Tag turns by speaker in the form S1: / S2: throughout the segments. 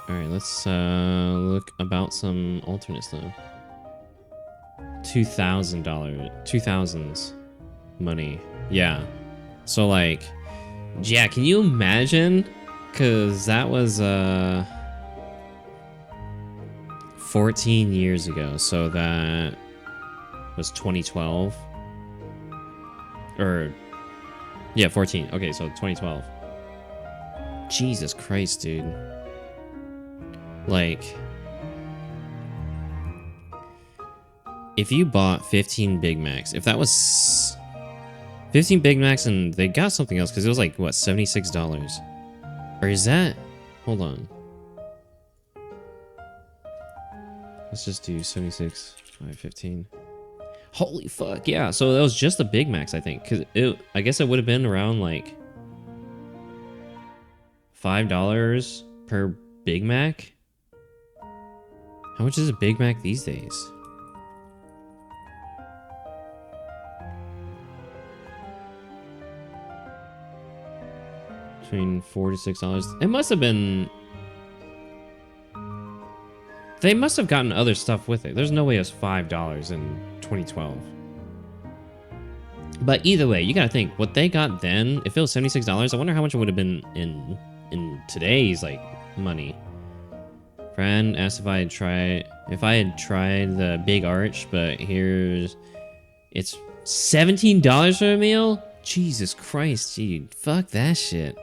S1: Alright, let's look about some alternates though. $2,000. 2000s money. Yeah. So like, yeah, can you imagine? Cause that was 14 years ago. So that was 2012. Or yeah, 14. Okay, so 2012. Jesus Christ, dude. Like, if you bought 15 Big Macs, if that was 15 Big Macs and they got something else, because it was like, what, $76? Or is that... Hold on. Let's just do 76 by 15. Holy fuck, yeah. So that was just the Big Macs, I think. Because I guess it would have been around like $5 per Big Mac. How much is a Big Mac these days? Between $4 to $6. It must have been... They must have gotten other stuff with it. There's no way it was $5 in 2012. But either way, you gotta think, what they got then, if it was $76, I wonder how much it would have been in today's like money. Friend asked if I had tried the Big Arch, but it's $17 for a meal? Jesus Christ, dude. Fuck that shit.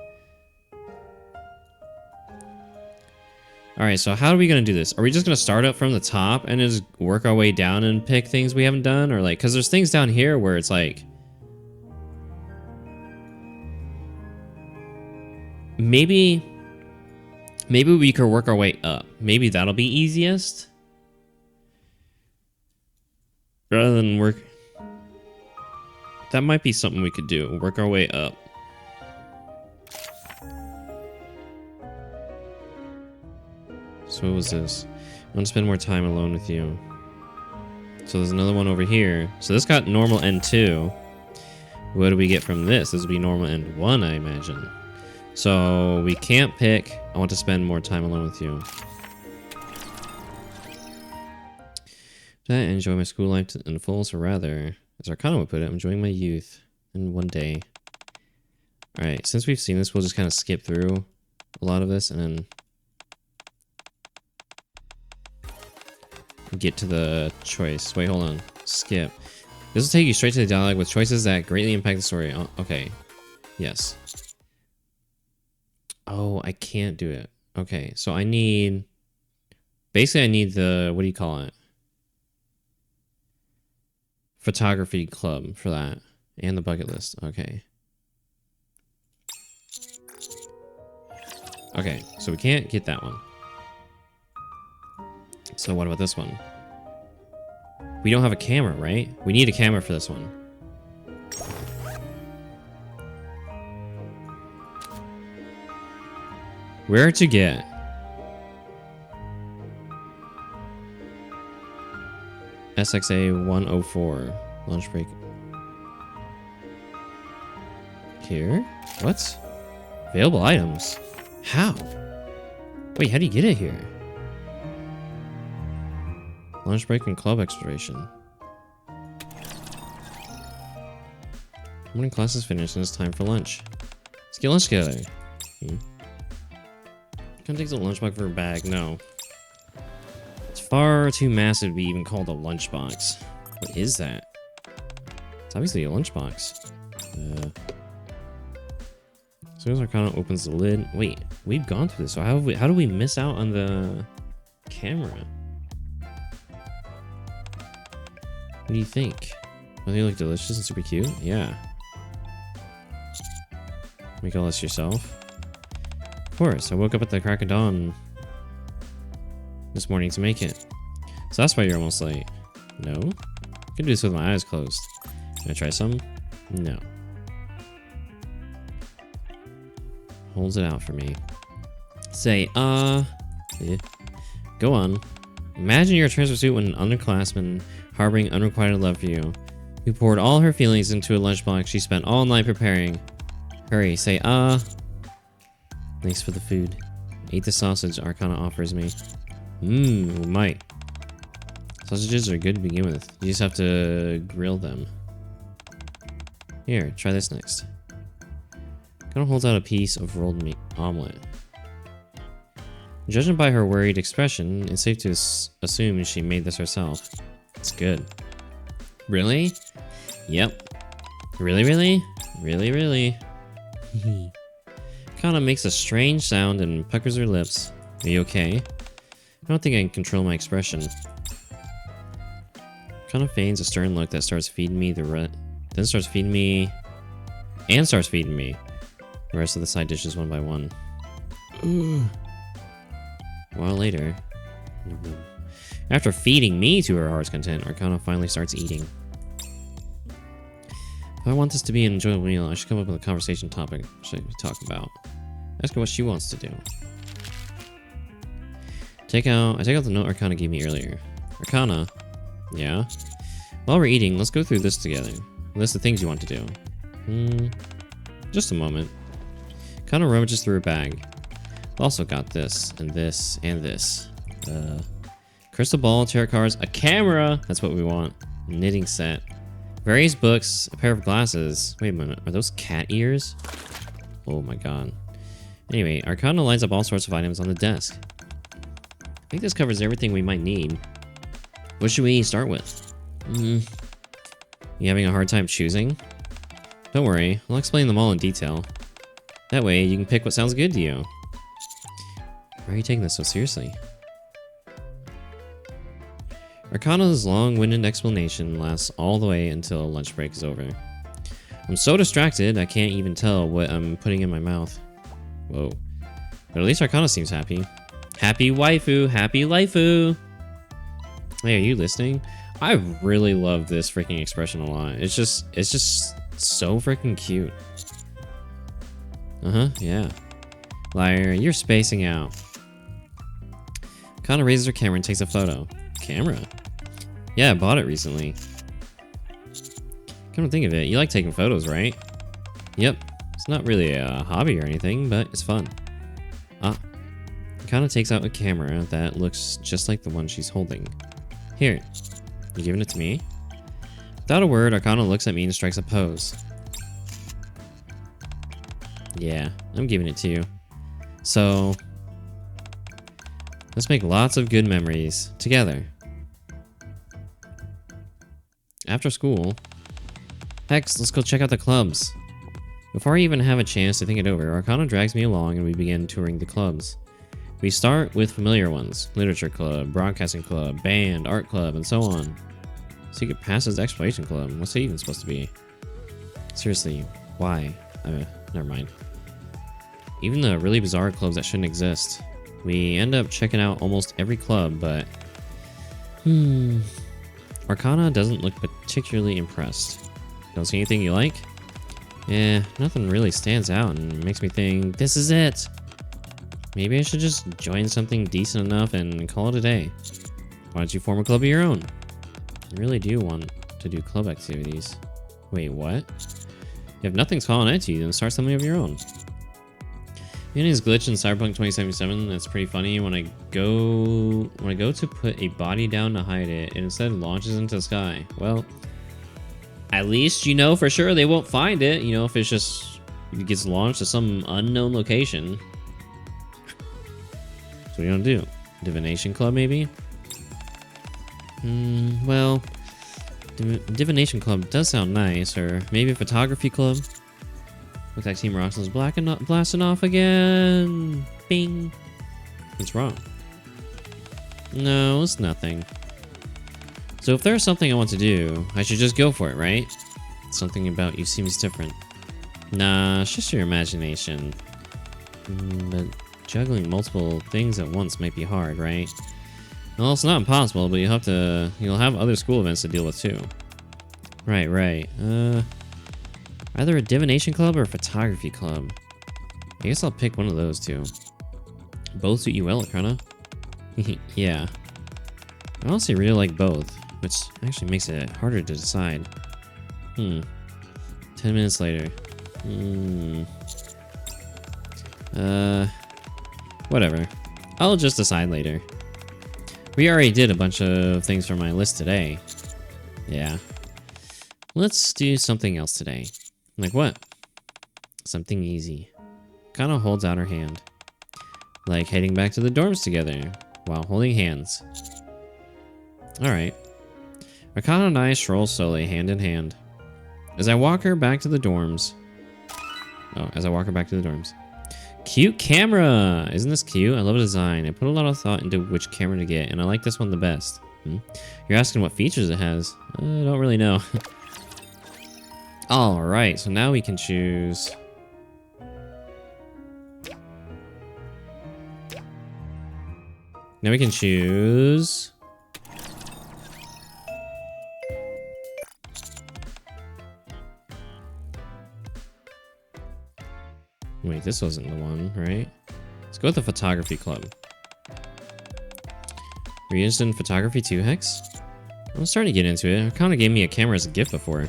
S1: Alright, so how are we gonna do this? Are we just gonna start up from the top and just work our way down and pick things we haven't done? Or like, cause there's things down here where it's like, maybe we could work our way up. Maybe that'll be easiest. Rather than work... That might be something we could do. Work our way up. So what was this? I want to spend more time alone with you. So there's another one over here. So this got normal N2. What do we get from this? This would be normal N1, I imagine. So we can't pick. I want to spend more time alone with you. Did I enjoy my school life in full? So rather, as Arcana would put it, I'm enjoying my youth in one day. Alright, since we've seen this, we'll just kind of skip through a lot of this and then get to the choice. Wait, hold on. Skip. This will take you straight to the dialogue with choices that greatly impact the story. Oh, okay. Yes. Oh, I can't do it. Okay, so I need... Basically, I need the... What do you call it? Photography club for that. And the bucket list. Okay. Okay, so we can't get that one. So what about this one? We don't have a camera, right? We need a camera for this one. Where to get? SXA 104. Lunch break. Here? What? Available items? How? Wait, how do you get it here? Lunch break and club exploration. Morning class is finished and it's time for lunch. Let's get lunch together. Can't take the lunchbox for a bag. No. It's far too massive to be even called a lunchbox. What is that? It's obviously a lunchbox. As soon as Arcana opens the lid. Wait, we've gone through this. So how do we miss out on the camera? What do you think? Oh, they look delicious and super cute? Yeah. Make all this yourself? Of course, I woke up at the crack of dawn this morning to make it. So that's why you're almost late. No? I can do this with my eyes closed. Can I try some? No. Holds it out for me. Say, yeah. Go on. Imagine you're a transfer student with an underclassman harboring unrequited love for you, who poured all her feelings into a lunchbox she spent all night preparing. Hurry, say, Thanks for the food. Ate the sausage Arcana offers me. Mmm, might. Sausages are good to begin with. You just have to grill them. Here, try this next. Arcana holds out a piece of rolled meat omelet. Judging by her worried expression, it's safe to assume she made this herself. It's good. Really? Yep. Really? Really? Kana makes a strange sound and puckers her lips. Are you okay? I don't think I can control my expression. Kana feigns a stern look that starts feeding me then starts feeding me the rest of the side dishes one by one. A while later, after feeding me to her heart's content, Arcana finally starts eating. If I want this to be an enjoyable meal, I should come up with a conversation topic to talk about. Ask her what she wants to do. I take out the note Arcana gave me earlier. Arcana? Yeah? While we're eating, let's go through this together. List the things you want to do. Just a moment. Arcana rummages through her bag. Also got this, and this, and this. Crystal ball, tarot cards, a camera! That's what we want. Knitting set. Various books, a pair of glasses. Wait a minute, are those cat ears? Oh my god. Anyway, Arcana lines up all sorts of items on the desk. I think this covers everything we might need. What should we start with? You having a hard time choosing? Don't worry, I'll explain them all in detail. That way, you can pick what sounds good to you. Why are you taking this so seriously? Arcana's long-winded explanation lasts all the way until lunch break is over. I'm so distracted, I can't even tell what I'm putting in my mouth. Whoa. But at least Arcana seems happy. Happy waifu! Happy lifeu! Hey, are you listening? I really love this freaking expression a lot. It's just so freaking cute. Yeah. Liar, you're spacing out. Kana raises her camera and takes a photo. Camera? Yeah, I bought it recently. Come to think of it, you like taking photos, right? Yep. It's not really a hobby or anything, but it's fun. Kana takes out a camera that looks just like the one she's holding. Here. You giving it to me? Without a word, Arcana looks at me and strikes a pose. Yeah, I'm giving it to you. So, let's make lots of good memories together. After school, Hex, let's go check out the clubs. Before I even have a chance to think it over, Arcana drags me along and we begin touring the clubs. We start with familiar ones: Literature Club, Broadcasting Club, Band, Art Club, and so on. Secret Passage Exploration Club, what's it even supposed to be? Seriously, why? Never mind. Even the really bizarre clubs that shouldn't exist. We end up checking out almost every club, but... Arcana doesn't look particularly impressed. Don't see anything you like? Yeah, nothing really stands out and makes me think, this is it! Maybe I should just join something decent enough and call it a day. Why don't you form a club of your own? I really do want to do club activities. Wait, what? If nothing's calling out to you, then start something of your own. Is glitch in Cyberpunk 2077. That's pretty funny. When I go to put a body down to hide it, it instead launches into the sky. Well, at least you know for sure they won't find it. You know, if it gets launched to some unknown location. So what are you gonna do? Divination Club, maybe? Well, Divination Club does sound nice, or maybe a Photography Club. Looks like Team Roxanne's blasting off again. Bing. What's wrong? No, it's nothing. So if there's something I want to do, I should just go for it, right? Something about you seems different. Nah, it's just your imagination. But juggling multiple things at once might be hard, right? Well, it's not impossible, but you'll have other school events to deal with too. Right. Either a divination club or a photography club. I guess I'll pick one of those two. Both suit you well, Arcana. Yeah. I honestly really like both, which actually makes it harder to decide. 10 minutes later. Well, Whatever. I'll just decide later. We already did a bunch of things from my list today. Yeah. Let's do something else today. Like what? Something easy. Kana holds out her hand. Like heading back to the dorms together while holding hands. Alright. Akana and I stroll slowly, hand in hand. As I walk her back to the dorms. Cute camera! Isn't this cute? I love the design. I put a lot of thought into which camera to get, and I like this one the best. You're asking what features it has? I don't really know. Alright, so now we can choose... Now we can choose... Wait, this wasn't the one, right? Let's go with the photography club. Are you interested in photography too, Hex? I'm starting to get into it. Arcana gave me a camera as a gift before.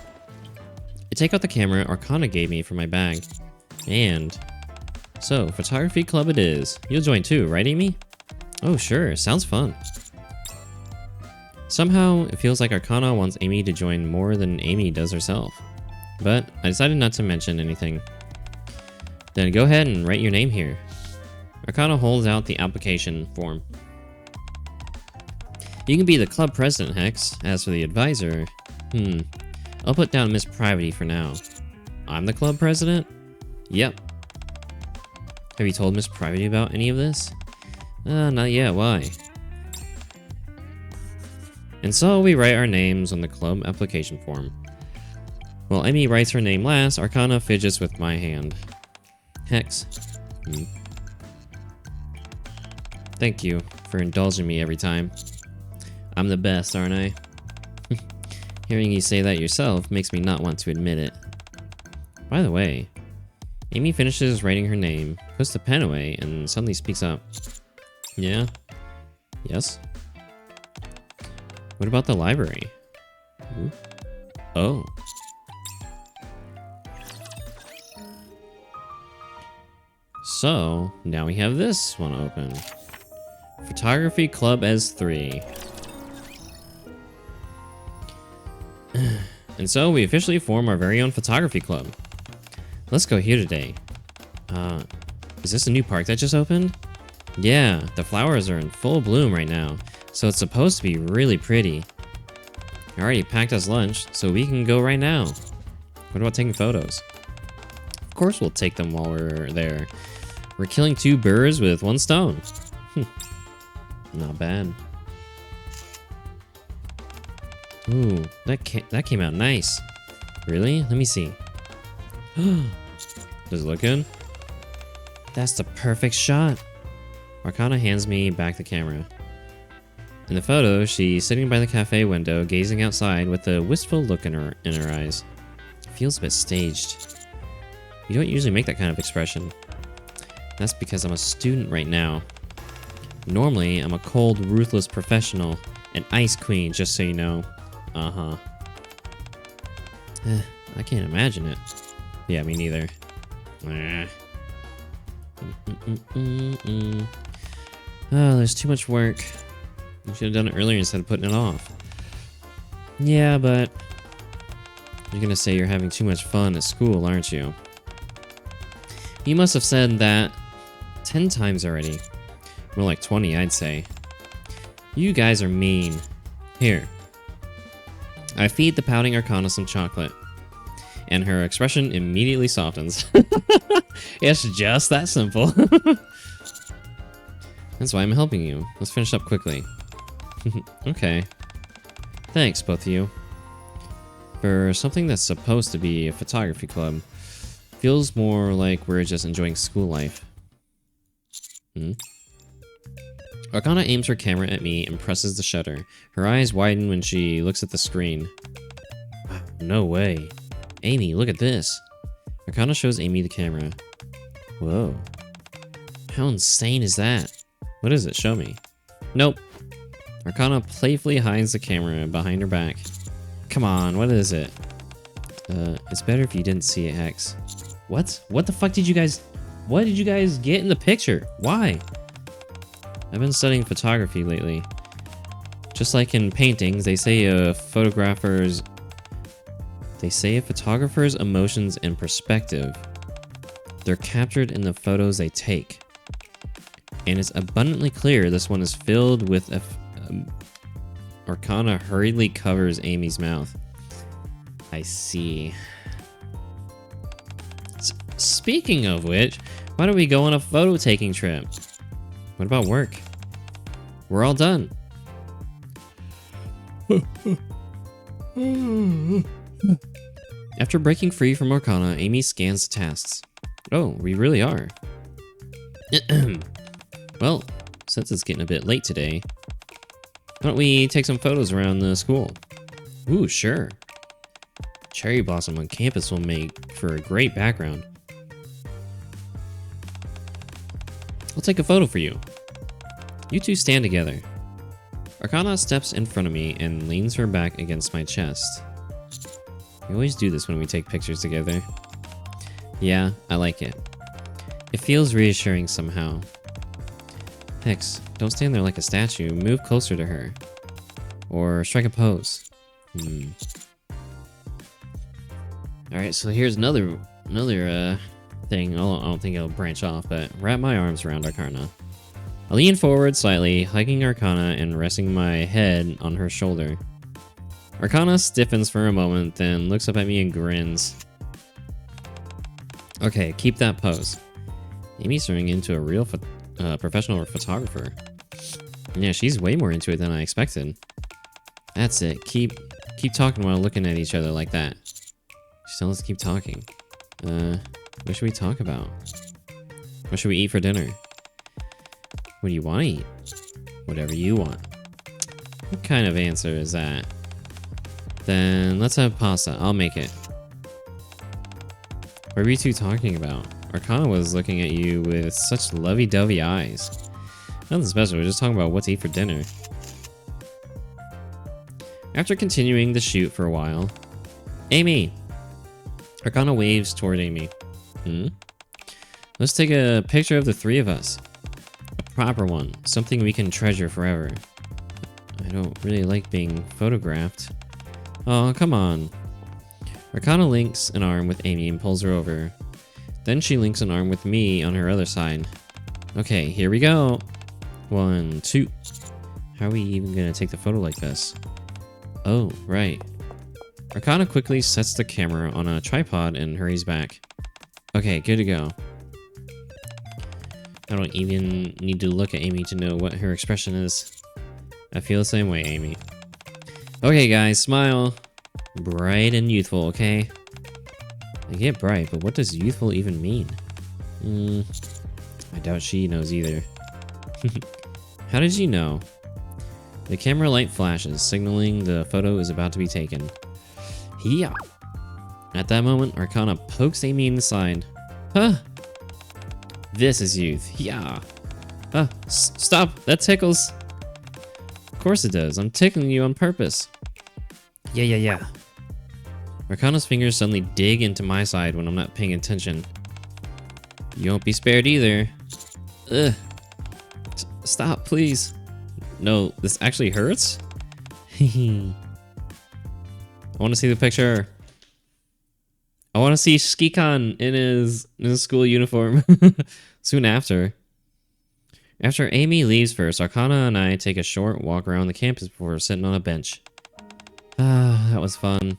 S1: I take out the camera Arcana gave me from my bag. And... So, photography club it is. You'll join too, right, Amy? Oh, sure. Sounds fun. Somehow, it feels like Arcana wants Amy to join more than Amy does herself. But I decided not to mention anything. Then go ahead and write your name here. Arcana holds out the application form. You can be the club president, Hex. As for the advisor, I'll put down Miss Privity for now. I'm the club president? Yep. Have you told Miss Privity about any of this? Not yet. Why? And so we write our names on the club application form. While Amy writes her name last, Arcana fidgets with my hand. Hex. Thank you for indulging me every time. I'm the best, aren't I? Hearing you say that yourself makes me not want to admit it. By the way, Amy finishes writing her name, puts the pen away, and suddenly speaks up. Yeah? Yes? What about the library? Ooh. Oh. So, now we have this one open. Photography Club as 3. And so we officially form our very own photography club. Let's go here today. Is this a new park that just opened? Yeah, the flowers are in full bloom right now, so it's supposed to be really pretty. I already packed us lunch, so we can go right now. What about taking photos? Of course we'll take them while we're there. We're killing 2 birds with 1 stone. Not bad. Ooh, that came out nice. Really? Let me see. Does it look good? That's the perfect shot. Arcana hands me back the camera. In the photo, she's sitting by the cafe window, gazing outside with a wistful look in her eyes. It feels a bit staged. You don't usually make that kind of expression. That's because I'm a student right now. Normally, I'm a cold, ruthless professional, an ice queen, just so you know. I can't imagine it. Yeah, me neither. Oh, there's too much work. You should have done it earlier instead of putting it off. Yeah, but... You're gonna say you're having too much fun at school, aren't you? You must have said that 10 times already. More like 20, I'd say. You guys are mean. Here. I feed the pouting Arcana some chocolate. And her expression immediately softens. It's just that simple. That's why I'm helping you. Let's finish up quickly. Okay. Thanks, both of you. For something that's supposed to be a photography club, feels more like we're just enjoying school life. Arcana aims her camera at me and presses the shutter. Her eyes widen when she looks at the screen. Wow, no way. Amy, look at this. Arcana shows Amy the camera. Whoa. How insane is that? What is it? Show me. Nope. Arcana playfully hides the camera behind her back. Come on, what is it? It's better if you didn't see it, Hex. What? What the fuck did you guys... What did you guys get in the picture? Why? I've been studying photography lately. Just like in paintings, they say a photographer's emotions and perspective. They're captured in the photos they take. And it's abundantly clear this one is filled with Arcana hurriedly covers Amy's mouth. I see. Speaking of which, why don't we go on a photo taking trip? What about work? We're all done. After breaking free from Arcana, Amy scans the tasks. Oh, we really are. Well, since it's getting a bit late today, why don't we take some photos around the school? Ooh, sure. Cherry blossom on campus will make for a great background. I'll take a photo for you. You two stand together. Arcana steps in front of me and leans her back against my chest. We always do this when we take pictures together. Yeah, I like it. It feels reassuring somehow. Hex, don't stand there like a statue. Move closer to her. Or strike a pose. Alright, so here's another thing. I don't think it'll branch off, but wrap my arms around Arcana. I lean forward slightly, hugging Arcana and resting my head on her shoulder. Arcana stiffens for a moment, then looks up at me and grins. Okay, keep that pose. Amy's turning into a real professional photographer. Yeah, she's way more into it than I expected. That's it. Keep talking while looking at each other like that. Just tell us to keep talking. What should we talk about? What should we eat for dinner? What do you want to eat? Whatever you want. What kind of answer is that? Then let's have pasta. I'll make it. What were you two talking about? Arcana was looking at you with such lovey-dovey eyes. Nothing special, we're just talking about what to eat for dinner. After continuing the shoot for a while... Amy! Arcana waves toward Amy. Let's take a picture of the three of us. A proper one. Something we can treasure forever. I don't really like being photographed. Oh, come on. Arcana links an arm with Amy and pulls her over. Then she links an arm with me on her other side. Okay, here we go. 1, 2. How are we even gonna take the photo like this? Oh, right. Arcana quickly sets the camera on a tripod and hurries back. Okay, good to go. I don't even need to look at Amy to know what her expression is. I feel the same way, Amy. Okay, guys, smile. Bright and youthful, okay? I get bright, but what does youthful even mean? I doubt she knows either. How did you know? The camera light flashes, signaling the photo is about to be taken. Yeah. At that moment, Arcana pokes Amy in the side. Huh? This is youth. Yeah. Stop. That tickles. Of course it does. I'm tickling you on purpose. Yeah. Arcana's fingers suddenly dig into my side when I'm not paying attention. You won't be spared either. Ugh. Stop, please. No, this actually hurts? I want to see the picture. I want to see Skikon in his school uniform. Soon after. After Amy leaves first, Arcana and I take a short walk around the campus before sitting on a bench. Ah, that was fun.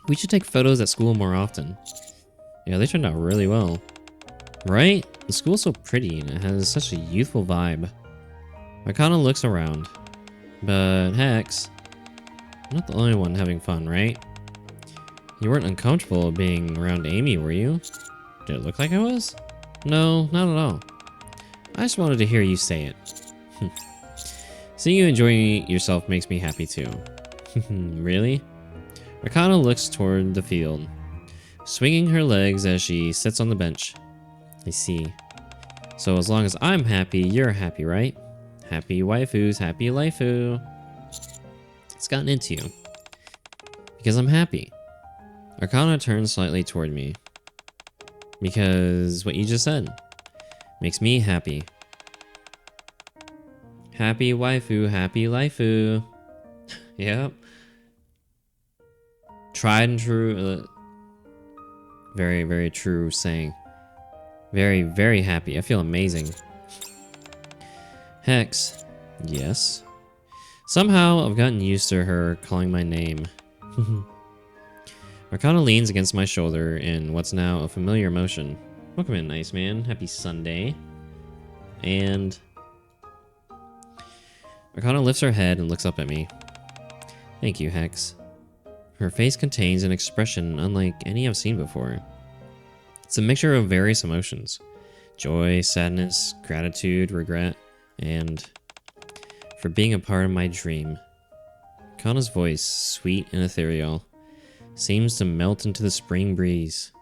S1: We should take photos at school more often. Yeah, they turned out really well. Right? The school's so pretty and it has such a youthful vibe. Arcana looks around. But Hex, I'm not the only one having fun, right? You weren't uncomfortable being around Amy, were you? Did it look like I was? No, not at all. I just wanted to hear you say it. Seeing you enjoying yourself makes me happy too. Really? Arcana looks toward the field, swinging her legs as she sits on the bench. I see. So as long as I'm happy, you're happy, right? Happy waifu's happy lifeu. It's gotten into you. Because I'm happy. Arcana turns slightly toward me. Because what you just said makes me happy. Happy waifu, happy laifu. Yep. Tried and true. Very, very true saying. Very, very happy. I feel amazing. Hex. Yes. Somehow I've gotten used to her calling my name. Arcana leans against my shoulder in what's now a familiar motion. Welcome in, Iceman. Happy Sunday. And Arcana lifts her head and looks up at me. Thank you, Hex. Her face contains an expression unlike any I've seen before. It's a mixture of various emotions. Joy, sadness, gratitude, regret, and for being a part of my dream. Arcana's voice, sweet and ethereal, seems to melt into the spring breeze.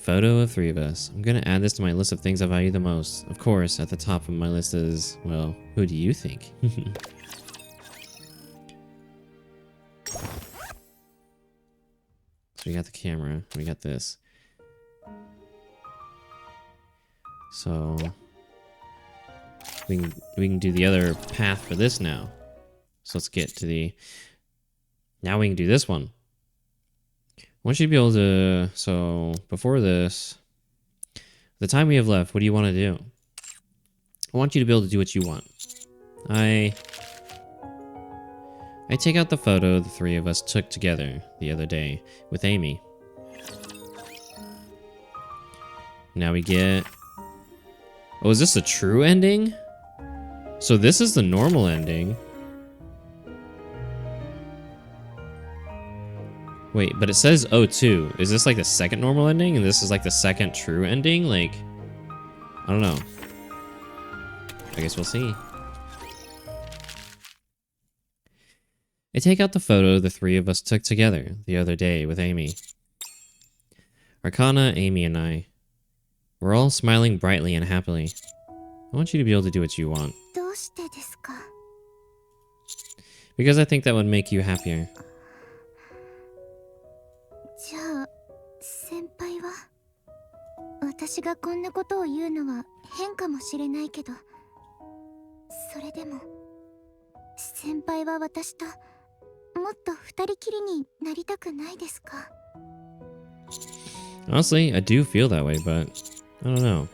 S1: Photo of 3 of us. I'm gonna add this to my list of things I value the most. Of course, at the top of my list is, well, who do you think? So we got the camera, we got this. So we can do the other path for this now. So let's get to the. Now we can do this one. I want you to be able to. So before this, the time we have left, what do you want to do? I want you to be able to do what you want. I take out the photo the 3 of us took together the other day with Amy. Now we get. Oh, is this a true ending? So this is the normal ending. Wait, but it says O2. Is this like the second normal ending and this is like the second true ending? Like, I don't know. I guess we'll see. I take out the photo the 3 of us took together the other day with Amy. Arcana, Amy, and I. We're all smiling brightly and happily. I want you to be able to do what you want. Because I think that would make you happier. Honestly, I do feel that way, but I don't know.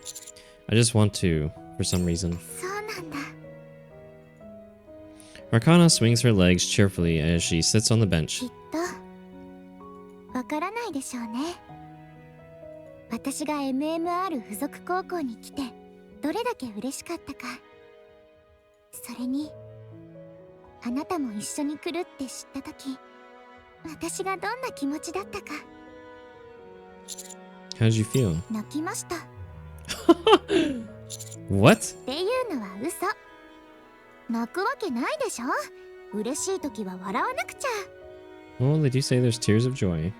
S1: I just want to, for some reason. Arcana swings her legs cheerfully as she sits on the bench. How did you feel? What? Well, they do say there's tears of joy.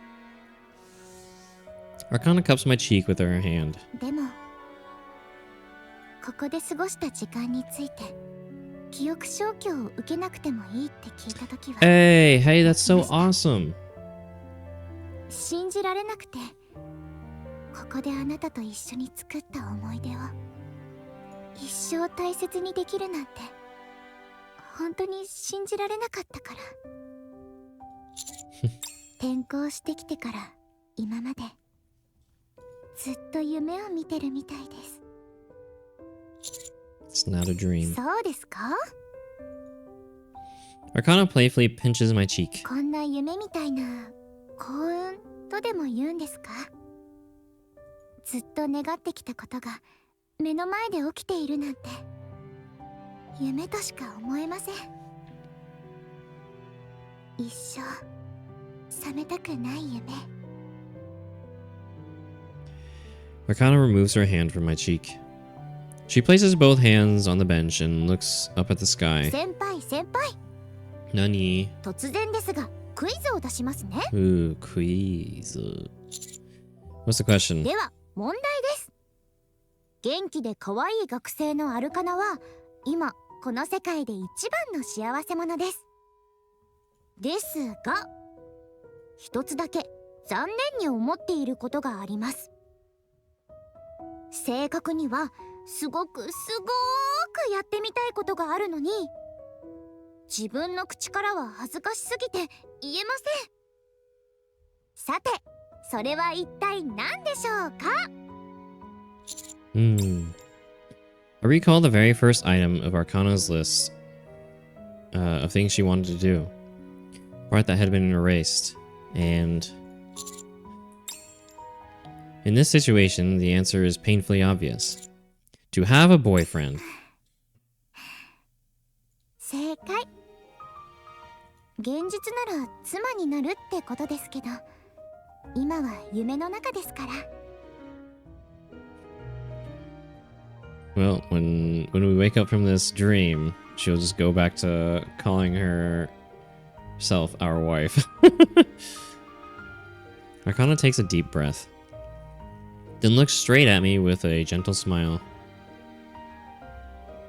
S1: Arcana cups my cheek with her hand. Hey, that's so awesome. It's not a dream. Arcana playfully pinches my cheek. Arcana removes her hand from my cheek. She places both hands on the bench and looks up at the sky. Nani? Ooh, quiz. What's the question?
S2: では問題です。元気で可愛い学生のアルカナは今この世界で一番の幸せ者です。ですが、一つだけ残念に思っていることがあります。正確にはすごくやがあるのに、自分の口からは恥ずかしすぎて言えません。さて、それは一体何でしょうか？
S1: I recall the very first item of Arcana's list of things she wanted to do. Part that had been erased. And in this situation, the answer is painfully obvious. To have a boyfriend.
S2: 正解。現実なら妻になるってことですけど、今は夢の中ですから。
S1: Well, when we wake up from this dream, she'll just go back to calling herself our wife. Arcana takes a deep breath, then looks straight at me with a gentle smile.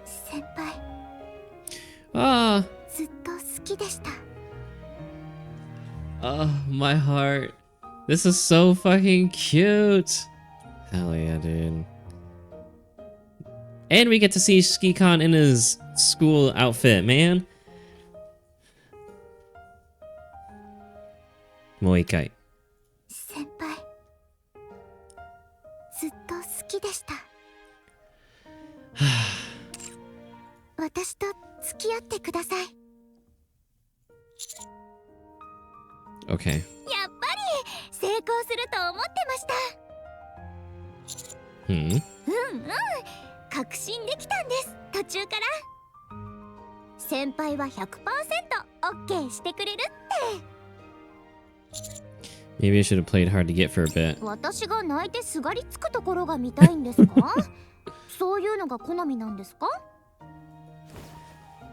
S2: 先輩、
S1: Ah,
S2: ずっと好きでした。
S1: my heart. This is so fucking cute. Hell yeah, dude. And we get to see Ski-Con in his school outfit, man. もう一回。
S2: 先輩、ずっと好きでした。私と付き合ってください。
S1: Okay.
S2: やっぱり成功すると思ってました。確信できたんです、途中から。先輩は 100%OK してくれるって。
S1: Maybe I should have played hard to get for a bit.
S2: 私が泣いてすがりつくところが見たいんですか？そういうのが好みなんですか？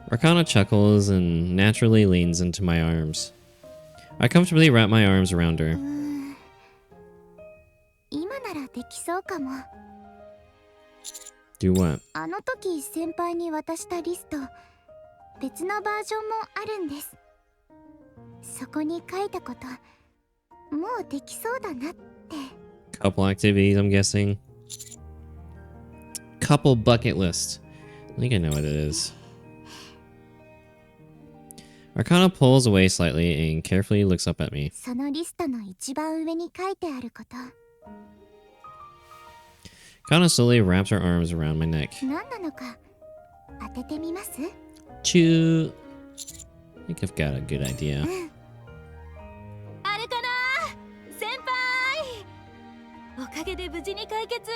S1: Arcana chuckles and naturally leans into my arms. I comfortably wrap my arms around her.
S2: 今ならできそうかも。
S1: Do what?
S2: あの時先輩に渡したリスト、別のバージョンもあるんです。そこに書いたこと、もうできそうだなって。
S1: Couple activities, I'm guessing. Couple bucket list. I think I know what it is. Arcana pulls away slightly and carefully looks up at me.
S2: そのリストの一番上に書いてあること、
S1: Arcana slowly wraps her arms around my neck.
S2: 何なのか当ててみます？
S1: Choo. I think I've got a good idea.
S2: あれかな、先輩。おかげで無事に解決。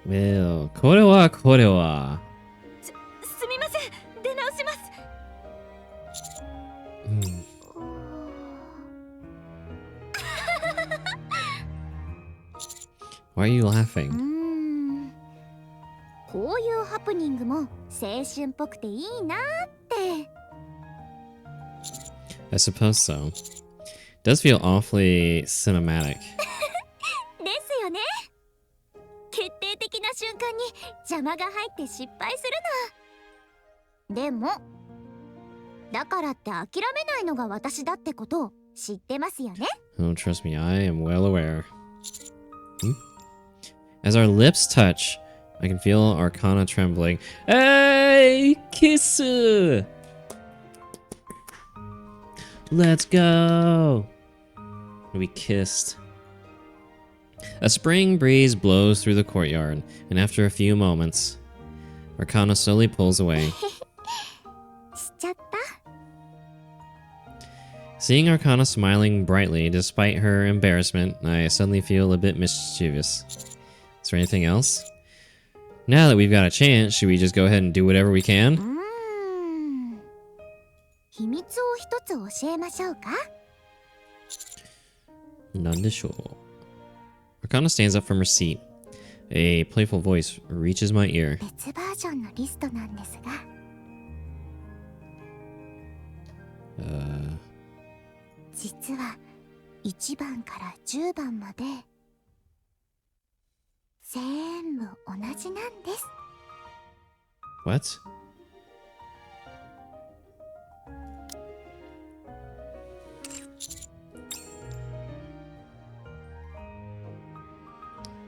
S1: Well, これは。
S2: すみません、出直します。
S1: Why are you laughing?
S2: こういうハプニングも青春っぽくていいなって。
S1: I suppose so. Does feel awfully cinematic.
S2: ですよね。決定的な瞬間に邪魔が入って失敗するの。でもだからって諦めないのが私だってことを知ってますよね。
S1: Oh, trust me, I am well aware. As our lips touch, I can feel Arcana trembling. Hey, kiss! Let's go! We kissed. A spring breeze blows through the courtyard, and after a few moments, Arcana slowly pulls away.
S2: しちゃった。
S1: Seeing Arcana smiling brightly despite her embarrassment, I suddenly feel a bit mischievous. Is there anything else? Now that we've got a chance, should we just go ahead and do whatever we can?
S2: 秘密を一つ教えましょうか。
S1: None to show. Arcana stands up from her seat. A playful voice reaches my ear.
S2: 別バージョンのリストなんですが、実は1番から10番まで全部同じなんです。
S1: What?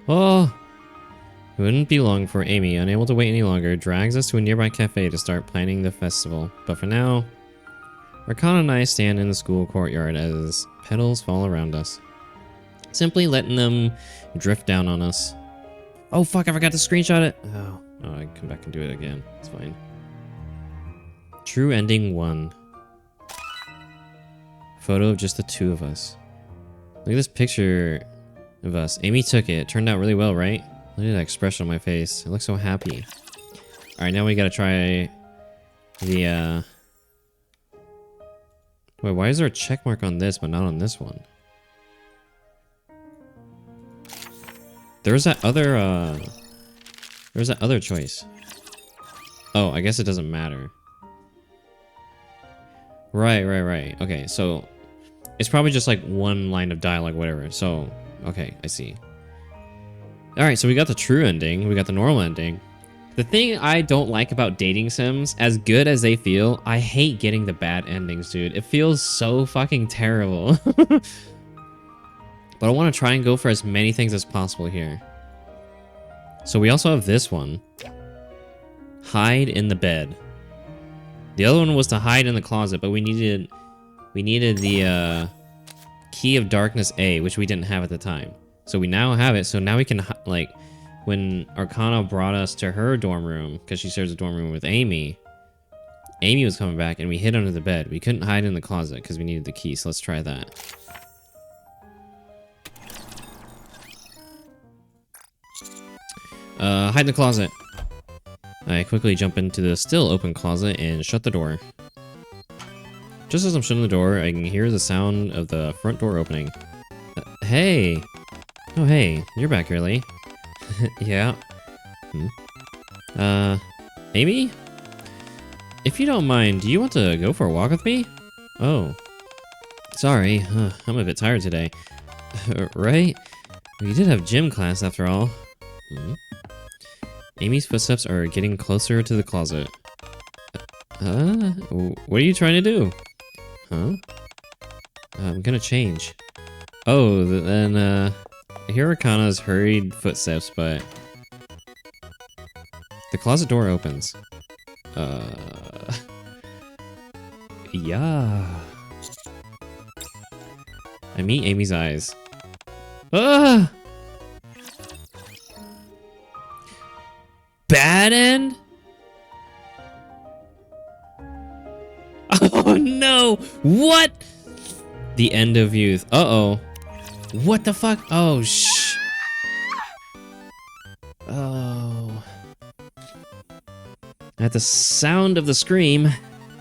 S1: Oh, It wouldn't be long before Amy, unable to wait any longer, drags us to a nearby cafe to start planning the festival. But for now, Arcana and I stand in the school courtyard as petals fall around us, simply letting them drift down on us. Oh fuck, I forgot to screenshot it. Oh, I can come back and do it again. It's fine. True ending 1. Photo of just the two of us. Look at this picture of us. Amy took it. It turned out really well, right? Look at that expression on my face. I look so happy. Alright, now we gotta try the, Wait, why is there a check mark on this, but not on this one? There's that other, There's that other choice. Oh, I guess it doesn't matter. Right. Okay, so it's probably just like one line of dialogue, whatever. So, okay, I see. Alright, so we got the true ending, we got the normal ending. The thing I don't like about dating sims, as good as they feel, I hate getting the bad endings, dude. It feels so fucking terrible. But I want to try and go for as many things as possible here. So we also have this one. Hide in the bed. The other one was to hide in the closet, but we needed the key of darkness A, which we didn't have at the time. So we now have it, so now we can, like, when Arcana brought us to her dorm room, because she shares a dorm room with Amy, Amy was coming back and we hid under the bed. We couldn't hide in the closet because we needed the key, so let's try that. Hide in the closet. I quickly jump into the still open closet and shut the door. Just as I'm shutting the door, I can hear the sound of the front door opening. Hey! Oh hey, you're back early. Yeah. Amy? If you don't mind, do you want to go for a walk with me? Oh. Sorry, I'm a bit tired today. Right? We did have gym class after all. Amy's footsteps are getting closer to the closet. What are you trying to do? Huh? I'm gonna change. Oh, then, I hear Arcana's hurried footsteps, but the closet door opens. Yeah. I meet Amy's eyes. Ah! Bad end? Oh no! What? The end of youth. Uh-oh. What the fuck? Oh, Oh. At the sound of the scream,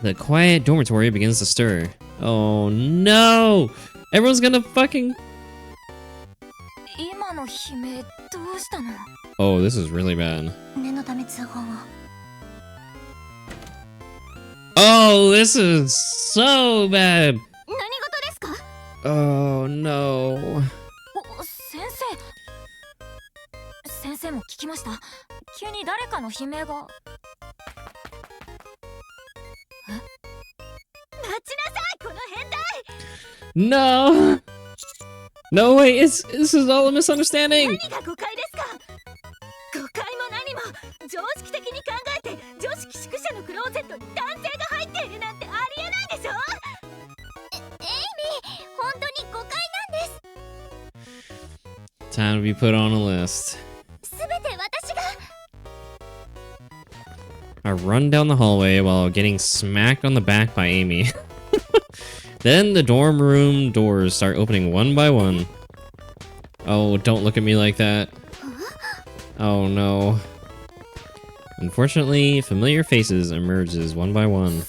S1: the quiet dormitory begins to stir. Oh no! Everyone's gonna fucking... Oh, this is really bad. Oh, this is so bad! Oh no.
S2: 先生も聞きました。急に誰かの悲鳴が。え？待ちなさい、この変態。
S1: No. No way. This is all a misunderstanding.
S2: 何が誤解ですか？誤解も何も常識的に考えて女子寄宿舎のクローゼットに男性が入っているなんてありえないでしょ。エイミー、本当に誤解なんです。
S1: Time to be put on a list. I run down the hallway while getting smacked on the back by Amy. Then the dorm room doors start opening one by one. Oh, don't look at me like that. Oh no. Unfortunately, familiar faces emerges one by one.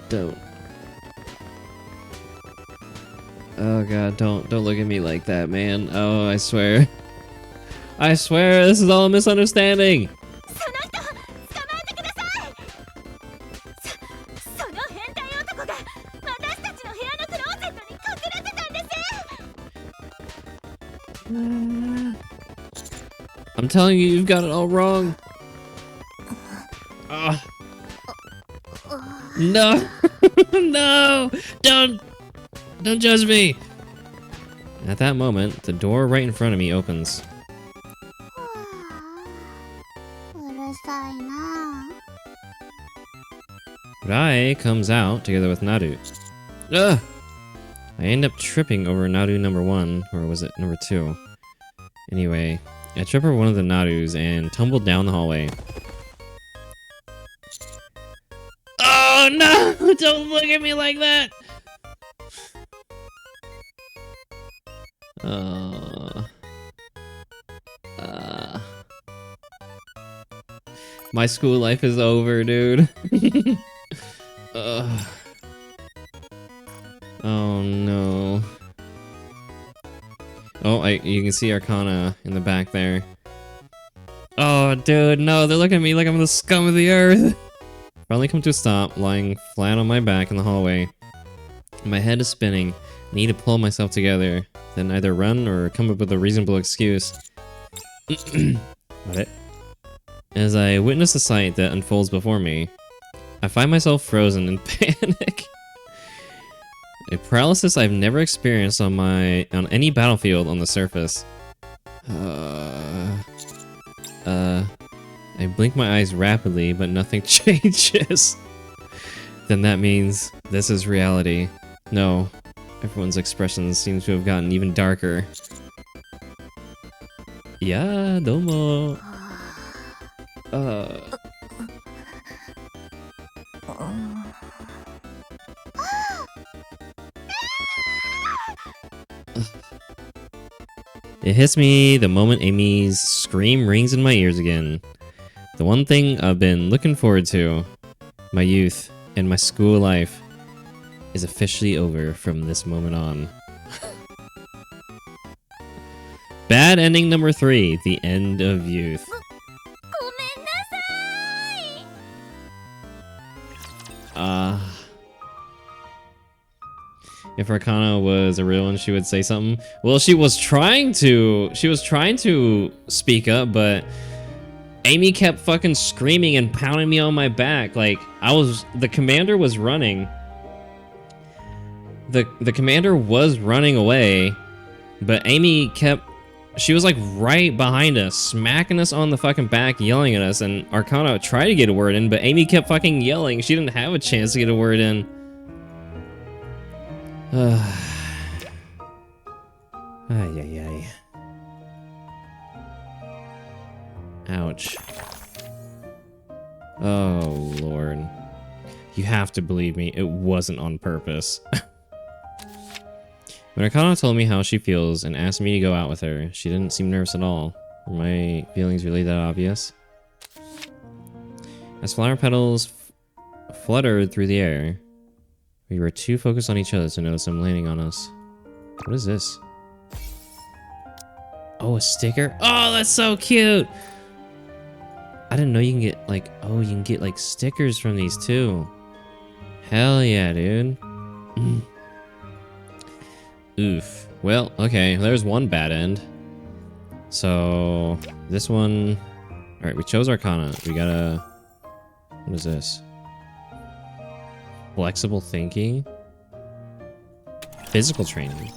S1: Don't. Oh god, don't look at me like that, man. Oh, I swear. I swear, this is all a misunderstanding. I'm telling you, you've got it all wrong. No. No, don't. Don't judge me! At that moment, the door right in front of me opens.
S2: うるさいな。
S1: Rai comes out together with Naru. Ugh! I end up tripping over Naru number 1, or was it number 2? Anyway, I trip over one of the Narus and tumble down the hallway. Oh no! Don't look at me like that! My school life is over, dude. Oh no. Oh, you can see Arcana in the back there. Oh, dude, no, they're looking at me like I'm the scum of the earth. Finally come to a stop, lying flat on my back in the hallway. My head is spinning. I need to pull myself together, then either run or come up with a reasonable excuse. What? As I witness the sight that unfolds before me, I find myself frozen in panic. A paralysis I've never experienced on any battlefield on the surface. I blink my eyes rapidly, but nothing changes. Then that means this is reality. No, everyone's expressions seem to have gotten even darker. Yeah, domo. It hits me the moment Amy's scream rings in my ears again. The one thing I've been looking forward to, my youth and my school life, is officially over from this moment on. Bad ending number 3, the end of youth. If Arcana was a real one, she would say something. Well, she was trying to speak up, but Amy kept fucking screaming and pounding me on my back. Like, the commander was running. The commander was running away, but Amy she was like right behind us, smacking us on the fucking back, yelling at us, and Arcana tried to get a word in, but Amy kept fucking yelling. She didn't have a chance to get a word in. Ay, ay, ay. Ouch. Oh, Lord. You have to believe me, it wasn't on purpose. When Arcana told me how she feels and asked me to go out with her, she didn't seem nervous at all. Were my feelings really that obvious? As flower petals fluttered through the air, we were too focused on each other to notice them landing on us. What is this? Oh, a sticker? Oh, that's so cute! I didn't know you can get like, oh, you can get like stickers from these too. Hell yeah, dude. Oof. Well, okay, there's one bad end. So, this one... Alright, we chose Arcana. We gotta... What is this? Flexible thinking? Physical training.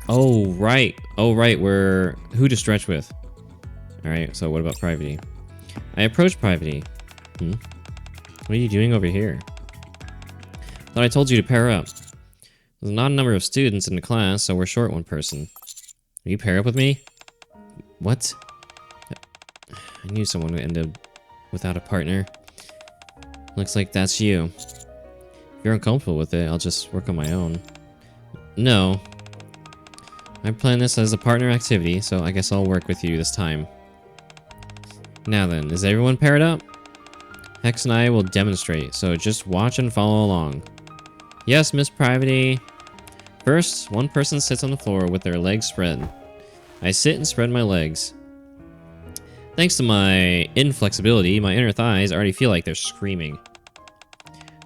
S1: Oh, right. Oh, right, we're... Who to stretch with. Alright, so what about Privity? I approach Privity. What are you doing over here? Thought I told you to pair up. There's not a number of students in the class, so we're short one person. Will you pair up with me? What? I knew someone would end up without a partner. Looks like that's you. If you're uncomfortable with it, I'll just work on my own. No. I planned this as a partner activity, so I guess I'll work with you this time. Now then, is everyone paired up? Hex and I will demonstrate, so just watch and follow along. Yes, Miss Privity. First, one person sits on the floor with their legs spread. I sit and spread my legs. Thanks to my inflexibility, my inner thighs already feel like they're screaming.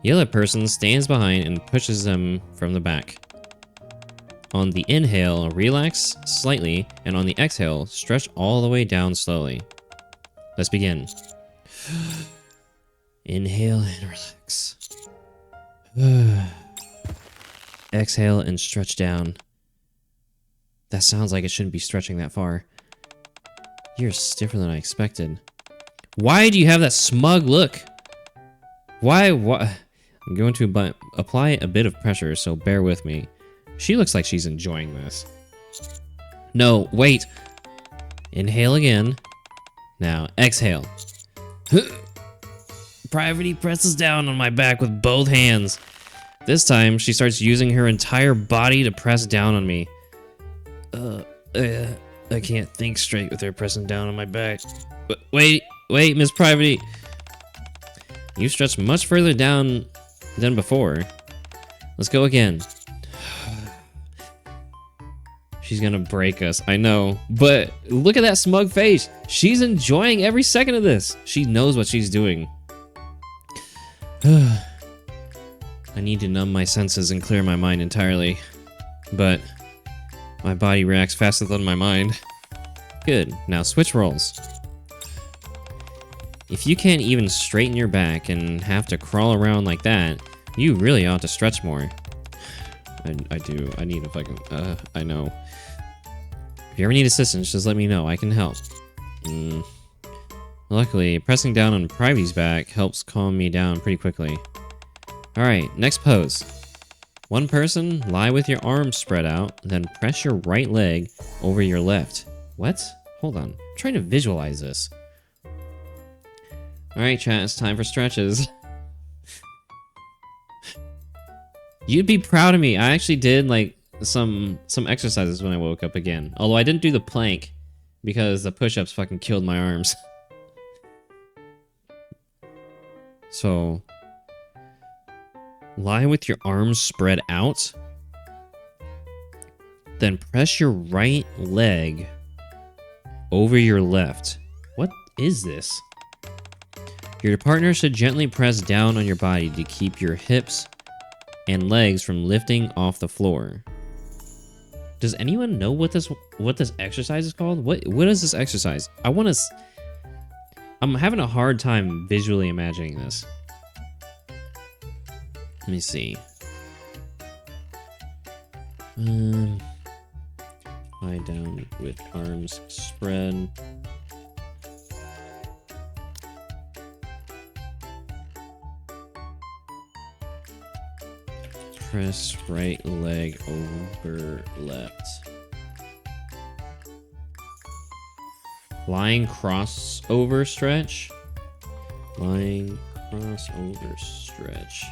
S1: The other person stands behind and pushes them from the back. On the inhale, relax slightly, and on the exhale, stretch all the way down slowly. Let's begin. Inhale and relax. Exhale and stretch down. That sounds like it shouldn't be stretching that far. You're stiffer than I expected. Why do you have that smug look? Why? I'm going to apply a bit of pressure, so bear with me. She looks like she's enjoying this. No, wait. Inhale again. Now, exhale. Private presses down on my back with both hands. This time, she starts using her entire body to press down on me. I can't think straight with her pressing down on my back. Wait, Miss Private. You stretched much further down than before. Let's go again. She's gonna break us, I know. But look at that smug face. She's enjoying every second of this. She knows what she's doing. I need to numb my senses and clear my mind entirely. But my body reacts faster than my mind. Good, now switch roles. If you can't even straighten your back and have to crawl around like that, you really ought to stretch more. I do. I need a fucking... I know. If you ever need assistance, just let me know. I can help. Luckily, pressing down on Privy's back helps calm me down pretty quickly. Alright, next pose. One person, lie with your arms spread out, then press your right leg over your left. What? Hold on. I'm trying to visualize this. Alright, chat, it's time for stretches. You'd be proud of me. I actually did, like, some exercises when I woke up again. Although I didn't do the plank, because the push-ups fucking killed my arms. So... lie with your arms spread out. Then press your right leg over your left. What is this? Your partner should gently press down on your body to keep your hips and legs from lifting off the floor. Does anyone know what this exercise is called? What is this exercise? I'm having a hard time visually imagining this. Let me see. Lie down with arms spread. Press right leg over left. Lying crossover stretch. Lying crossover stretch.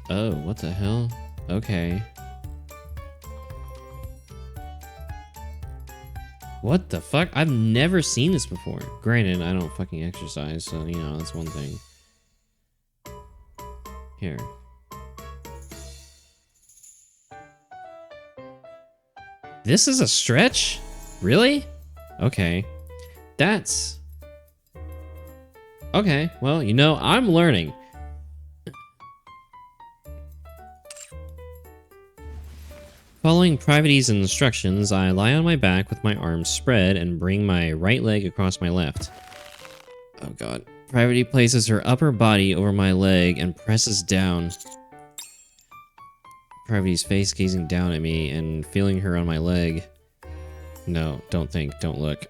S1: Oh, what the hell? Okay. What the fuck? I've never seen this before. Granted, I don't fucking exercise, so, you know, that's one thing. Here. This is a stretch? Really? Okay. That's... okay, well, you know, I'm learning. Following Private's instructions, I lie on my back with my arms spread and bring my right leg across my left. Oh god. Private places her upper body over my leg and presses down. Private's face gazing down at me and feeling her on my leg. No, don't think, don't look.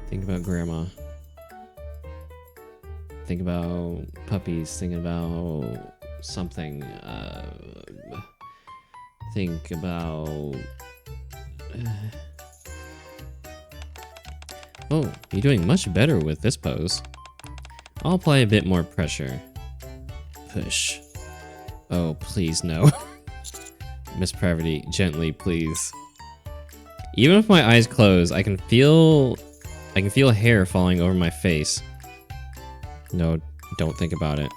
S1: Think about grandma. Think about puppies. Think about something. Think about... Oh, you're doing much better with this pose. I'll apply a bit more pressure. Push. Oh, please no. Miss Pravity, gently, please. Even with my eyes closed, I can feel hair falling over my face. No, don't think about it.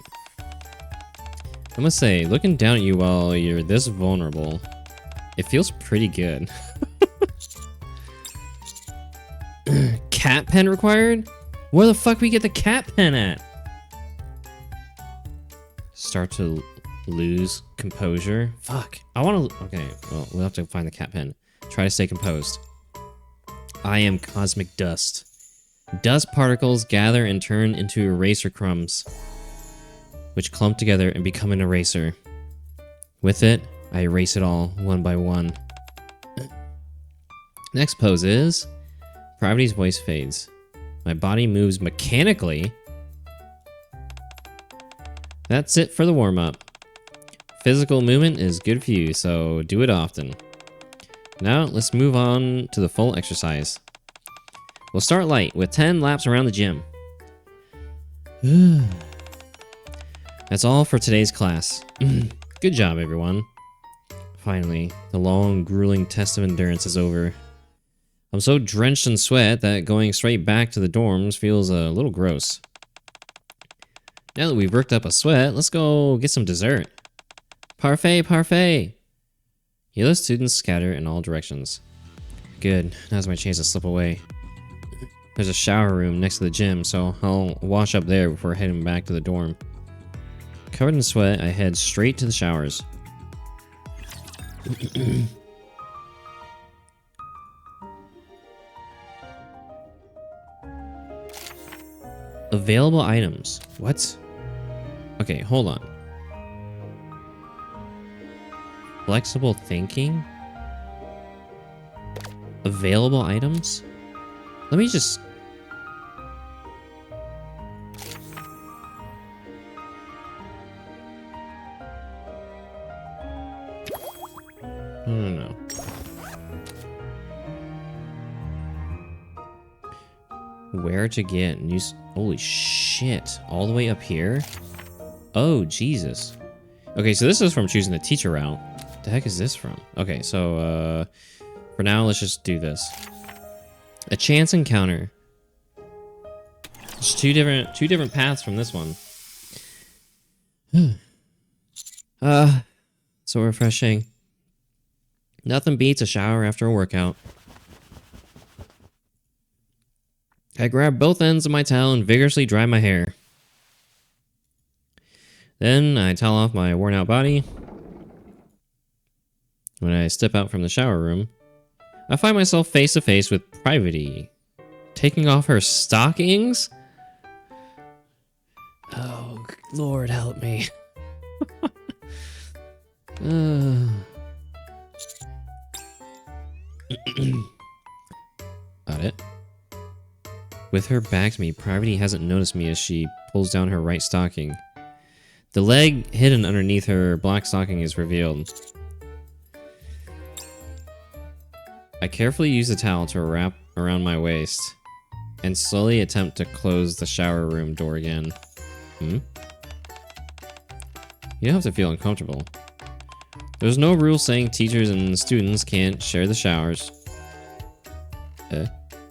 S1: I must say, looking down at you while you're this vulnerable, it feels pretty good. Cat pen required? Where the fuck we get the cat pen at? Start to Lose composure. Fuck. I want to... Okay, well, we'll have to find the cat pen. Try to stay composed. I am cosmic dust. Dust particles gather and turn into eraser crumbs, which clump together and become an eraser. With it, I erase it all, one by one. Next pose is... Pravity's voice fades. My body moves mechanically. That's it for the warm-up. Physical movement is good for you, so do it often. Now, let's move on to the full exercise. We'll start light with 10 laps around the gym. That's all for today's class. Good job, everyone. Finally, the long, grueling test of endurance is over. I'm so drenched in sweat that going straight back to the dorms feels a little gross. Now that we've worked up a sweat, let's go get some dessert. Parfait, parfait! Yellow students scatter in all directions. Good, now's my chance to slip away. There's a shower room next to the gym, so I'll wash up there before heading back to the dorm. Covered in sweat, I head straight to the showers. Available items. What? Okay, hold on. Flexible thinking? Available items? Let me just... No. Where to get news? Holy shit. All the way up here? Oh, Jesus. Okay, so this is from choosing the teacher route. The heck is this from? Okay, so, for now, let's just do this. A chance encounter. There's two different paths from this one. So refreshing. Nothing beats a shower after a workout. I grab both ends of my towel and vigorously dry my hair. Then I towel off my worn out body. When I step out from the shower room, I find myself face to face with Privity, taking off her stockings? Oh, Lord help me. Got it. With her back to me, Privity hasn't noticed me as she pulls down her right stocking. The leg hidden underneath her black stocking is revealed. I carefully use the towel to wrap around my waist and slowly attempt to close the shower room door again. You don't have to feel uncomfortable. There's no rule saying teachers and students can't share the showers.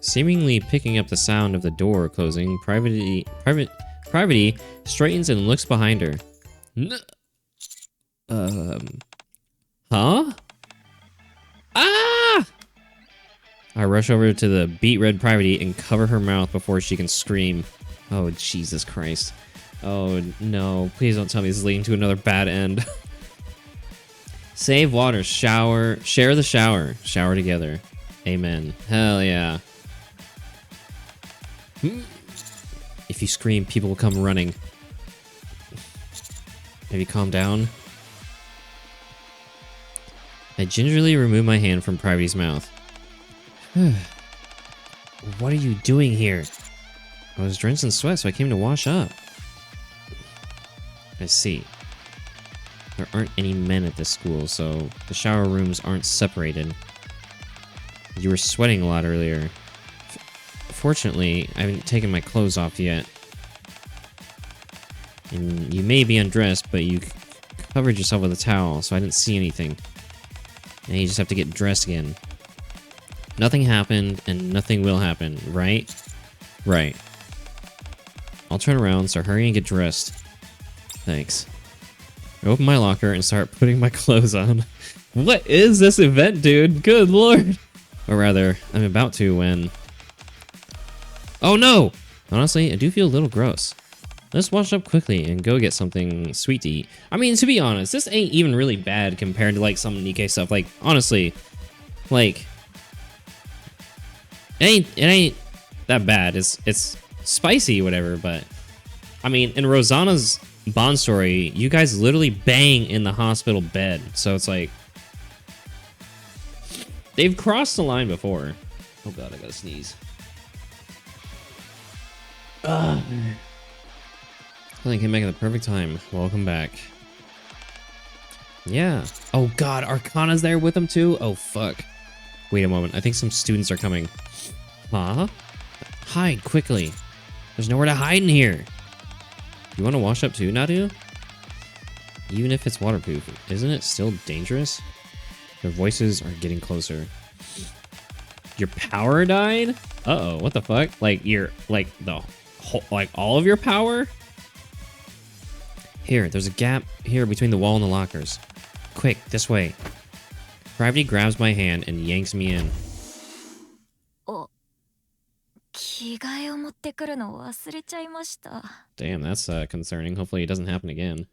S1: Seemingly picking up the sound of the door closing, Privity straightens and looks behind her. Huh? Ah! I rush over to the beet red Privity and cover her mouth before she can scream. Oh, Jesus Christ. Oh, no. Please don't tell me this is leading to another bad end. Save water. Shower. Share the shower. Shower together. Amen. Hell yeah. If you scream, people will come running. Have you calmed down? I gingerly remove my hand from Privity's mouth. What are you doing here? I was drenched in sweat, so I came to wash up. I see. There aren't any men at this school, so the shower rooms aren't separated. You were sweating a lot earlier. Fortunately, I haven't taken my clothes off yet. And you may be undressed, but you covered yourself with a towel, so I didn't see anything. Now you just have to get dressed again. Nothing happened, and nothing will happen, right? Right. I'll turn around, so hurry and get dressed. Thanks. I open my locker and start putting my clothes on. What is this event, dude? Good lord! Or rather, I'm about to when... Oh no! Honestly, I do feel a little gross. Let's wash up quickly and go get something sweet to eat. I mean, to be honest, this ain't even really bad compared to like some Nikke stuff. Like, honestly, like it ain't that bad. It's spicy, whatever, but I mean, in Rosanna's Bond story, you guys literally bang in the hospital bed. So it's like they've crossed the line before. Oh god, I gotta sneeze. Ugh. I came back at the perfect time. Welcome back. Yeah. Oh god, Arcana's there with them too? Oh fuck. Wait a moment. I think some students are coming. Huh? Hide quickly. There's nowhere to hide in here. You want to wash up too, Nadu? Even if it's waterproof, isn't it still dangerous? Their voices are getting closer. Your power died? Uh-oh, what the fuck? Like, like, the whole, like, all of your power? Here, there's a gap here between the wall and the lockers. Quick, this way. Gravity grabs my hand and yanks me in.
S2: Oh.
S1: Damn, that's concerning. Hopefully it doesn't happen again.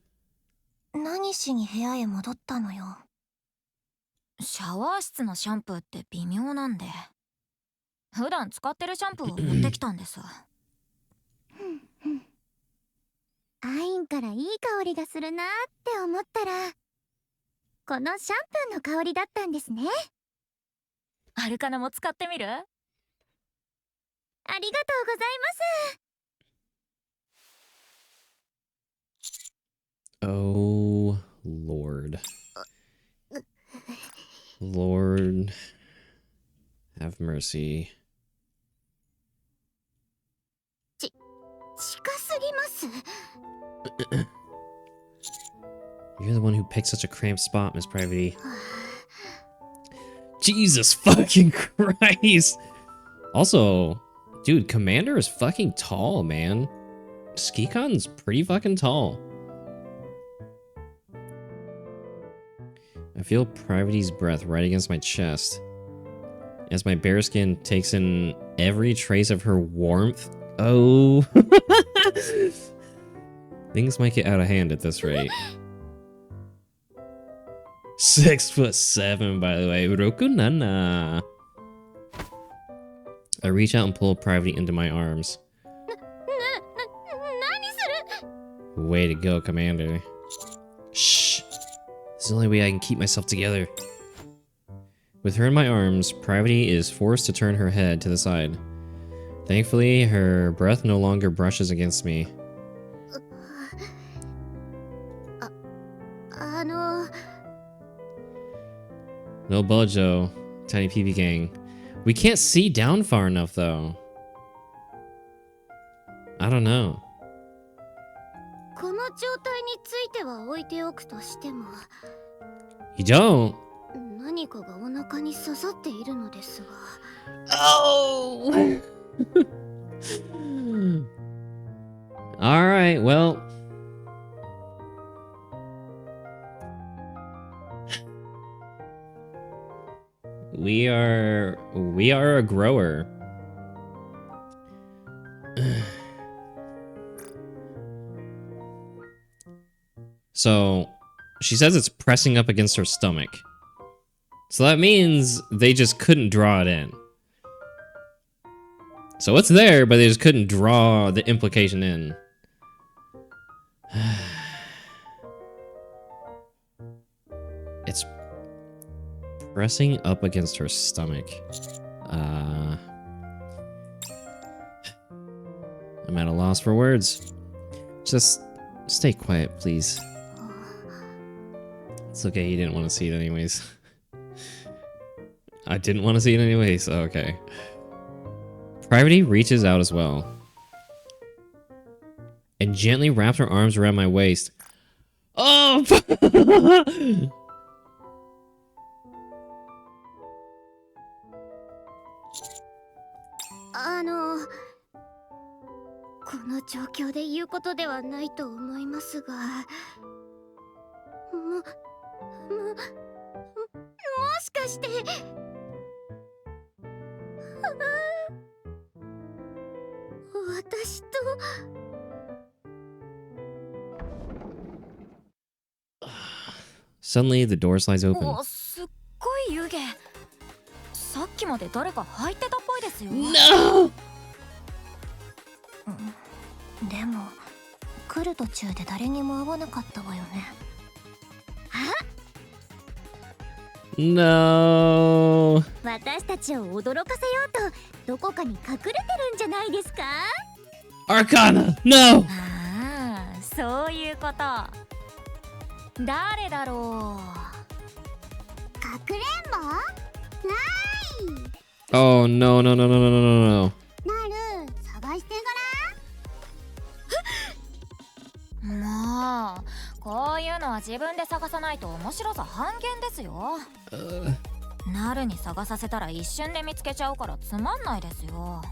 S2: 何しに部屋へ戻ったのよ。シャワー室のシャンプーって微妙なんで。普段使ってるシャンプーを持ってきたんです。アインからいい香りがするなって思ったら、このシャンプーの香りだったんですね。アルカナも使ってみる？ありがとうございます。
S1: Oh, Lord. Lord, have mercy.
S2: 近すぎます。
S1: You're the one who picked such a cramped spot, Miss Privity. Jesus fucking Christ! Also, dude, Commander is fucking tall, man. Skikon's pretty fucking tall. I feel Privity's breath right against my chest as my bare skin takes in every trace of her warmth. Oh. Things might get out of hand at this rate. 6'7", by the way. Uroku Nana. I reach out and pull Privity into my arms. Way to go, Commander. Shh. This is the only way I can keep myself together. With her in my arms, Privity is forced to turn her head to the side. Thankfully, her breath no longer brushes against me. No Bojo, Tiny PB Gang. We can't see down far enough, though. I don't know.
S2: この状態については置いておくとしても
S1: You don't?
S2: 何かがお腹に刺さっているのですが
S1: Oh! Alright, well. We are a grower. So, she says it's pressing up against her stomach. So that means they just couldn't draw it in. So it's there, but they just couldn't draw the implication in. It's pressing up against her stomach. I'm at a loss for words. Just stay quiet, please. It's okay, you didn't want to see it anyways. I didn't want to see it anyways, okay. Privity reaches out as well. And gently wraps her arms around my waist. Oh!
S2: この状況で言うことではないと思いますがもしかして私と
S1: Suddenly, the door slides open.
S3: お、すっごい湯気。さっきまで誰か入ってたっぽいですよ。
S1: No!
S2: でも来る途中で誰にも会わなかったわよね。
S1: No!
S2: 私たちを驚かせようとどこかに隠れてるんじゃないですか？
S1: Arcana! No!
S3: ああ、そういうこと。誰だろう。
S2: かくれんぼ？ない。
S1: Oh, no, no, no, no, no, no, no, no.
S2: なる、探して
S3: もう、こういうのは自分で探さないと面白さ半減ですよ。なるに探させたら一瞬で見つけちゃうからつまんないですよ。
S2: ごらん。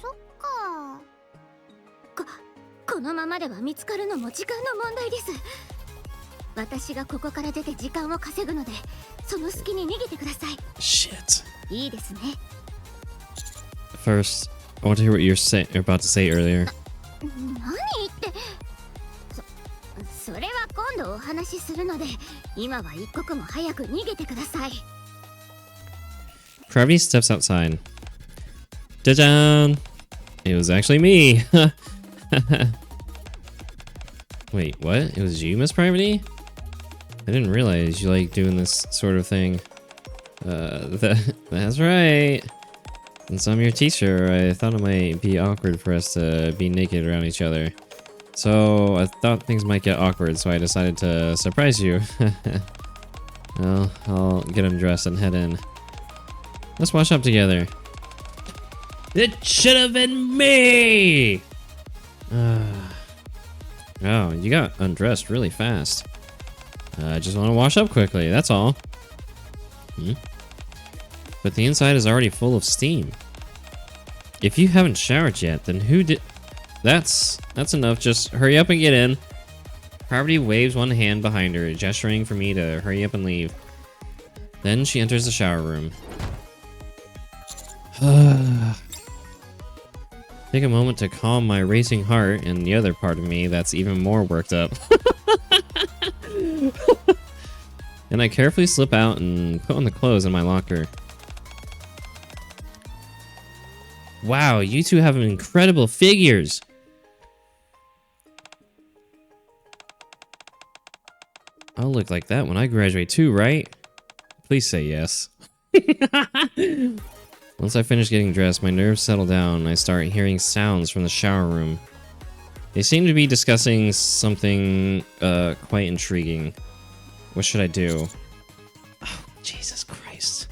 S2: そっか。このままでは見つかるのも時間の問題です。私がここから出て時間を稼ぐので、その隙に逃げてください。
S1: Shit.
S2: いいですね。
S1: First, I want to hear what you're about to say earlier.
S2: 何言って。それは今度お話しするので、今は一刻も早く逃げてください。
S1: Gravity steps outside. Jajan! It was actually me! Wait, what? It was you, Miss Gravity? I didn't realize you like doing this sort of thing. That's right. Since I'm your teacher, I thought it might be awkward for us to be naked around each other. So I thought things might get awkward, so I decided to surprise you. Well, I'll get undressed and head in. Let's wash up together. It should have been me! Oh, you got undressed really fast. I just want to wash up quickly, that's all. But the inside is already full of steam. If you haven't showered yet, then who did... That's enough, just hurry up and get in. Parvati waves one hand behind her, gesturing for me to hurry up and leave. Then she enters the shower room. Take a moment to calm my racing heart and the other part of me that's even more worked up. And I carefully slip out and put on the clothes in my locker. Wow, you two have incredible figures! I'll look like that when I graduate too, right? Please say yes. Once I finish getting dressed, my nerves settle down and I start hearing sounds from the shower room. They seem to be discussing something quite intriguing. What should I do? Oh, Jesus Christ.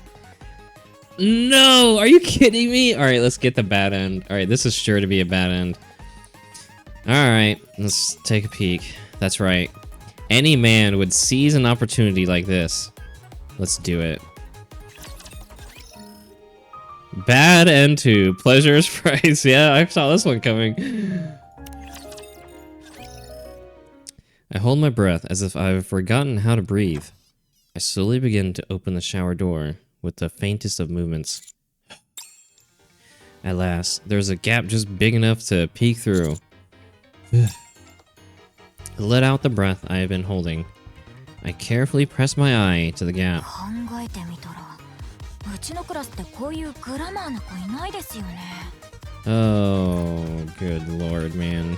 S1: No! Are you kidding me? Alright, let's get the bad end. Alright, this is sure to be a bad end. Alright, let's take a peek. That's right. Any man would seize an opportunity like this. Let's do it. Bad end 2. Pleasure's price. Yeah, I saw this one coming. I hold my breath as if I've forgotten how to breathe. I slowly begin to open the shower door with the faintest of movements. At last, there's a gap just big enough to peek through. I let out the breath I have been holding. I carefully press my eye to the gap.
S3: 考えてみたら、うちのクラスってこういうグラマーな子いないですよね。
S1: Oh, good lord, man.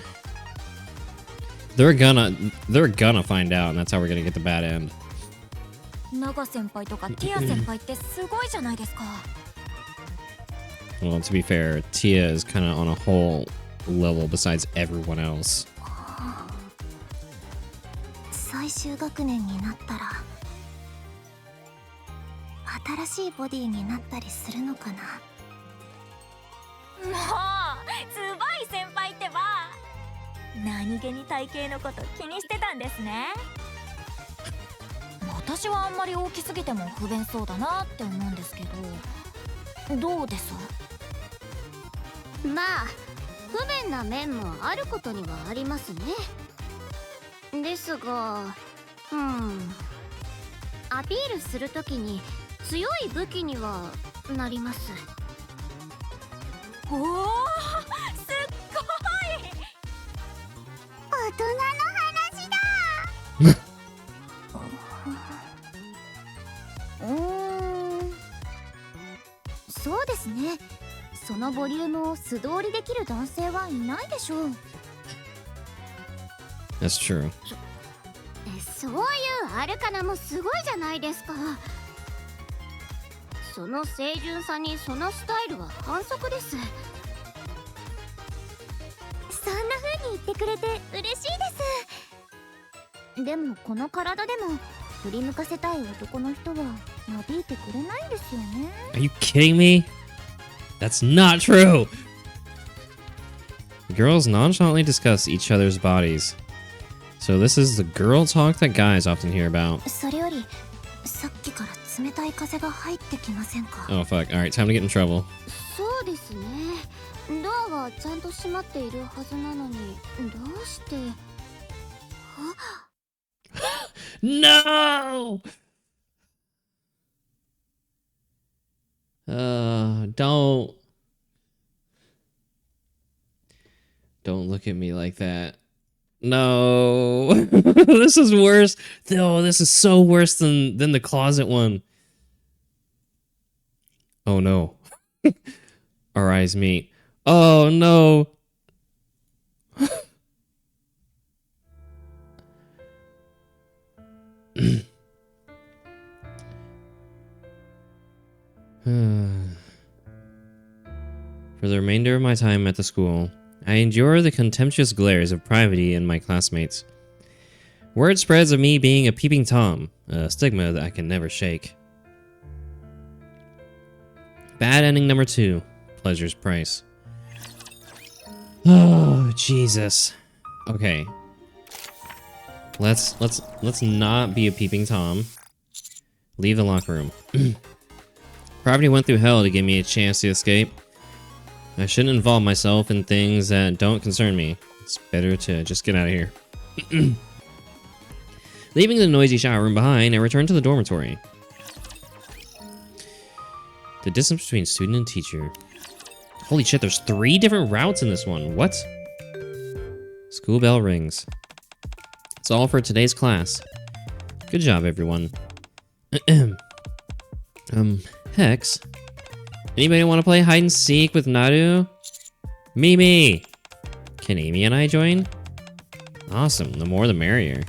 S1: They're gonna find out, and that's how we're gonna get the bad end.
S3: 長先輩とかティア先輩ってすごいじゃないですか。
S1: Well, to be fair, Tia is kind of on a whole level besides everyone else.
S2: 最終学年になったら新しいボディになったりするのかな。
S3: もうすごい先輩ってば。何気に体型のこと気にしてたんですね。私はあんまり大きすぎても不便そうだなって思うんですけど、どうです？
S2: まあ不便な面もあることにはありますね。ですが、アピールするときに強い武器にはなります。
S3: おお、すっごい。
S2: 大人の話だ。そうですね。そのボリュームを素通りできる男性はいないでしょう。
S1: That's true.
S2: そういうアルカナもすごいじゃないですか。その清純さにそのスタイルは反則です。そんな風に言ってくれて嬉しいです。でもこの体でも振り向かせたい男の人はなびいてくれないんですよね。
S1: Are you kidding me? That's not true! Girls nonchalantly discuss each other's bodies. So this is the girl talk that guys often hear about.
S2: それよりさっきから冷たい風が入ってきませんか？
S1: Oh fuck, alright, time to get in trouble.
S2: そうですね。ドアはちゃんと閉まっているはずなのにどうして。
S1: No! Don't look at me like that. No. This is worse. No, this is so worse than the closet one. Oh no. Our eyes meet. Oh no. For the remainder of my time at the school, I endure the contemptuous glares of privity and my classmates. Word spreads of me being a peeping Tom, a stigma that I can never shake. Bad ending number 2, pleasure's price. Oh, Jesus. Okay. Let's not be a peeping Tom. Leave the locker room. Privity went through hell to give me a chance to escape. I shouldn't involve myself in things that don't concern me. It's better to just get out of here. Leaving the noisy shower room behind, I returned to the dormitory. The distance between student and teacher. Holy shit, there's 3 different routes in this one. What? School bell rings. That's all for today's class. Good job, everyone. Hex? Anybody want to play hide and seek with Naru? Mimi! Can Amy and I join? Awesome, the more the merrier.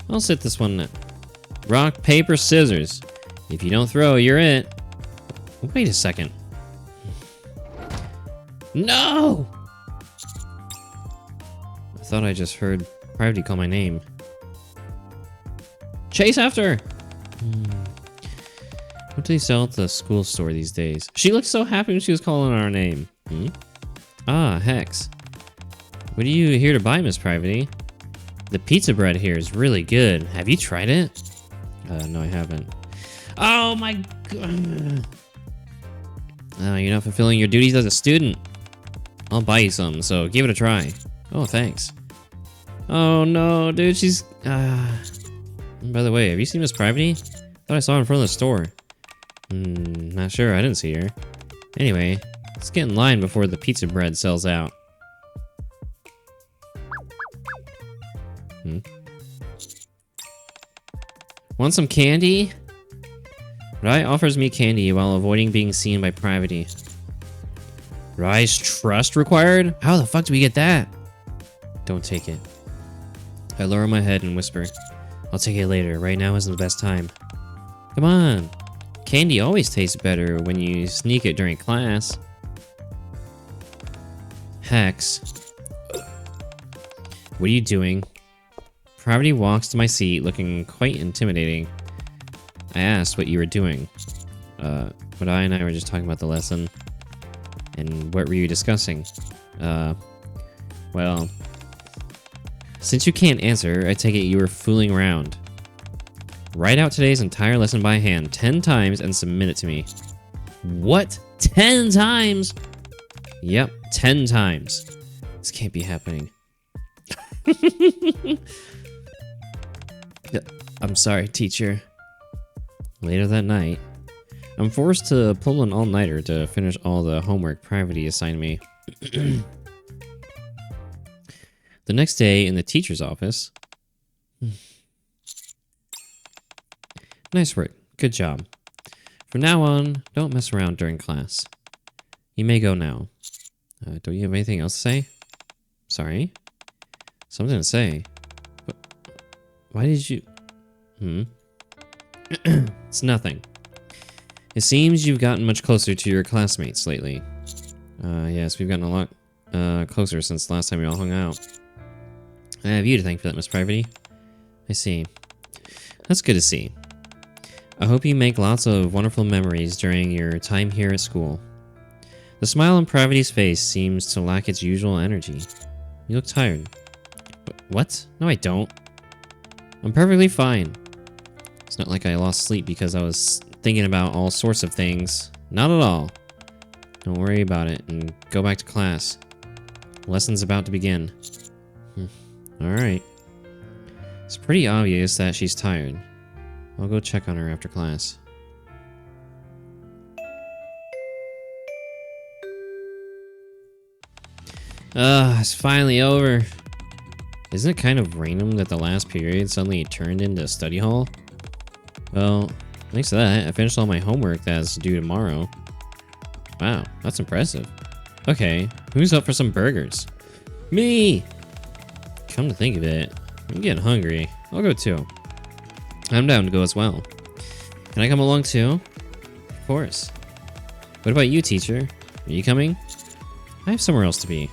S1: I'll sit this one. Rock, paper, scissors. If you don't throw, you're it. Wait a second. No! I thought I just heard Privity call my name. Chase after her! What do they sell at the school store these days? She looked so happy when she was calling our name. Ah, Hex. What are you here to buy, Miss Privity? The pizza bread here is really good. Have you tried it? No, I haven't. Oh my god. Oh, you're not fulfilling your duties as a student. I'll buy you some, so give it a try. Oh, thanks. Oh no, dude, she's... By the way, have you seen Miss Privity? Thought I saw her in front of the store. Not sure, I didn't see her. Anyway, let's get in line before the pizza bread sells out. Want some candy? Rai offers me candy while avoiding being seen by Privity. Rai's trust required? How the fuck do we get that? Don't take it. I lower my head and whisper, I'll take it later. Right now isn't the best time. Come on. Candy always tastes better when you sneak it during class. Hex. What are you doing? Privity walks to my seat looking quite intimidating. I asked what you were doing. But I and I were just talking about the lesson. And what were you discussing? Well... Since you can't answer, I take it you were fooling around. Write out today's entire lesson by hand 10 times and submit it to me. What? 10 times? Yep, 10 times. This can't be happening. I'm sorry, teacher. Later that night, I'm forced to pull an all-nighter to finish all the homework Privity assigned me. The next day in the teacher's office... Nice work. Good job. From now on, don't mess around during class. You may go now. Don't you have anything else to say? Sorry? Something to say? But why did you... It's nothing. It seems you've gotten much closer to your classmates lately. Yes, we've gotten a lot closer since the last time we all hung out. I have you to thank for that, Miss Privity. I see. That's good to see. I hope you make lots of wonderful memories during your time here at school. The smile on Privity's face seems to lack its usual energy. You look tired. What? No, I don't. I'm perfectly fine. It's not like I lost sleep because I was thinking about all sorts of things. Not at all. Don't worry about it and go back to class. Lesson's about to begin. Alright. It's pretty obvious that she's tired. I'll go check on her after class. It's finally over. Isn't it kind of random that the last period suddenly turned into study hall? Well, thanks to that, I finished all my homework that's due tomorrow. Wow, that's impressive. Okay, who's up for some burgers? Me! Come to think of it, I'm getting hungry. I'll go too. I'm down to go as well. Can I come along too? Of course. What about you, teacher? Are you coming? I have somewhere else to be.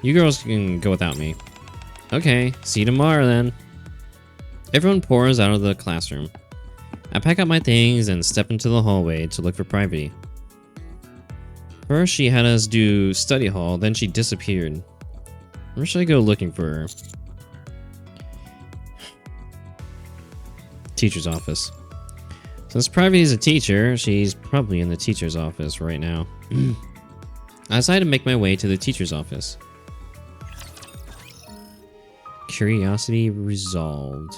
S1: You girls can go without me. Okay, see you tomorrow then. Everyone pours out of the classroom. I pack up my things and step into the hallway to look for Privity. First she had us do study hall, then she disappeared. Where should I go looking for her? Teacher's office. Since Privity is a teacher, she's probably in the teacher's office right now. I decided to make my way to the teacher's office. Curiosity resolved.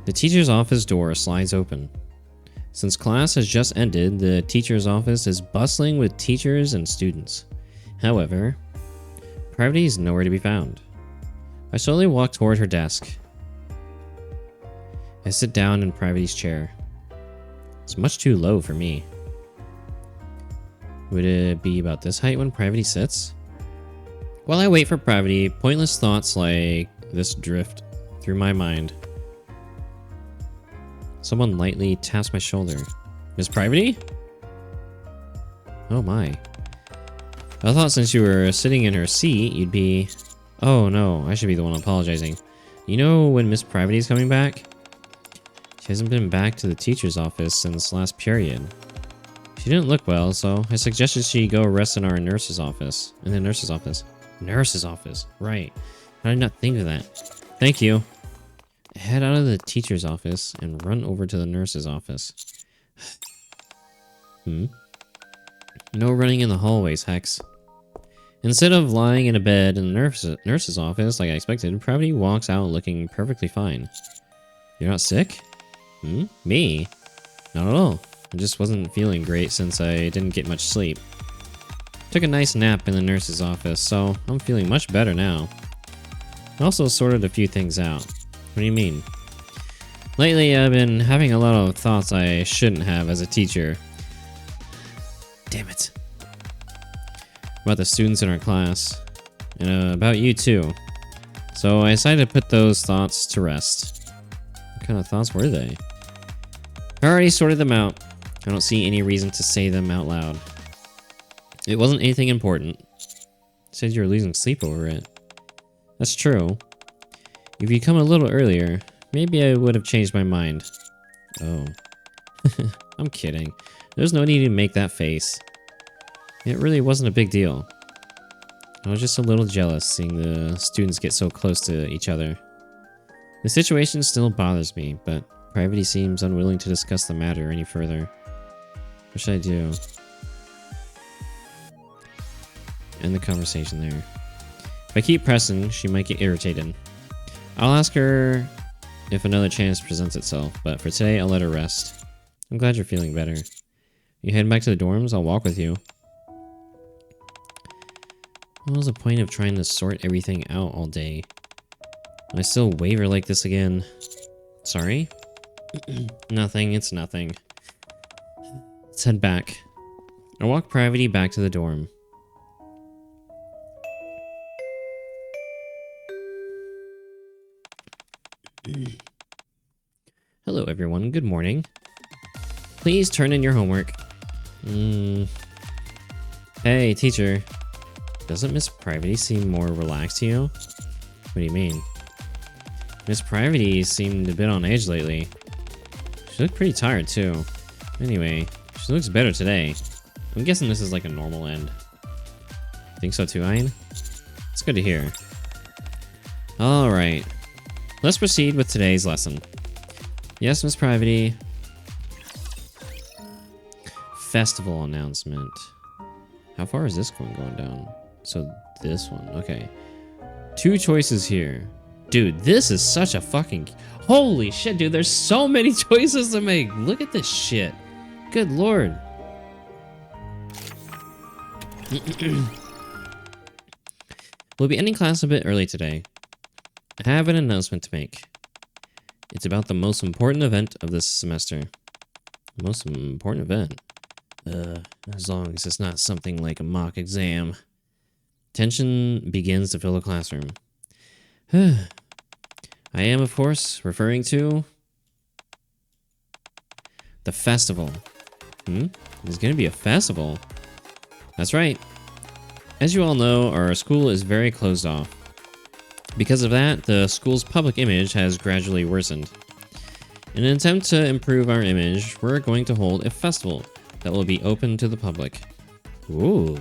S1: The teacher's office door slides open. Since class has just ended, the teacher's office is bustling with teachers and students. However, Privity is nowhere to be found. I slowly walk toward her desk. I sit down in Privity's chair. It's much too low for me. Would it be about this height when Privity sits? While I wait for Privity, pointless thoughts like this drift through my mind. Someone lightly taps my shoulder. Miss Privity? Oh my. I thought since you were sitting in her seat, you'd be... Oh no, I should be the one apologizing. You know when Miss Privity's coming back? She hasn't been back to the teacher's office since last period. She didn't look well, so I suggested she go rest in our nurse's office. In the nurse's office. Nurse's office, right. How did I not think of that? Thank you. I head out of the teacher's office and run over to the nurse's office. No running in the hallways, Hex. Instead of lying in a bed in the nurse's office like I expected, Privity walks out looking perfectly fine. You're not sick? Me? Not at all. I just wasn't feeling great since I didn't get much sleep. Took a nice nap in the nurse's office, so I'm feeling much better now. I also sorted a few things out. What do you mean? Lately, I've been having a lot of thoughts I shouldn't have as a teacher. Damn it. About the students in our class. And about you too. So I decided to put those thoughts to rest. What kind of thoughts were they? I already sorted them out. I don't see any reason to say them out loud. It wasn't anything important. You said you were losing sleep over it. That's true. If you'd come a little earlier, maybe I would have changed my mind. Oh. I'm kidding. There's no need to make that face. It really wasn't a big deal. I was just a little jealous seeing the students get so close to each other. The situation still bothers me, but Privity seems unwilling to discuss the matter any further. What should I do? End the conversation there. If I keep pressing, she might get irritated. I'll ask her if another chance presents itself, but for today, I'll let her rest. I'm glad you're feeling better. You head back to the dorms? I'll walk with you. What was the point of trying to sort everything out all day? I still waver like this again. Sorry? Nothing, it's nothing. Let's head back. I walk Pravity back to the dorm. Hello everyone, good morning. Please turn in your homework. Hey, teacher. Doesn't Miss Pravity seem more relaxed to you? What do you mean? Miss Pravity seemed a bit on edge lately. She looked pretty tired too. Anyway, she looks better today. I'm guessing this is like a normal end. Think so too, Ayn? It's good to hear. Alright. Let's proceed with today's lesson. Yes, Miss Pravity. Festival announcement. How far is this one going down? So this one, okay. 2 choices here. Dude, this is such a fucking... Holy shit, dude, there's so many choices to make. Look at this shit. Good lord. We'll be ending class a bit early today. I have an announcement to make. It's about the most important event of this semester. The most important event? As long as it's not something like a mock exam. Tension begins to fill the classroom. I am, of course, referring to... the festival. There's gonna be a festival? That's right. As you all know, our school is very closed off. Because of that, the school's public image has gradually worsened. In an attempt to improve our image, we're going to hold a festival that will be open to the public. Ooh.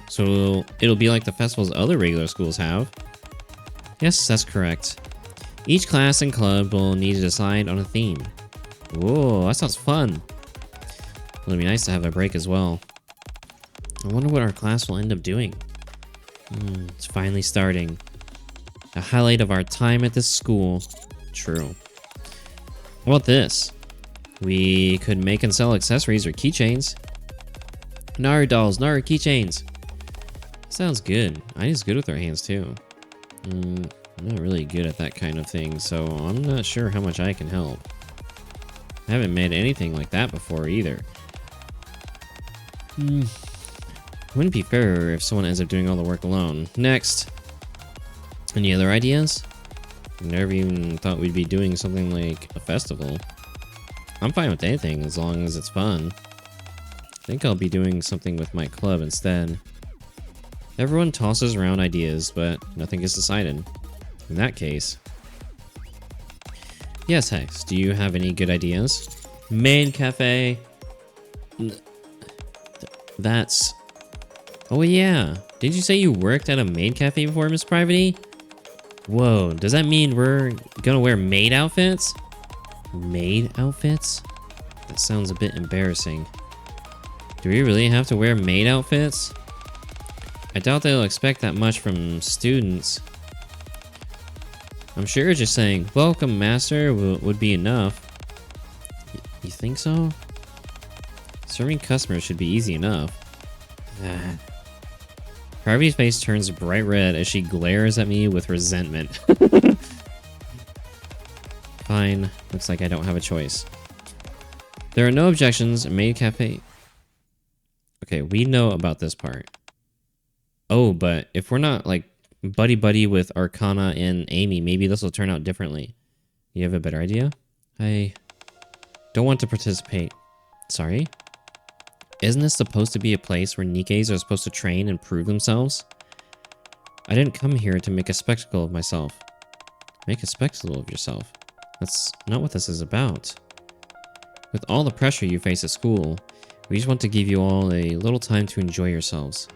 S1: So it'll be like the festivals other regular schools have. Yes, that's correct. Each class and club will need to decide on a theme. Whoa, that sounds fun. It'll be nice to have a break as well. I wonder what our class will end up doing. It's finally starting. A highlight of our time at this school. True. How about this? We could make and sell accessories or keychains. Naru dolls, Naru keychains. Sounds good. Ayna's good with her hands too. I'm not really good at that kind of thing, so I'm not sure how much I can help. I haven't made anything like that before either. Wouldn't be fair if someone ends up doing all the work alone. Next. Any other ideas? Never even thought we'd be doing something like a festival. I'm fine with anything as long as it's fun. I think I'll be doing something with my club instead. Everyone tosses around ideas, but nothing gets decided. In that case... Yes, Hex, do you have any good ideas? Main cafe... That's... Oh yeah, did you say you worked at a maid cafe before, Miss Pravity? Whoa, does that mean we're gonna wear maid outfits? Maid outfits? That sounds a bit embarrassing. Do we really have to wear maid outfits? I doubt they'll expect that much from students. I'm sure just saying, "Welcome, master," would be enough. You think so? Serving customers should be easy enough. Pravity's face turns bright red as she glares at me with resentment. Fine. Looks like I don't have a choice. There are no objections. Maid cafe... Okay, we know about this part. Oh, but if we're not, like, buddy-buddy with Arcana and Amy, maybe this will turn out differently. You have a better idea? I don't want to participate. Sorry? Isn't this supposed to be a place where Nikkes are supposed to train and prove themselves? I didn't come here to make a spectacle of myself. Make a spectacle of yourself? That's not what this is about. With all the pressure you face at school, we just want to give you all a little time to enjoy yourselves.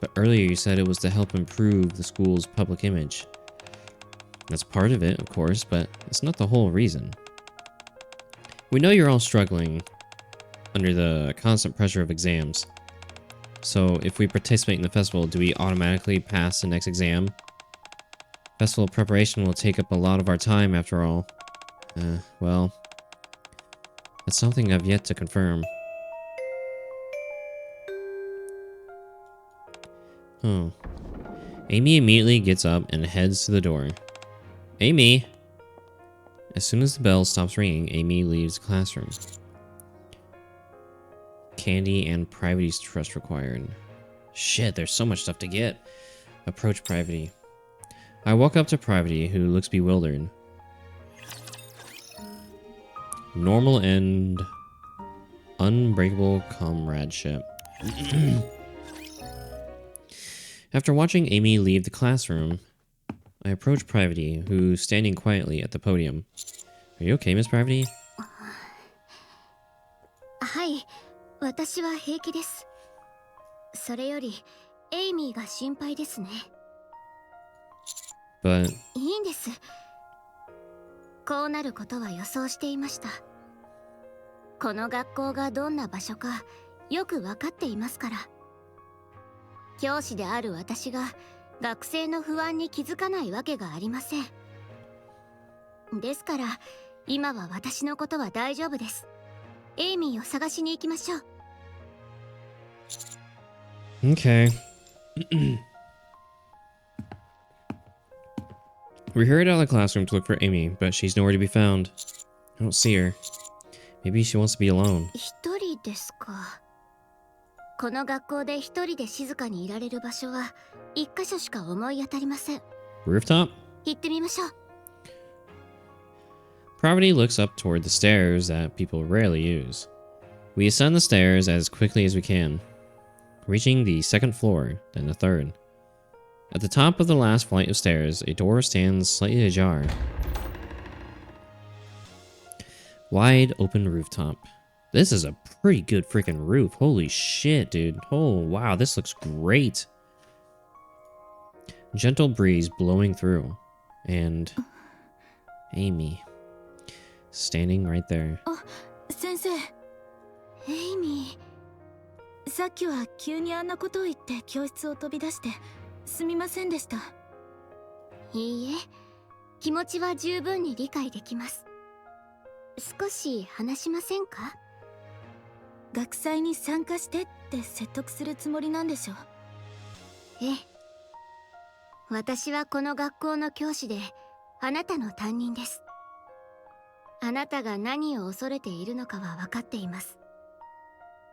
S1: But earlier you said it was to help improve the school's public image. That's part of it, of course, but it's not the whole reason. We know you're all struggling under the constant pressure of exams. So if we participate in the festival, do we automatically pass the next exam? Festival preparation will take up a lot of our time after all. Well, that's something I've yet to confirm. Oh. Amy immediately gets up and heads to the door. Amy! As soon as the bell stops ringing, Amy leaves the classroom. Candy and Private's trust required. Shit, there's so much stuff to get. Approach Private. I walk up to Private, who looks bewildered. Normal and unbreakable comradeship. After watching Amy leave the classroom, I approach Private, who's standing quietly at the podium. Are you okay, Miss Private?
S2: はい、私は平気です。それより、エイミーが心配ですね。
S1: But
S2: いいんです。こうなることは予想していました。この学校がどんな場所かよくわかっていますから。教師である私が学生の不安に気づかないわけがありません。ですから今は私のことは大丈夫です。エイミーを探しに行きましょう。
S1: okay. We hurried out of the classroom to look for Amy, but she's nowhere to be found. I don't see her. Maybe she wants to be alone.
S2: 一人ですか。この学校で一人で静かにいられる場所は一箇所しか思い当たりません。
S1: Rooftop?
S2: 行ってみましょう。
S1: Pravati looks up toward the stairs that people rarely use. We ascend the stairs as quickly as we can, reaching the second floor, then the third. At the top of the last flight of stairs, a door stands slightly ajar. Wide open rooftop. This is a pretty good freaking roof. Holy shit, dude. Oh, wow, this looks great. Gentle breeze blowing through. And Amy standing right there.
S4: 先生、
S2: エイミ
S4: さっきは急にあんなことを言って教室を飛び出してすみませんでした。
S2: ー、いいえ、気持ちは十分に理解できます。少し話しませんか？
S4: 学祭に参加してって説得するつもりなんでしょ。
S2: ええ。私はこの学校の教師で、あなたの担任です。あなたが何を恐れているのかは分かっています。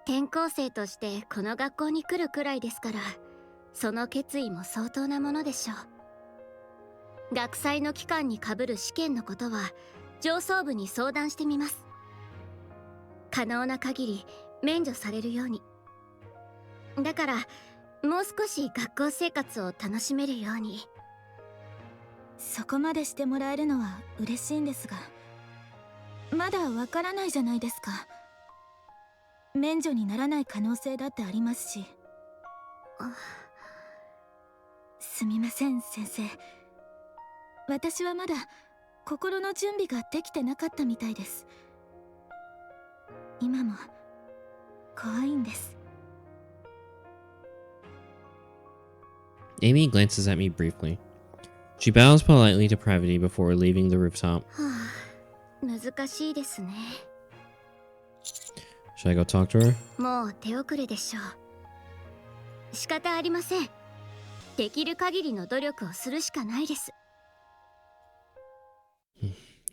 S2: 転校生としてこの学校に来るくらいですから、その決意も相当なものでしょう。学祭の期間にかぶる試験のことは、上層部に相談してみます。可能な限り免除されるように。だから、もう少し学校生活を楽しめるように。
S4: そこまでしてもらえるのは嬉しいんですが、まだわからないじゃないですか。免除にならない可能性だってありますし。すみません、先生。私はまだ心の準備ができてなかったみたいです。今も怖いんです。
S1: Amy glances at me briefly. She bows politely to Pravati before leaving the rooftop.
S2: はあ、難しいですね。
S1: Should I go talk to her?
S2: もう手遅れでしょう。仕方ありません。できる限りの努力をするしかないです。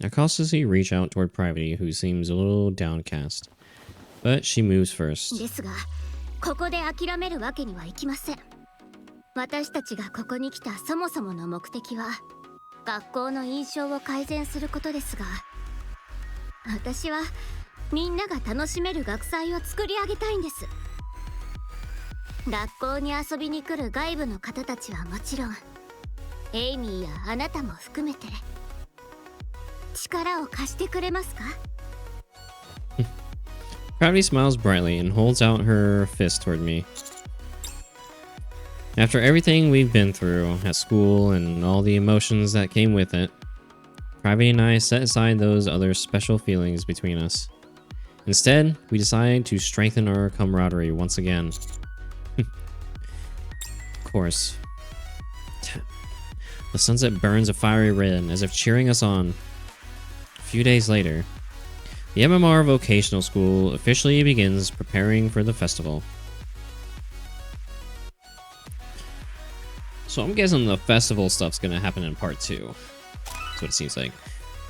S1: I cautiously reach out toward Pravati, who seems a little downcast. But she moves first.
S2: ですが、ここで諦めるわけにはいきません。私たちがここに来たそもそもの目的は、学校の印象を改善することですが、私はみんなが楽しめる学祭を作り上げたいんです。学校に遊びに来る外部の方たちはもちろん、エイミーやあなたも含めて、力を貸してくれますか？
S1: Pravati smiles brightly and holds out her fist toward me. After everything we've been through at school and all the emotions that came with it, Pravati and I set aside those other special feelings between us. Instead, we decide to strengthen our camaraderie once again. Of course. The sunset burns a fiery red as if cheering us on. A few days later, the MMR Vocational School officially begins preparing for the festival. So I'm guessing the festival stuff's gonna happen in part 2. That's what it seems like.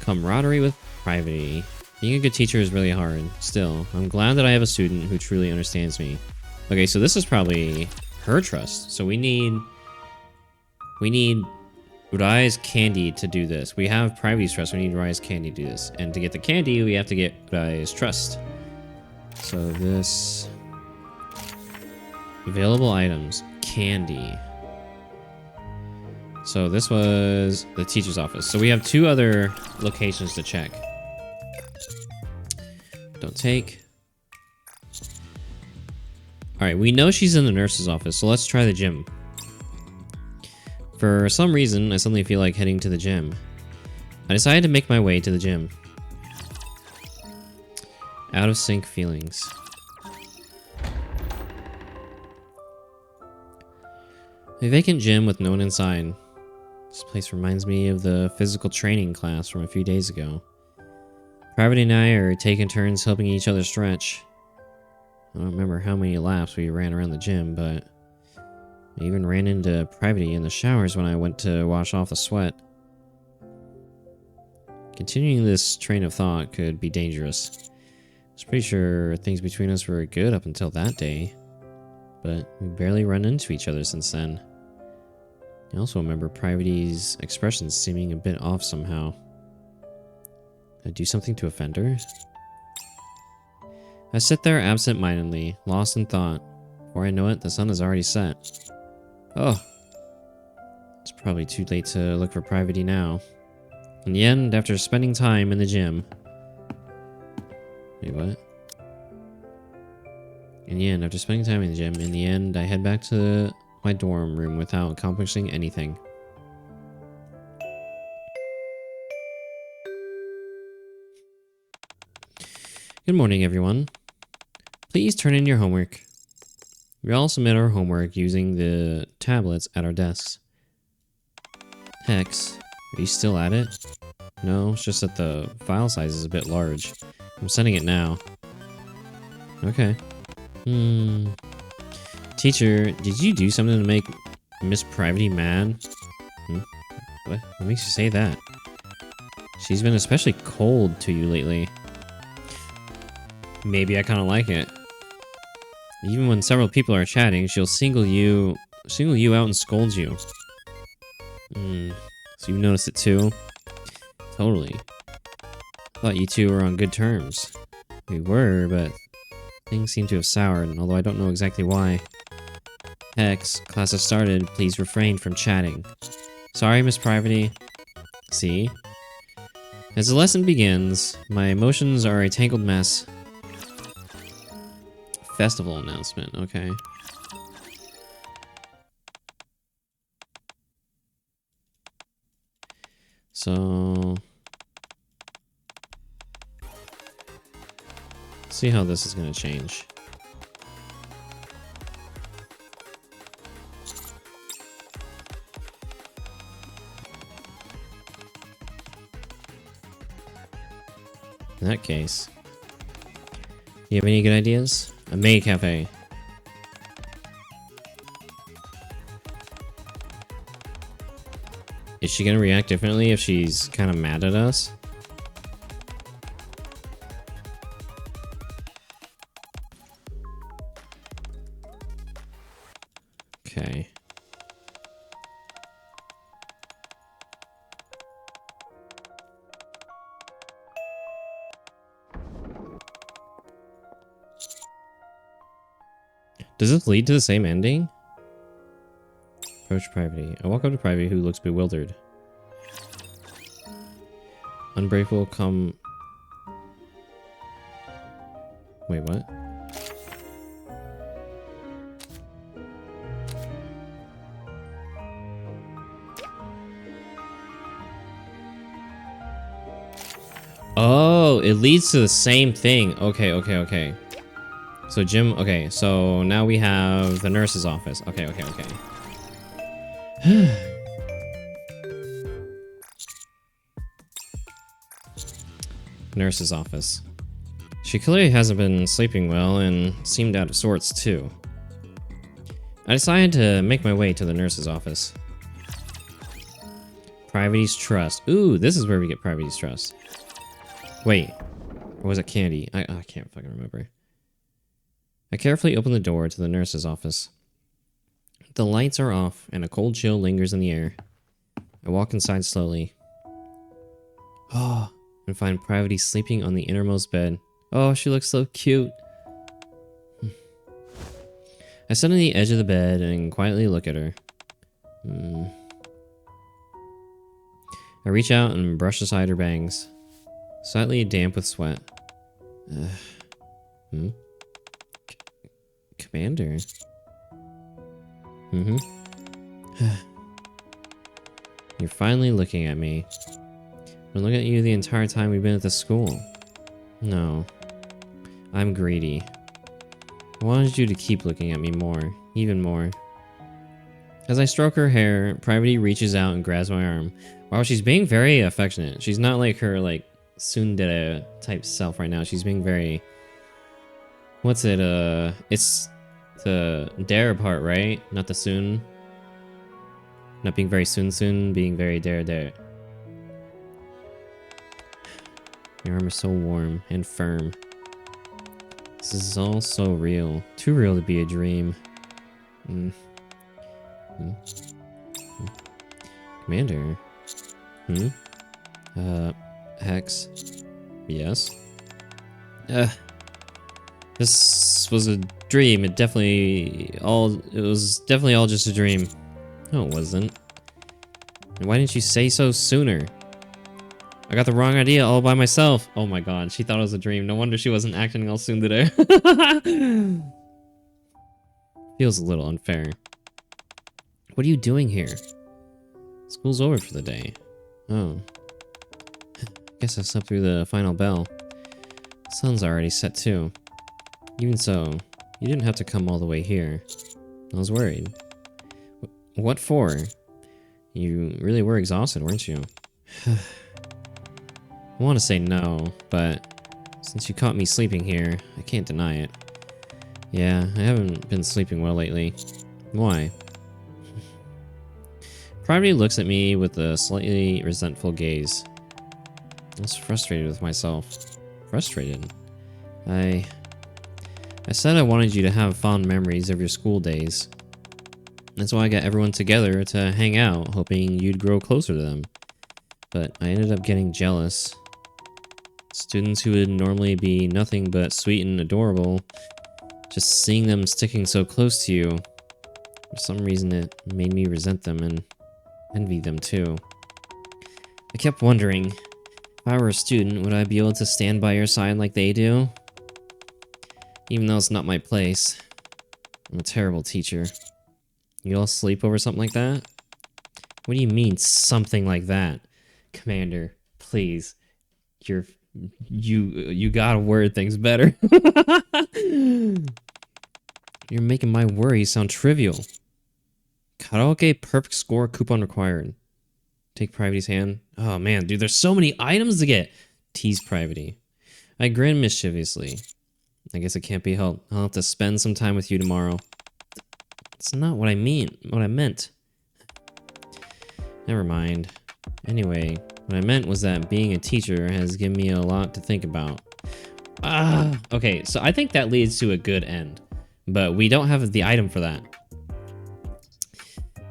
S1: Camaraderie with Private. Being a good teacher is really hard. Still, I'm glad that I have a student who truly understands me. Okay, so this is probably her trust. So we need Rai's candy to do this. We have Private's trust. We need Rai's candy to do this. And to get the candy, we have to get Rai's trust. So this... Available items. Candy. So this was the teacher's office. So we have 2 other locations to check. Don't take. Alright, we know she's in the nurse's office, so let's try the gym. For some reason, I suddenly feel like heading to the gym. I decided to make my way to the gym. Out of sync feelings. A vacant gym with no one inside. This place reminds me of the physical training class from a few days ago. Private and I are taking turns helping each other stretch. I don't remember how many laps we ran around the gym, but I even ran into Private in the showers when I went to wash off the sweat. Continuing this train of thought could be dangerous. I was pretty sure things between us were good up until that day, but we barely run into each other since then. I also remember Private's expressions seeming a bit off somehow. Did I do something to offend her? I sit there absent-mindedly, lost in thought. Before I know it, the sun is already set. Oh. It's probably too late to look for Private now. In the end, after spending time in the gym... Wait, what? In the end, after spending time in the gym, in the end, I head back to my dorm room without accomplishing anything. Good morning, everyone. Please turn in your homework. We all submit our homework using the tablets at our desks. Hex, are you still at it? No, it's just that the file size is a bit large. I'm sending it now. Okay. Teacher, did you do something to make Miss Private mad? What makes you say that? She's been especially cold to you lately. Maybe I kind of like it. Even when several people are chatting, she'll single you out and scold you. So you noticed it too? Totally. Thought you two were on good terms. We were, but things seem to have soured, although I don't know exactly why. Hex, class has started. Please refrain from chatting. Sorry, Miss Private. See? As the lesson begins, my emotions are a tangled mess. Festival announcement, okay. So... see how this is going to change. In that case, you have any good ideas? A maid cafe. Is she gonna react differently if she's kind of mad at us? Okay. Does this lead to the same ending? Approach Private. I walk up to Private, who looks bewildered. Unbrave will come... Wait, what? Oh, it leads to the same thing. Okay, okay, okay. So Jim, okay, so now we have the nurse's office. Okay, okay, okay. Nurse's office. She clearly hasn't been sleeping well and seemed out of sorts too. I decided to make my way to the nurse's office. Private's trust. Ooh, this is where we get Private's trust. Wait. Or was it candy? I can't fucking remember. I carefully open the door to the nurse's office. The lights are off and a cold chill lingers in the air. I walk inside slowly. Oh, and find Private sleeping on the innermost bed. Oh, she looks so cute. I sit on the edge of the bed and quietly look at her. I reach out and brush aside her bangs, slightly damp with sweat. Commander? You're finally looking at me. I've been looking at you the entire time we've been at the school. No. I'm greedy. I wanted you to keep looking at me more. Even more. As I stroke her hair, Private reaches out and grabs my arm. Wow, she's being very affectionate. She's not like her, like, tsundere type self right now. She's being very... What's it, it's the dare part, right? Not the soon. Not being very soon, being very dare. Your arm is so warm and firm. This is all so real. Too real to be a dream. Commander? Hex? Yes? This was a dream. It was definitely all just a dream. No, it wasn't. And why didn't you say so sooner? I got the wrong idea all by myself. Oh my god, she thought it was a dream. No wonder she wasn't acting all soon today. Feels a little unfair. What are you doing here? School's over for the day. Oh. Guess I slept through the final bell. Sun's already set too. Even so, you didn't have to come all the way here. I was worried. What for? You really were exhausted, weren't you? I want to say no, but since you caught me sleeping here, I can't deny it. Yeah, I haven't been sleeping well lately. Why? Private looks at me with a slightly resentful gaze. I was frustrated with myself. Frustrated? I said I wanted you to have fond memories of your school days. That's why I got everyone together to hang out, hoping you'd grow closer to them. But I ended up getting jealous. Students who would normally be nothing but sweet and adorable, just seeing them sticking so close to you, for some reason it made me resent them and envy them too. I kept wondering, if I were a student, would I be able to stand by your side like they do? Even though it's not my place. I'm a terrible teacher. You all sleep over something like that? What do you mean, something like that? Commander, please. You gotta word things better. You're making my worries sound trivial. Karaoke perfect score coupon required. Take Private's hand. Oh man, dude, there's so many items to get. Tease Private. I grin mischievously. I guess it can't be helped. I'll have to spend some time with you tomorrow. That's not what I meant. Never mind. Anyway, what I meant was that being a teacher has given me a lot to think about. Okay, so I think that leads to a good end. But we don't have the item for that.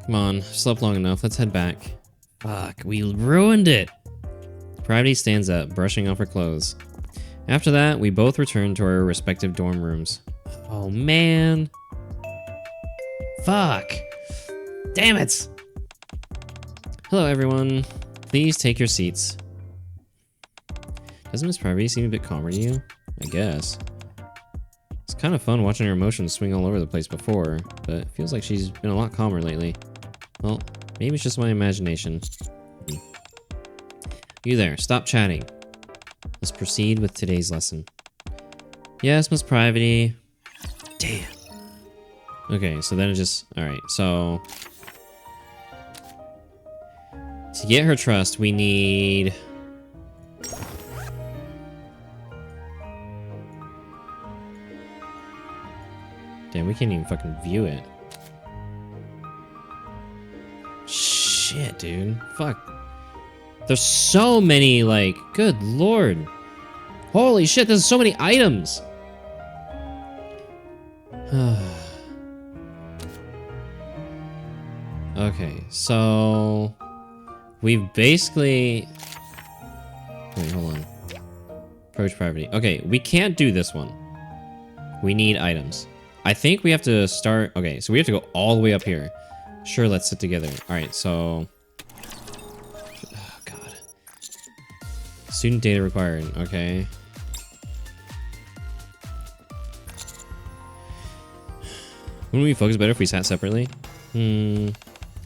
S1: Come on, I've slept long enough. Let's head back. Fuck, we ruined it! Private stands up, brushing off her clothes. After that, we both return to our respective dorm rooms. Oh, man. Fuck. Damn it. Hello, everyone. Please take your seats. Doesn't Miss Private seem a bit calmer to you? I guess. It's kind of fun watching her emotions swing all over the place before, but it feels like she's been a lot calmer lately. Well, maybe it's just my imagination. You there, stop chatting. Let's proceed with today's lesson. Yes, Miss Private. Damn. Okay, so then it just... Alright, so... To get her trust, we need... Damn, we can't even fucking view it. Shit, dude. Fuck. There's so many, like, good lord. Holy shit, there's so many items. Okay, so we've basically... Wait, hold on. Approach priority. Okay, we can't do this one. We need items. I think we have to start... Okay, so we have to go all the way up here. Sure, let's sit together. Alright, so... Oh, God. Student data required. Okay. Wouldn't we focus better if we sat separately?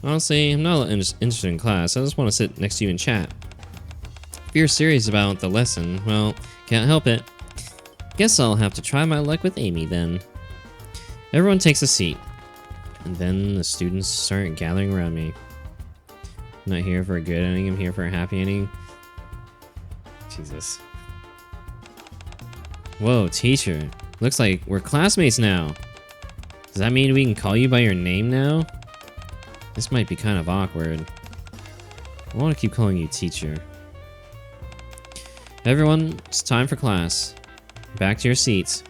S1: Honestly, I'm not interested in class. I just want to sit next to you and chat. If you're serious about the lesson, well, can't help it. Guess I'll have to try my luck with Amy then. Everyone takes a seat. And then the students start gathering around me. I'm not here for a good ending, I'm here for a happy ending. Jesus. Whoa, teacher. Looks like we're classmates now. Does that mean we can call you by your name now? This might be kind of awkward. I want to keep calling you teacher. Everyone, it's time for class. Back to your seats.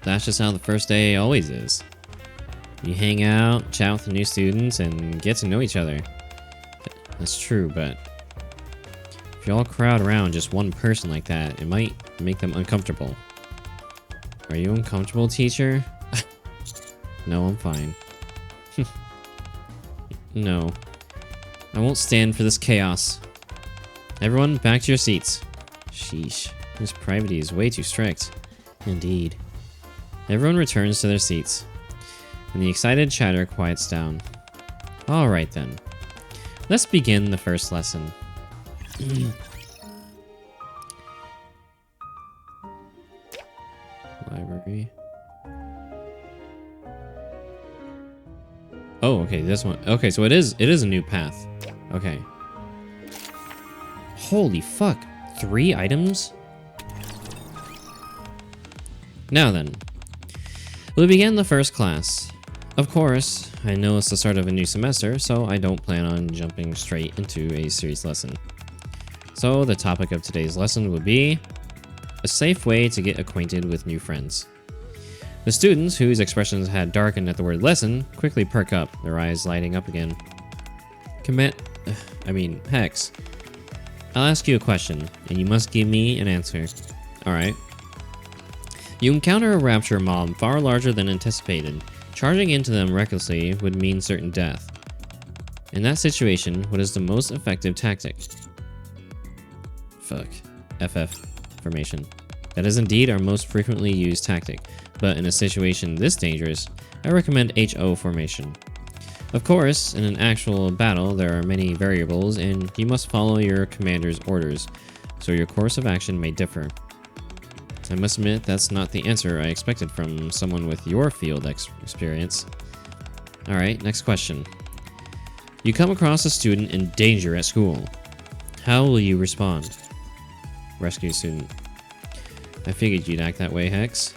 S1: That's just how the first day always is. You hang out, chat with the new students, and get to know each other. That's true, but if you all crowd around just one person like that, it might make them uncomfortable. Are you uncomfortable, teacher? No, I'm fine. No. I won't stand for this chaos. Everyone, back to your seats. Sheesh. This privacy is way too strict. Indeed. Everyone returns to their seats, and the excited chatter quiets down. Alright then. Let's begin the first lesson. Library. Oh, okay, this one. Okay, so it is a new path. Okay. Holy fuck. 3 items? Now then. We begin the first class. Of course, I know it's the start of a new semester, so I don't plan on jumping straight into a serious lesson. So the topic of today's lesson would be a safe way to get acquainted with new friends. The students, whose expressions had darkened at the word lesson, quickly perk up, their eyes lighting up again. Hex. I'll ask you a question, and you must give me an answer. Alright. You encounter a rapture mob far larger than anticipated. Charging into them recklessly would mean certain death. In that situation, what is the most effective tactic? Fuck. FF. Formation. That is indeed our most frequently used tactic, but in a situation this dangerous, I recommend HO formation. Of course, in an actual battle there are many variables and you must follow your commander's orders, so your course of action may differ. I must admit that's not the answer I expected from someone with your field experience. Alright, next question. You come across a student in danger at school. How will you respond? Rescue student. I figured you'd act that way, Hex.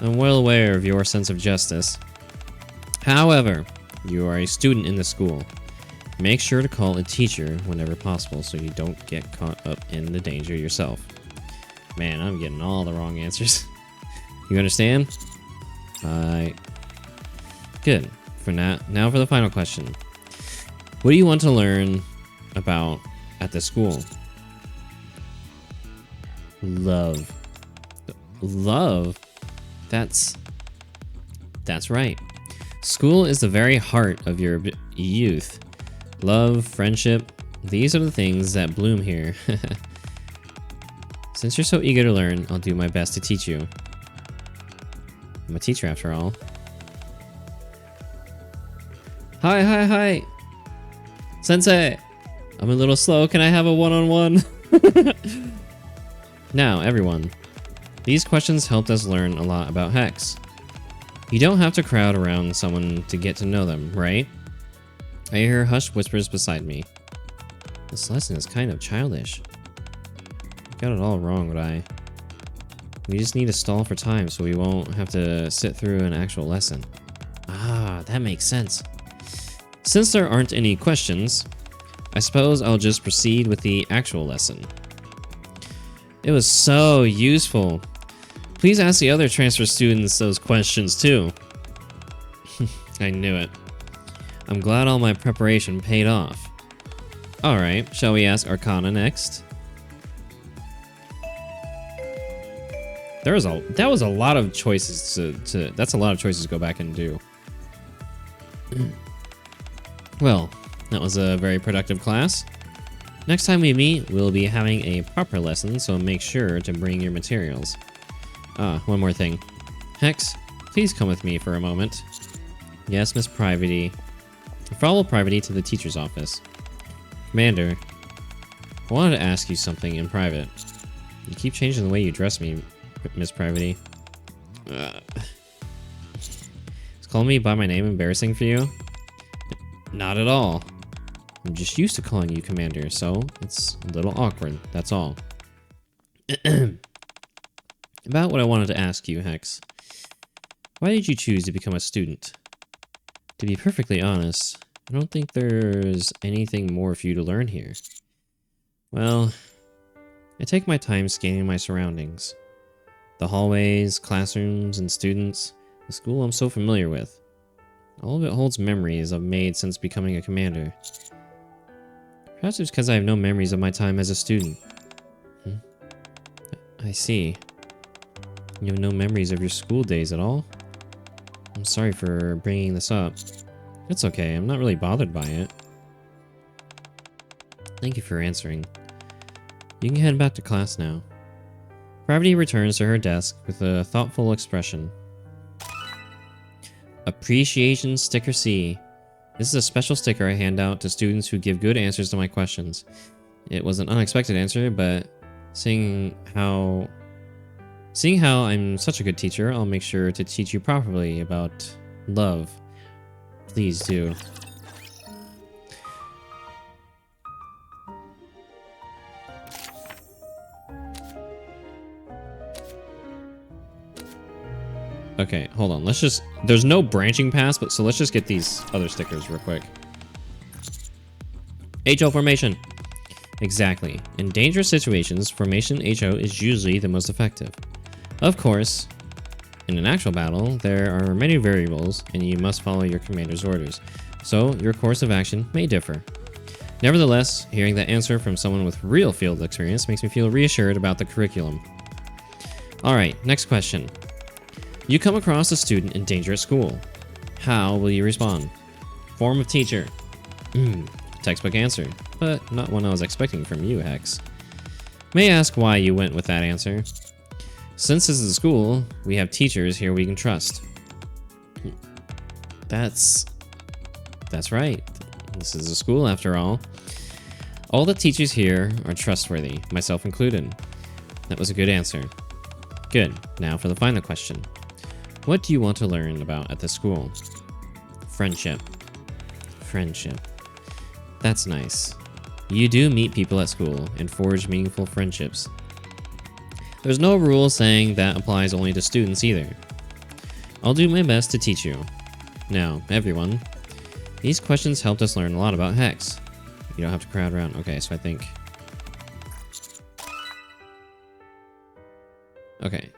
S1: I'm well aware of your sense of justice. However, you are a student in the school. Make sure to call a teacher whenever possible so you don't get caught up in the danger yourself. Man, I'm getting all the wrong answers. You understand? Good. For now for the final question. What do you want to learn about at the school? Love. Love? That's right. School is the very heart of your youth. Love, friendship, these are the things that bloom here. Since you're so eager to learn, I'll do my best to teach you. I'm a teacher after all. Hi. Sensei! I'm a little slow, can I have a one-on-one? Now, everyone. These questions helped us learn a lot about Hex. You don't have to crowd around someone to get to know them, right? I hear hushed whispers beside me. This lesson is kind of childish. Got it all wrong, but we just need to stall for time so we won't have to sit through an actual lesson. Ah, that makes sense. Since there aren't any questions, I suppose I'll just proceed with the actual lesson. It was so useful. Please ask the other transfer students those questions too. I knew it. I'm glad all my preparation paid off. Alright, shall we ask Arcana next? That was a lot of choices that's a lot of choices to go back and do. Well, that was a very productive class. Next time we meet, we'll be having a proper lesson, so make sure to bring your materials. Ah, one more thing. Hex, please come with me for a moment. Yes, Miss Privity. Follow Privity to the teacher's office. Commander, I wanted to ask you something in private. You keep changing the way you dress me, Miss Privity. Is calling me by my name embarrassing for you? Not at all. I'm just used to calling you Commander, so it's a little awkward, that's all. About what I wanted to ask you, Hex. Why did you choose to become a student? To be perfectly honest, I don't think there's anything more for you to learn here. Well, I take my time scanning my surroundings. The hallways, classrooms, and students, the school I'm so familiar with. All of it holds memories I've made since becoming a commander. Perhaps it's because I have no memories of my time as a student. I see. You have no memories of your school days at all? I'm sorry for bringing this up. It's okay, I'm not really bothered by it. Thank you for answering. You can head back to class now. Gravity returns to her desk with a thoughtful expression. Appreciation Sticker C. This is a special sticker I hand out to students who give good answers to my questions. It was an unexpected answer, but seeing how I'm such a good teacher, I'll make sure to teach you properly about love. Please do. Okay, hold on. Let's just... There's no branching paths, but so let's just get these other stickers real quick. HO formation. Exactly. In dangerous situations, formation HO is usually the most effective. Of course, in an actual battle, there are many variables, and you must follow your commander's orders, so your course of action may differ. Nevertheless, hearing that answer from someone with real field experience makes me feel reassured about the curriculum. Alright, next question. You come across a student in danger at school. How will you respond? Form of teacher. Textbook answer, but not one I was expecting from you, Hex. May I ask why you went with that answer? Since this is a school, we have teachers here we can trust. That's right. This is a school after all. All the teachers here are trustworthy, myself included. That was a good answer. Good. Now for the final question. What do you want to learn about at the school? Friendship. Friendship. That's nice. You do meet people at school and forge meaningful friendships. There's no rule saying that applies only to students either. I'll do my best to teach you. Now, everyone, these questions helped us learn a lot about Hex. You don't have to crowd around. Okay, so I think... Okay.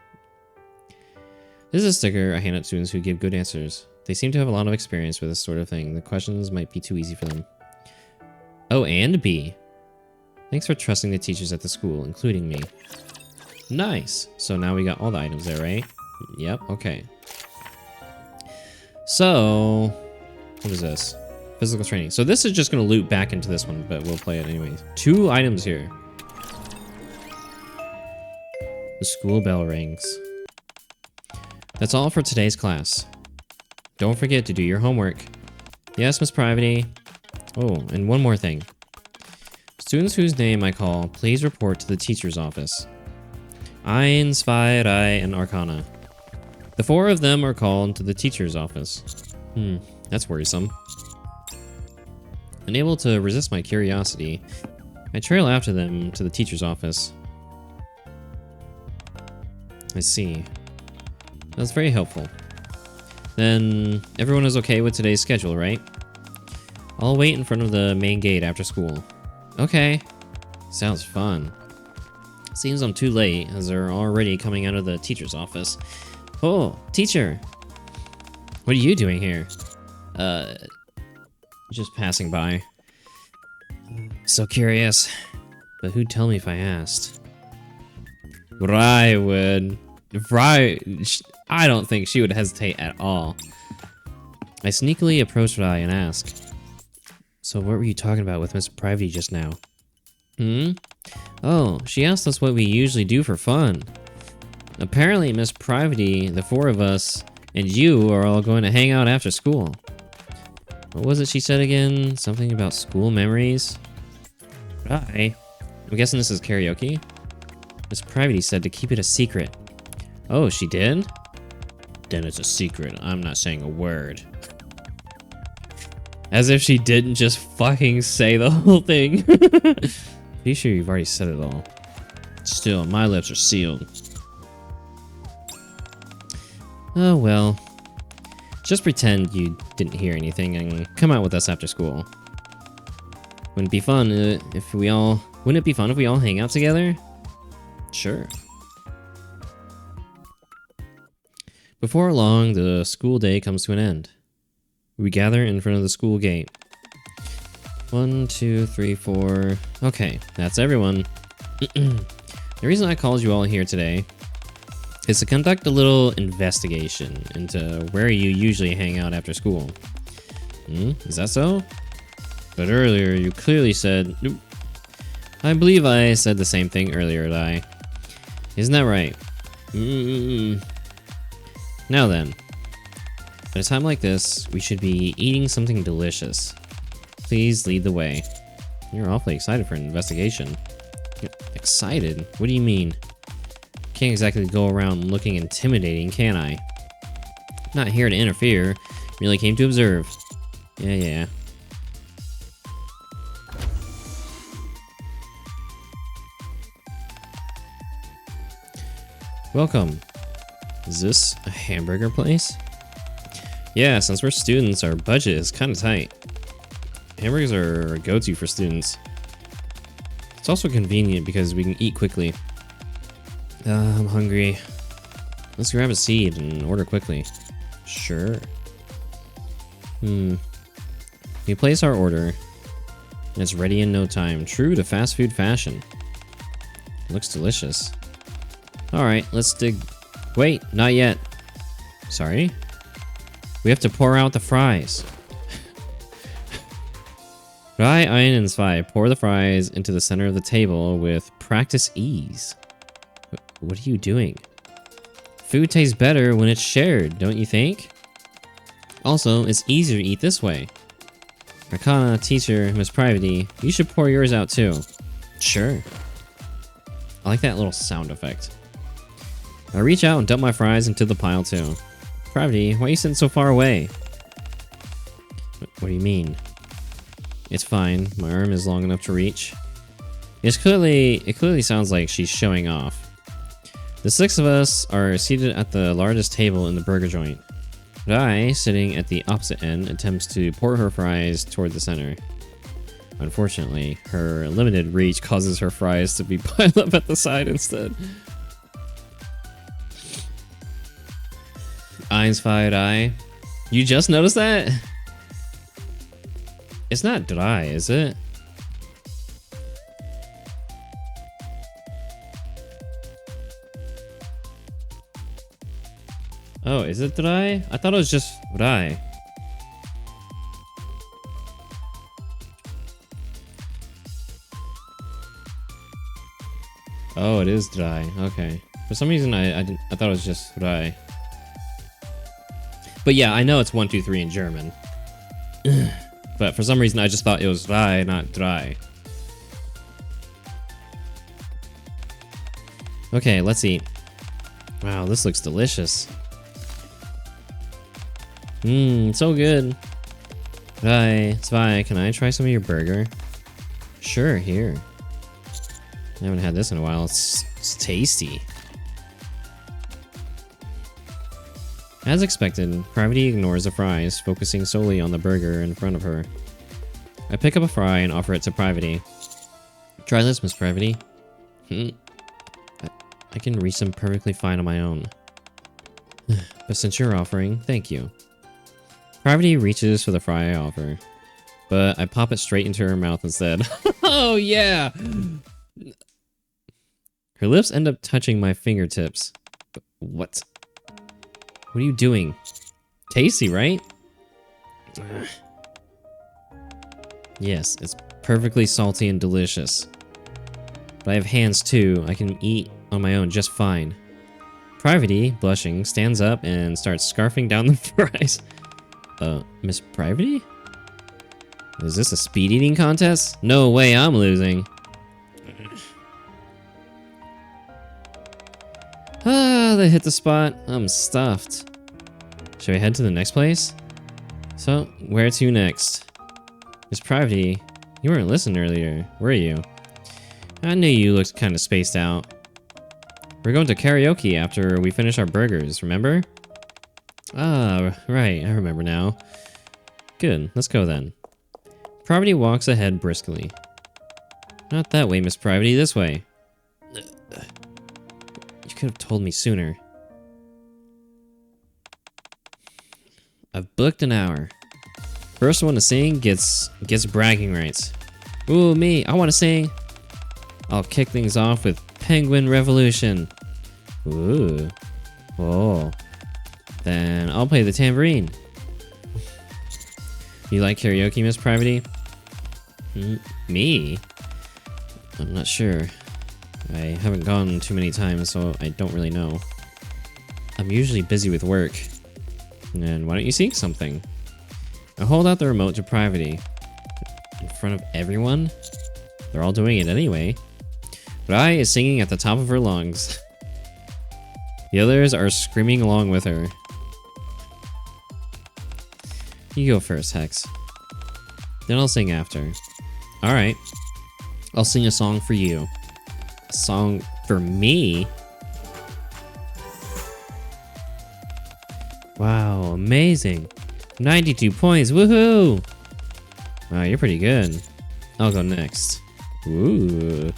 S1: This is a sticker I hand out to students who give good answers. They seem to have a lot of experience with this sort of thing. The questions might be too easy for them. Oh, and B. Thanks for trusting the teachers at the school, including me. Nice. So now we got all the items there, right? Yep, okay. So, what is this? Physical training. So this is just going to loop back into this one, but we'll play it anyways. 2 items here. The school bell rings. That's all for today's class. Don't forget to do your homework. Yes, Miss Privity. Oh, and one more thing. Students whose name I call, please report to the teacher's office. Eins, zwei, drei, and Arcana. The 4 of them are called to the teacher's office. That's worrisome. Unable to resist my curiosity, I trail after them to the teacher's office. I see. That's very helpful. Then, everyone is okay with today's schedule, right? I'll wait in front of the main gate after school. Okay. Sounds fun. Seems I'm too late, as they're already coming out of the teacher's office. Oh, teacher! What are you doing here? Just passing by. So curious. But who'd tell me if I asked? Rai would. Rai... I don't think she would hesitate at all. I sneakily approached Rai and asked, "So what were you talking about with Miss Privity just now?" Hmm? Oh, she asked us what we usually do for fun. Apparently, Miss Privity, the four of us, and you are all going to hang out after school. What was it she said again? Something about school memories? Rai? I'm guessing this is karaoke? Miss Privity said to keep it a secret. Oh, she did? Then it's a secret. I'm not saying a word. As if she didn't just fucking say the whole thing. Pretty sure you've already said it all. Still, my lips are sealed. Oh well. Just pretend you didn't hear anything and come out with us after school. Wouldn't it be fun if we all hang out together? Sure. Before long, the school day comes to an end. We gather in front of the school gate. 1, 2, 3, 4. Okay, that's everyone. The reason I called you all here today is to conduct a little investigation into where you usually hang out after school. Is that so? But earlier you clearly said... Nope. I believe I said the same thing earlier, Lai. Isn't that right? Now then. At a time like this, we should be eating something delicious. Please lead the way. You're awfully excited for an investigation. Excited? What do you mean? Can't exactly go around looking intimidating, can I? Not here to interfere. Merely came to observe. Yeah. Welcome. Is this a hamburger place? Yeah, since we're students, our budget is kind of tight. Hamburgers are a go-to for students. It's also convenient because we can eat quickly. I'm hungry. Let's grab a seat and order quickly. Sure. We place our order, and it's ready in no time. True to fast food fashion. Looks delicious. Alright, let's dig... Wait, not yet. Sorry? We have to pour out the fries. Rai, Ayan, and Zwei pour the fries into the center of the table with practice ease. What are you doing? Food tastes better when it's shared, don't you think? Also, it's easier to eat this way. Arcana, teacher, Miss Privity, you should pour yours out too. Sure. I like that little sound effect. I reach out and dump my fries into the pile too. Privity, why are you sitting so far away? What do you mean? It's fine. My arm is long enough to reach. It clearly sounds like she's showing off. The 6 of us are seated at the largest table in the burger joint. Rai, sitting at the opposite end, attempts to pour her fries toward the center. Unfortunately, her limited reach causes her fries to be piled up at the side instead. Einsfied eye. You just noticed that? It's not dry, is it? Oh, is it dry? I thought it was just dry. Oh, it is dry. Okay. For some reason, I thought it was just dry. But yeah, I know it's 1, 2, 3 in German. But for some reason, I just thought it was dry, not dry. Okay, let's eat. Wow, this looks delicious. So good. Rai, Zwei, can I try some of your burger? Sure, here. I haven't had this in a while. It's tasty. As expected, Privity ignores the fries, focusing solely on the burger in front of her. I pick up a fry and offer it to Privity. Try this, Miss Privity. I can reach them perfectly fine on my own. But since you're offering, thank you. Privity reaches for the fry I offer, but I pop it straight into her mouth instead. Oh yeah! Her lips end up touching my fingertips. But what? What are you doing? Tasty, right? Yes, it's perfectly salty and delicious. But I have hands too. I can eat on my own just fine. Privity, blushing, stands up and starts scarfing down the fries. Miss Privity? Is this a speed eating contest? No way I'm losing. Ah, they hit the spot. I'm stuffed. Should we head to the next place? So, where to next? Miss Privity, you weren't listening earlier, were you? I knew you looked kind of spaced out. We're going to karaoke after we finish our burgers, remember? Ah, right, I remember now. Good, let's go then. Privity walks ahead briskly. Not that way, Miss Privity, this way. You could have told me sooner. I've booked an hour. First one to sing gets bragging rights. Ooh, me, I want to sing. I'll kick things off with Penguin Revolution. Ooh. Oh. Then I'll play the tambourine. You like karaoke, Miss Privity? Me? I'm not sure. I haven't gone too many times, so I don't really know. I'm usually busy with work. And why don't you sing something? I hold out the remote to Privity. In front of everyone? They're all doing it anyway. But I is singing at the top of her lungs. The others are screaming along with her. You go first, Hex. Then I'll sing after. Alright. I'll sing a song for you. A song for me? Wow, amazing. 92 points, woohoo! Wow, you're pretty good. I'll go next. Ooh.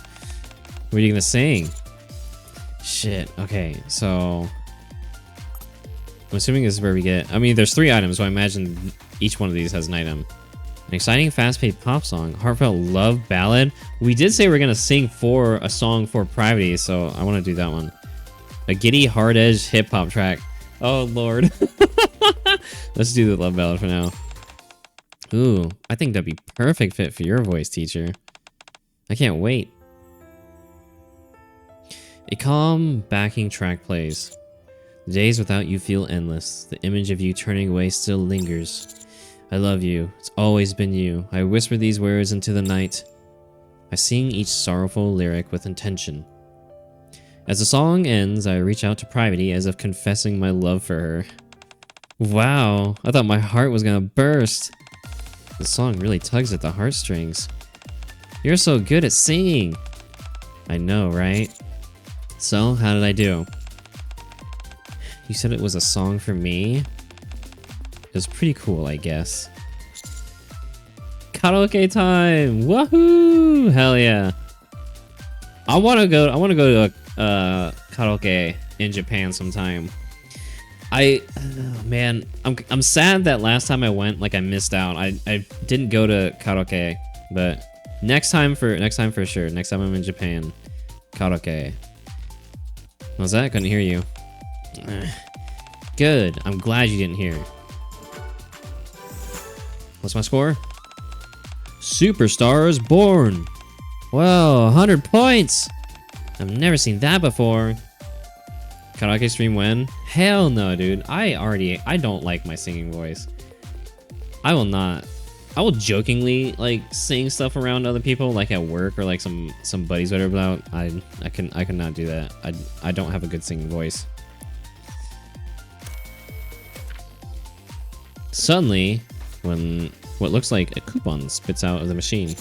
S1: What are you gonna sing? Shit, okay, so... I'm assuming this is where we get... I mean, there's 3 items, so I imagine each one of these has an item. An exciting, fast-paced pop song. Heartfelt love ballad. We did say we're gonna sing for a song for Privity, so I want to do that one. A giddy, hard-edged hip-hop track. Oh, Lord. Let's do the love ballad for now. Ooh, I think that'd be perfect fit for your voice, teacher. I can't wait. A calm backing track plays. The days without you feel endless. The image of you turning away still lingers. I love you. It's always been you. I whisper these words into the night. I sing each sorrowful lyric with intention. As the song ends, I reach out to Privity as if confessing my love for her. Wow, I thought my heart was gonna burst. The song really tugs at the heartstrings. You're so good at singing. I know, right? So, how did I do? You said it was a song for me? It was pretty cool, I guess. Karaoke time! Woohoo! Hell yeah! I wanna go to a karaoke in Japan sometime. Man, I'm sad that last time I went, like I missed out. I didn't go to karaoke, but next time for sure. Next time I'm in Japan, karaoke. What was that? Couldn't hear you. Good. I'm glad you didn't hear. What's my score? Superstars born. Whoa, 100 points. I've never seen that before. Karaoke stream when? Hell no, dude. I don't like my singing voice. I will jokingly like sing stuff around other people, like at work or like some buddies whatever, but I cannot do that. I don't have a good singing voice. Suddenly, when what looks like a coupon spits out of the machine.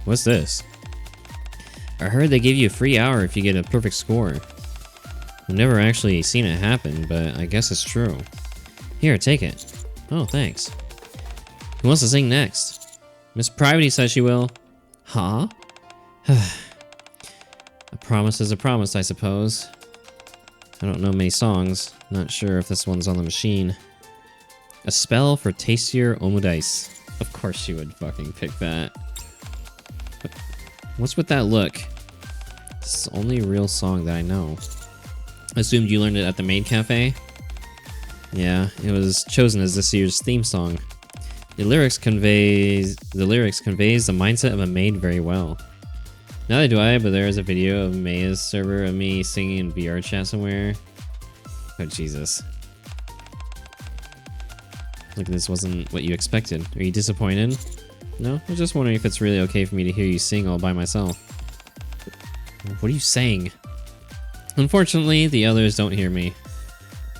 S1: What's this? I heard they give you a free hour if you get a perfect score. I've never actually seen it happen, but I guess it's true. Here, take it. Oh, thanks. Who wants to sing next? Miss Privity says she will. Huh? A promise is a promise, I suppose. I don't know many songs. Not sure if this one's on the machine. A spell for tastier omudice. Of course she would fucking pick that. What's with that look? It's the only real song that I know. I assumed you learned it at the maid cafe? Yeah, it was chosen as this year's theme song. The lyrics conveys the mindset of a maid very well. Neither do I, but there is a video of Maya's server of me singing in VR chat somewhere. Oh Jesus. Look, this wasn't what you expected. Are you disappointed? No? I was just wondering if it's really okay for me to hear you sing all by myself. What are you saying? Unfortunately, the others don't hear me.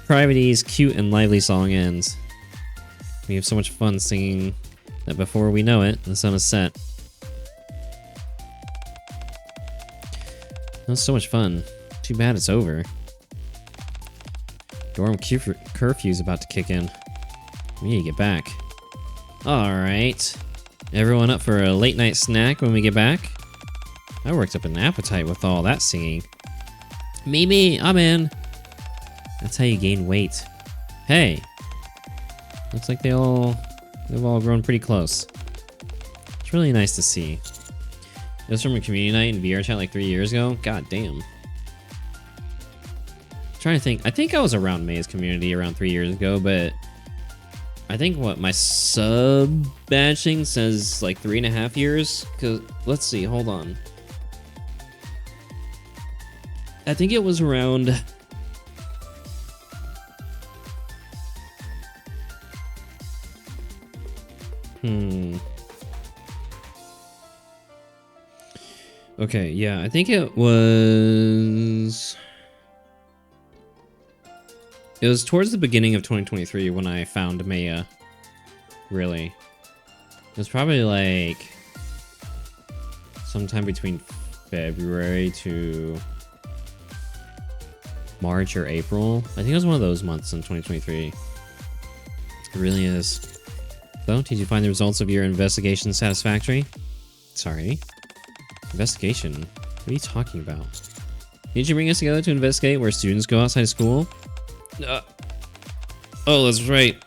S1: Privity's cute and lively song ends. We have so much fun singing that before we know it, the sun is set. That was so much fun. Too bad it's over. Dorm curfew's about to kick in. We need to get back. Alright. Everyone up for a late night snack when we get back? I worked up an appetite with all that singing. Me, I'm in. That's how you gain weight. Hey. Looks like they've all grown pretty close. It's really nice to see. It was from a community night in VR chat like 3 years ago. God damn. I'm trying to think. I think I was around May's community around 3 years ago, but I think what my sub batching says like 3.5 years. Cause let's see, hold on. I think it was around. Okay, yeah, I think it was towards the beginning of 2023 when I found Maya. Really. It was probably like sometime between February to March or April. I think it was one of those months in 2023. It really is. So, did you find the results of your investigation satisfactory? Sorry. Investigation? What are you talking about? Did you bring us together to investigate where students go outside of school? Oh, that's right.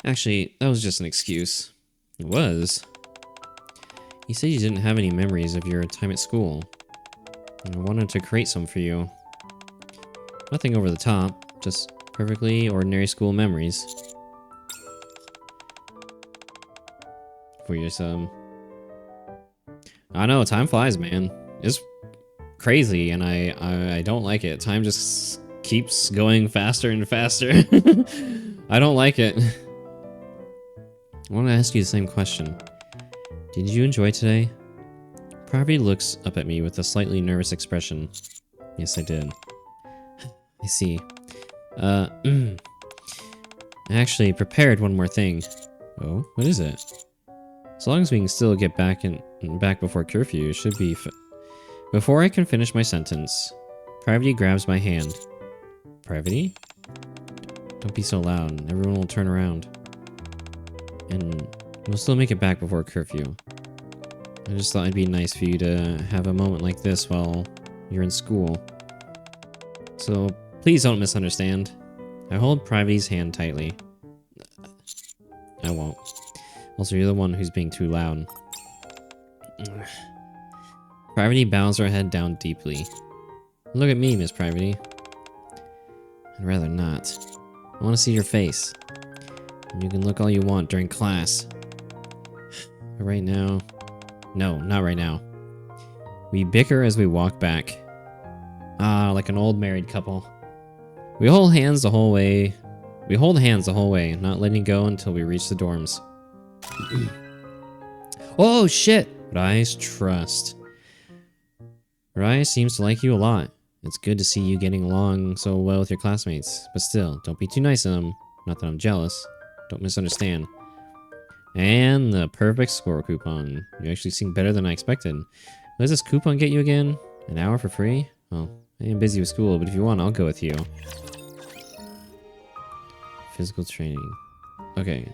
S1: Actually, that was just an excuse. It was. You said you didn't have any memories of your time at school. And I wanted to create some for you. Nothing over the top, just perfectly ordinary school memories. For your sub. I know, time flies, man. It's crazy, and I don't like it. Time just keeps going faster and faster. I don't like it. I want to ask you the same question. Did you enjoy today? Property looks up at me with a slightly nervous expression. Yes, I did. I see. I actually prepared one more thing. Oh, what is it? As long as we can still get back before curfew, it should be Before I can finish my sentence, Privity grabs my hand. Privity? Don't be so loud. Everyone will turn around. And we'll still make it back before curfew. I just thought it'd be nice for you to have a moment like this while you're in school. So please don't misunderstand. I hold Privity's hand tightly. I won't. Also, you're the one who's being too loud. Privity bows her head down deeply. Look at me, Miss Privity. I'd rather not. I want to see your face. And you can look all you want during class. But right now... No, not right now. We bicker as we walk back. Ah, like an old married couple. We hold hands the whole way, not letting go until we reach the dorms. Oh shit! Rise trust. Rise seems to like you a lot. It's good to see you getting along so well with your classmates. But still, don't be too nice to them. Not that I'm jealous. Don't misunderstand. And the perfect score coupon. You actually seem better than I expected. What does this coupon get you again? An hour for free? Oh, I am busy with school, but if you want, I'll go with you. Physical training. Okay.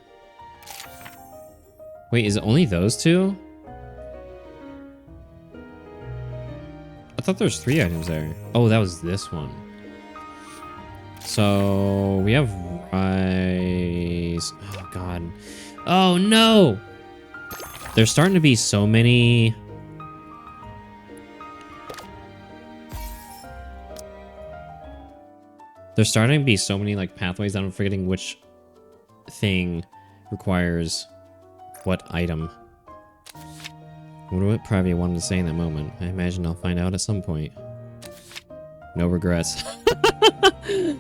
S1: Wait, is it only those two? I thought there was 3 items there. Oh, that was this one. So we have rice. Oh god. Oh no! There's starting to be so many. There's starting to be so many like pathways that I'm forgetting which thing requires what item. I wonder what Private wanted to say in that moment. I imagine I'll find out at some point. No regrets. This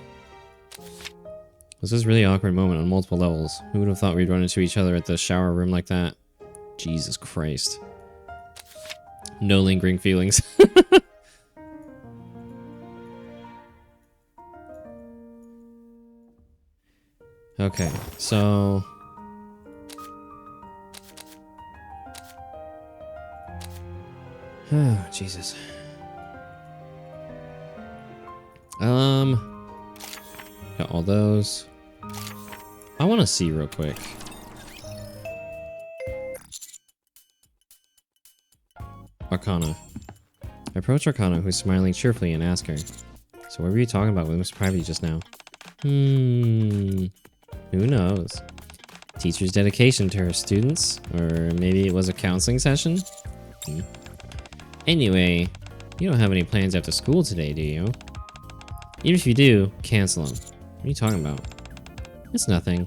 S1: is a really awkward moment on multiple levels. Who would have thought we'd run into each other at the shower room like that? Jesus Christ. No lingering feelings. Okay, so... Oh, Jesus. Got all those. I want to see real quick. Arcana. I approach Arcana, who's smiling cheerfully, and ask her, so what were you talking about with Miss Private just now? Who knows? Teacher's dedication to her students? Or maybe it was a counseling session? Anyway, you don't have any plans after school today, do you? Even if you do, cancel them. What are you talking about? It's nothing.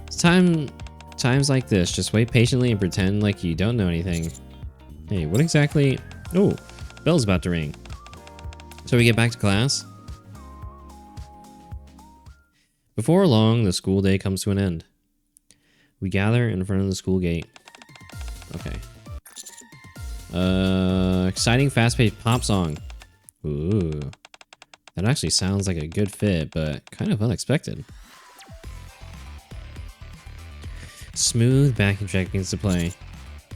S1: It's times like this, just wait patiently and pretend like you don't know anything. Hey, what exactly? Oh, bell's about to ring. So we get back to class? Before long, the school day comes to an end. We gather in front of the school gate. Okay. Exciting, fast-paced pop song. Ooh. That actually sounds like a good fit, but kind of unexpected. Smooth backing track begins to play.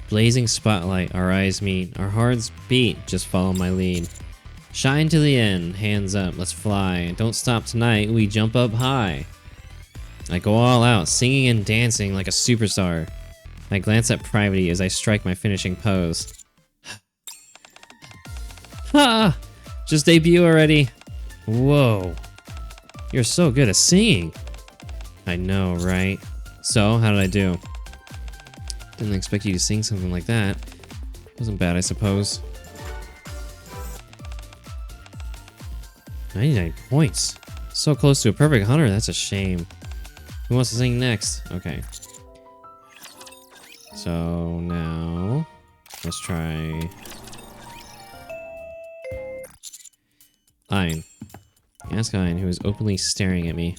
S1: Blazing spotlight, our eyes meet. Our hearts beat, just follow my lead. Shine to the end, hands up, let's fly. Don't stop tonight, we jump up high. I go all out, singing and dancing like a superstar. I glance at Private as I strike my finishing pose. Ha! Just debut already. Whoa. You're so good at singing. I know, right? So, how did I do? Didn't expect you to sing something like that. Wasn't bad, I suppose. 99 points. So close to a perfect 100, that's a shame. Who wants to sing next? Okay. So now, let's try... Ein. Ask Ein, who is openly staring at me.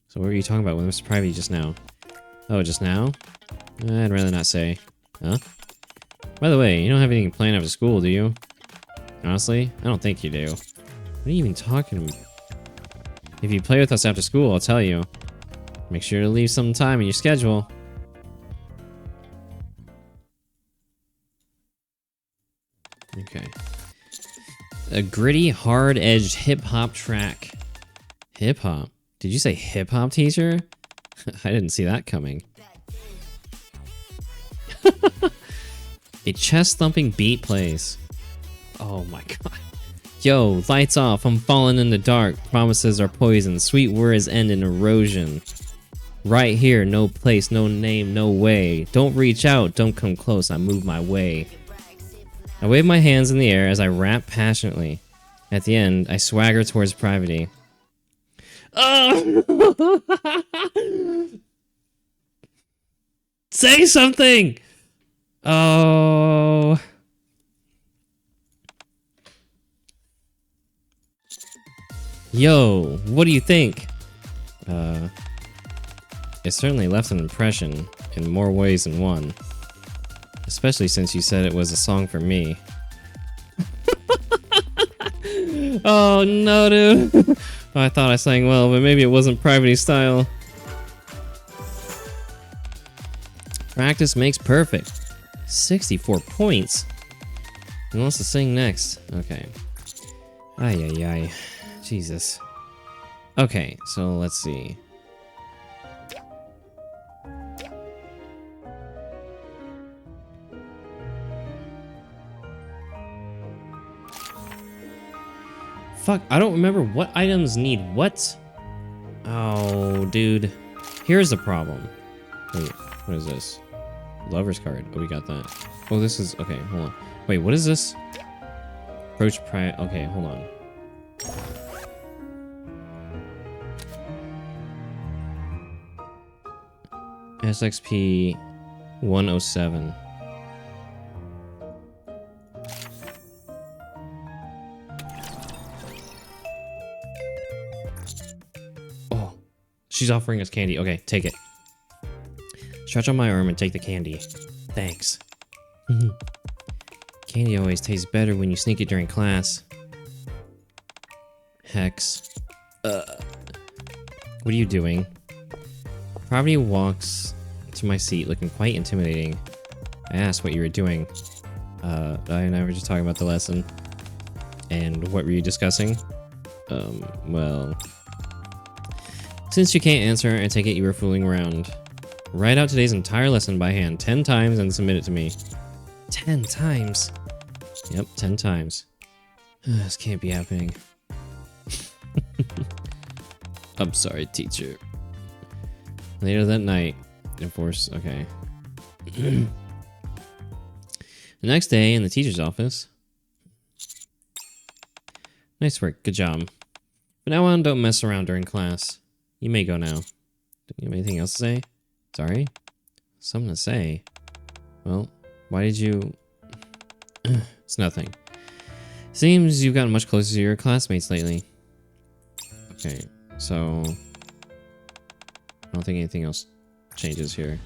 S1: So what were you talking about with Mr. Private just now? Oh, just now? I'd rather not say. Huh? By the way, you don't have anything planned after school, do you? Honestly, I don't think you do. What are you even talking about? If you play with us after school, I'll tell you. Make sure to leave some time in your schedule. Okay. A gritty, hard-edged hip-hop track. Hip-hop? Did you say hip-hop, teacher? I didn't see that coming. A chest-thumping beat plays. Oh my god. Yo, lights off, I'm falling in the dark. Promises are poison, sweet words end in erosion. Right here, no place, no name, no way. Don't reach out, don't come close, I move my way. I wave my hands in the air as I rap passionately. At the end, I swagger towards Private. Oh! Say something! Oh... Yo, what do you think? It certainly left an impression in more ways than one. Especially since you said it was a song for me. Oh no, dude. I thought I sang well, but maybe it wasn't Private style. Practice makes perfect. 64 points. Who wants to sing next? Okay. Ay ay ay. Jesus. Okay, so let's see. fuck? I don't remember what items need what. Oh, dude. Here's the problem. Wait, what is this? Lover's card. Oh, we got that. Oh, this is... Okay, hold on. Wait, what is this? Approach prior... Okay, hold on. SXP 107. Oh, she's offering us candy. Okay, take it. Stretch on my arm and take the candy. Thanks. Candy always tastes better when you sneak it during class. Hex. What are you doing? Poverty walks to my seat looking quite intimidating. I asked what you were doing. I and I were just talking about the lesson. And what were you discussing? Well... Since you can't answer, I take it you were fooling around. Write out today's entire lesson by hand 10 times and submit it to me. 10 times? Yep, 10 times. This can't be happening. I'm sorry, teacher. Later that night, enforce. Okay. The next day in the teacher's office. Nice work. Good job. But now on, don't mess around during class. You may go now. Do you have anything else to say? Sorry? Something to say. Well, why did you... It's nothing. Seems you've gotten much closer to your classmates lately. Okay, so... I don't think anything else changes here.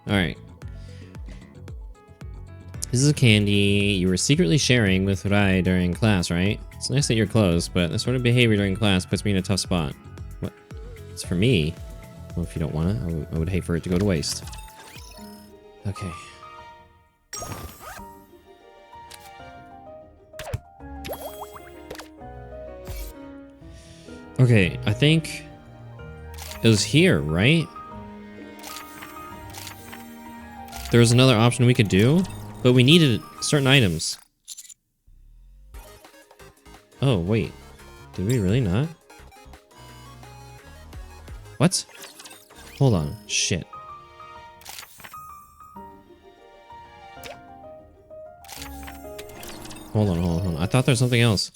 S1: Alright. This is a candy you were secretly sharing with Rai during class, right? It's nice that you're close, but this sort of behavior during class puts me in a tough spot. What? It's for me? Well, if you don't want it, I would hate for it to go to waste. Okay. Okay, I think it was here, right? There was another option we could do, but we needed certain items. Oh, wait. Did we really not? What? Hold on. Shit. Hold on. I thought there was something else.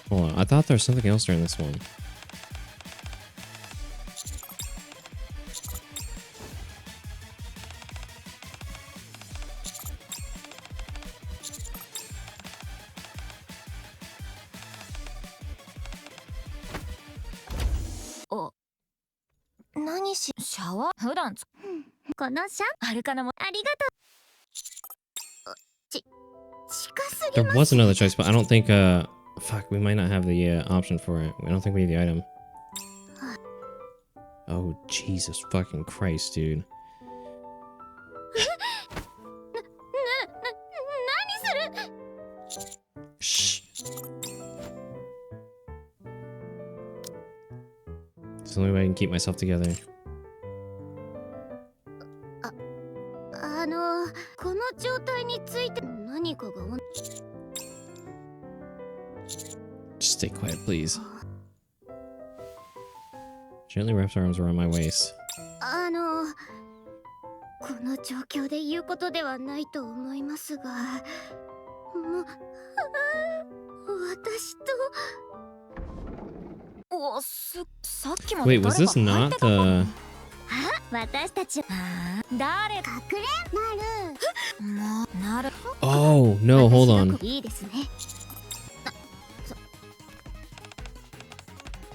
S1: Hold on, I thought there was something else during this one.
S3: お、何し、シャワー普段つ、
S2: このシャン
S3: あるかなも、
S2: ありがとう。近すぎ
S1: There
S2: ます。
S1: was another choice, but I don't think, fuck, we might not have the option for it. I don't think we need the item. Oh, Jesus fucking Christ, dude.
S2: 何する
S1: Shh. It's the only way I can keep myself together.
S2: この状態について何かが
S1: Just stay quiet, please. Gently wraps her arms around my waist.
S2: この状況で言うことではないと思いますが、私と
S3: お、さっきも
S1: Wait, was this not the...
S2: 私たち
S3: 誰
S2: 隠れ
S3: もうなる
S1: Oh, no, hold on.
S2: いいですね。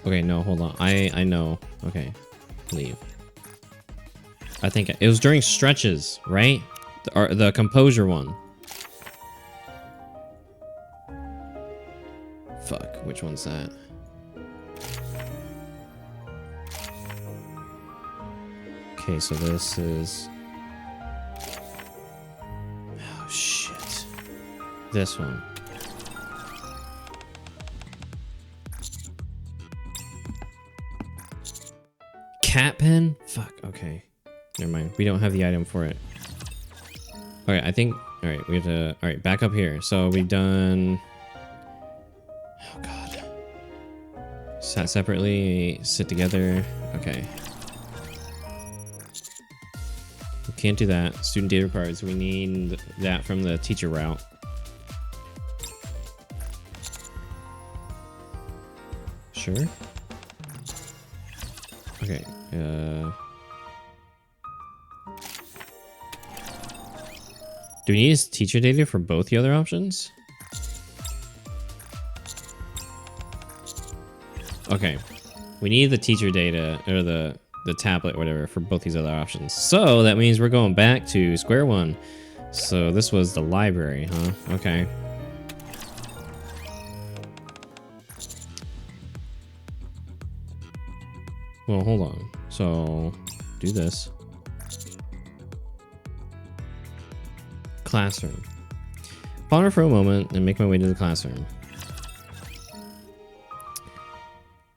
S1: Okay, no, hold on. I know. Okay, leave. I think it was during stretches, right? The composure one. Fuck, which one's that? Okay, so this is... Oh, shit. This one. Cat pen? Fuck, okay. Never mind. We don't have the item for it. Okay, I think... Alright, we have to... Alright, back up here. So we've done... Oh, God. Sat separately, sit together. Okay. We can't do that. Student data required, so we need that from the teacher route. Sure. Okay, do we need his teacher data for both the other options? Okay. We need the teacher data, or the tablet, whatever, for both these other options. So that means we're going back to square one. So this was the library, huh? Okay. Well, hold on. So, do this. Classroom. Ponder for a moment and make my way to the classroom.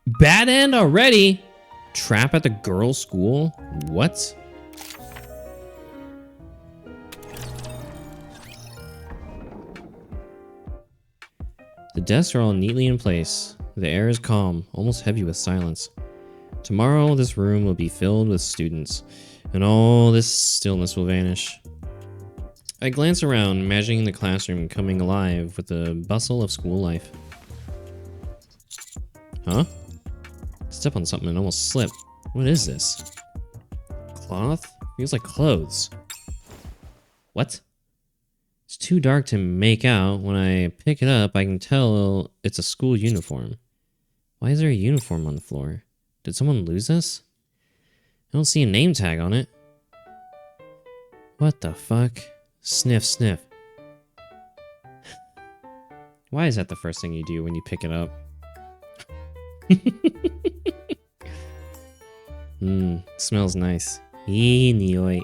S1: Bad end already? Trap at the girls' school? What? The desks are all neatly in place. The air is calm, almost heavy with silence. Tomorrow, this room will be filled with students, and all this stillness will vanish. I glance around, imagining the classroom coming alive with the bustle of school life. Huh? Step on something and almost slip. What is this? Cloth? Feels like clothes. What? It's too dark to make out. When I pick it up, I can tell it's a school uniform. Why is there a uniform on the floor? Did someone lose this? I don't see a name tag on it. What the fuck? Sniff, sniff. Why is that the first thing you do when you pick it up? Smells nice. Eee, nioi.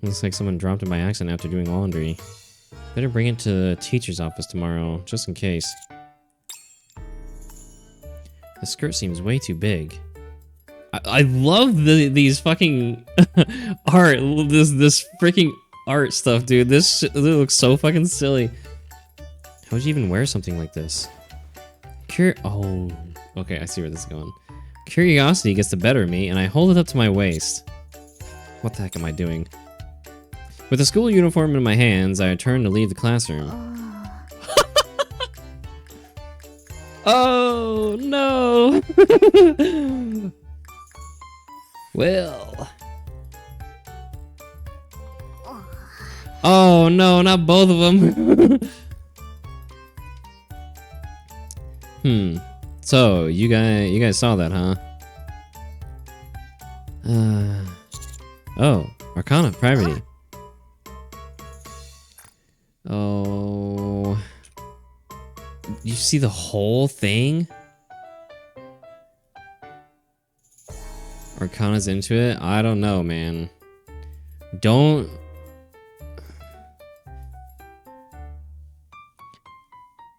S1: Looks like someone dropped it by accident after doing laundry. Better bring it to the teacher's office tomorrow, just in case. The skirt seems way too big. I love these fucking art. This freaking art stuff, dude. This looks so fucking silly. How would you even wear something like this? Oh, okay. I see where this is going. Curiosity gets the better of me, and I hold it up to my waist. What the heck am I doing? With the school uniform in my hands, I turn to leave the classroom. Oh, no! Well. Oh, no, not both of them. So, you guys saw that, huh? Oh, Arcana, Privacy. Oh. You see the whole thing? Arcana's into it? I don't know, man. Don't...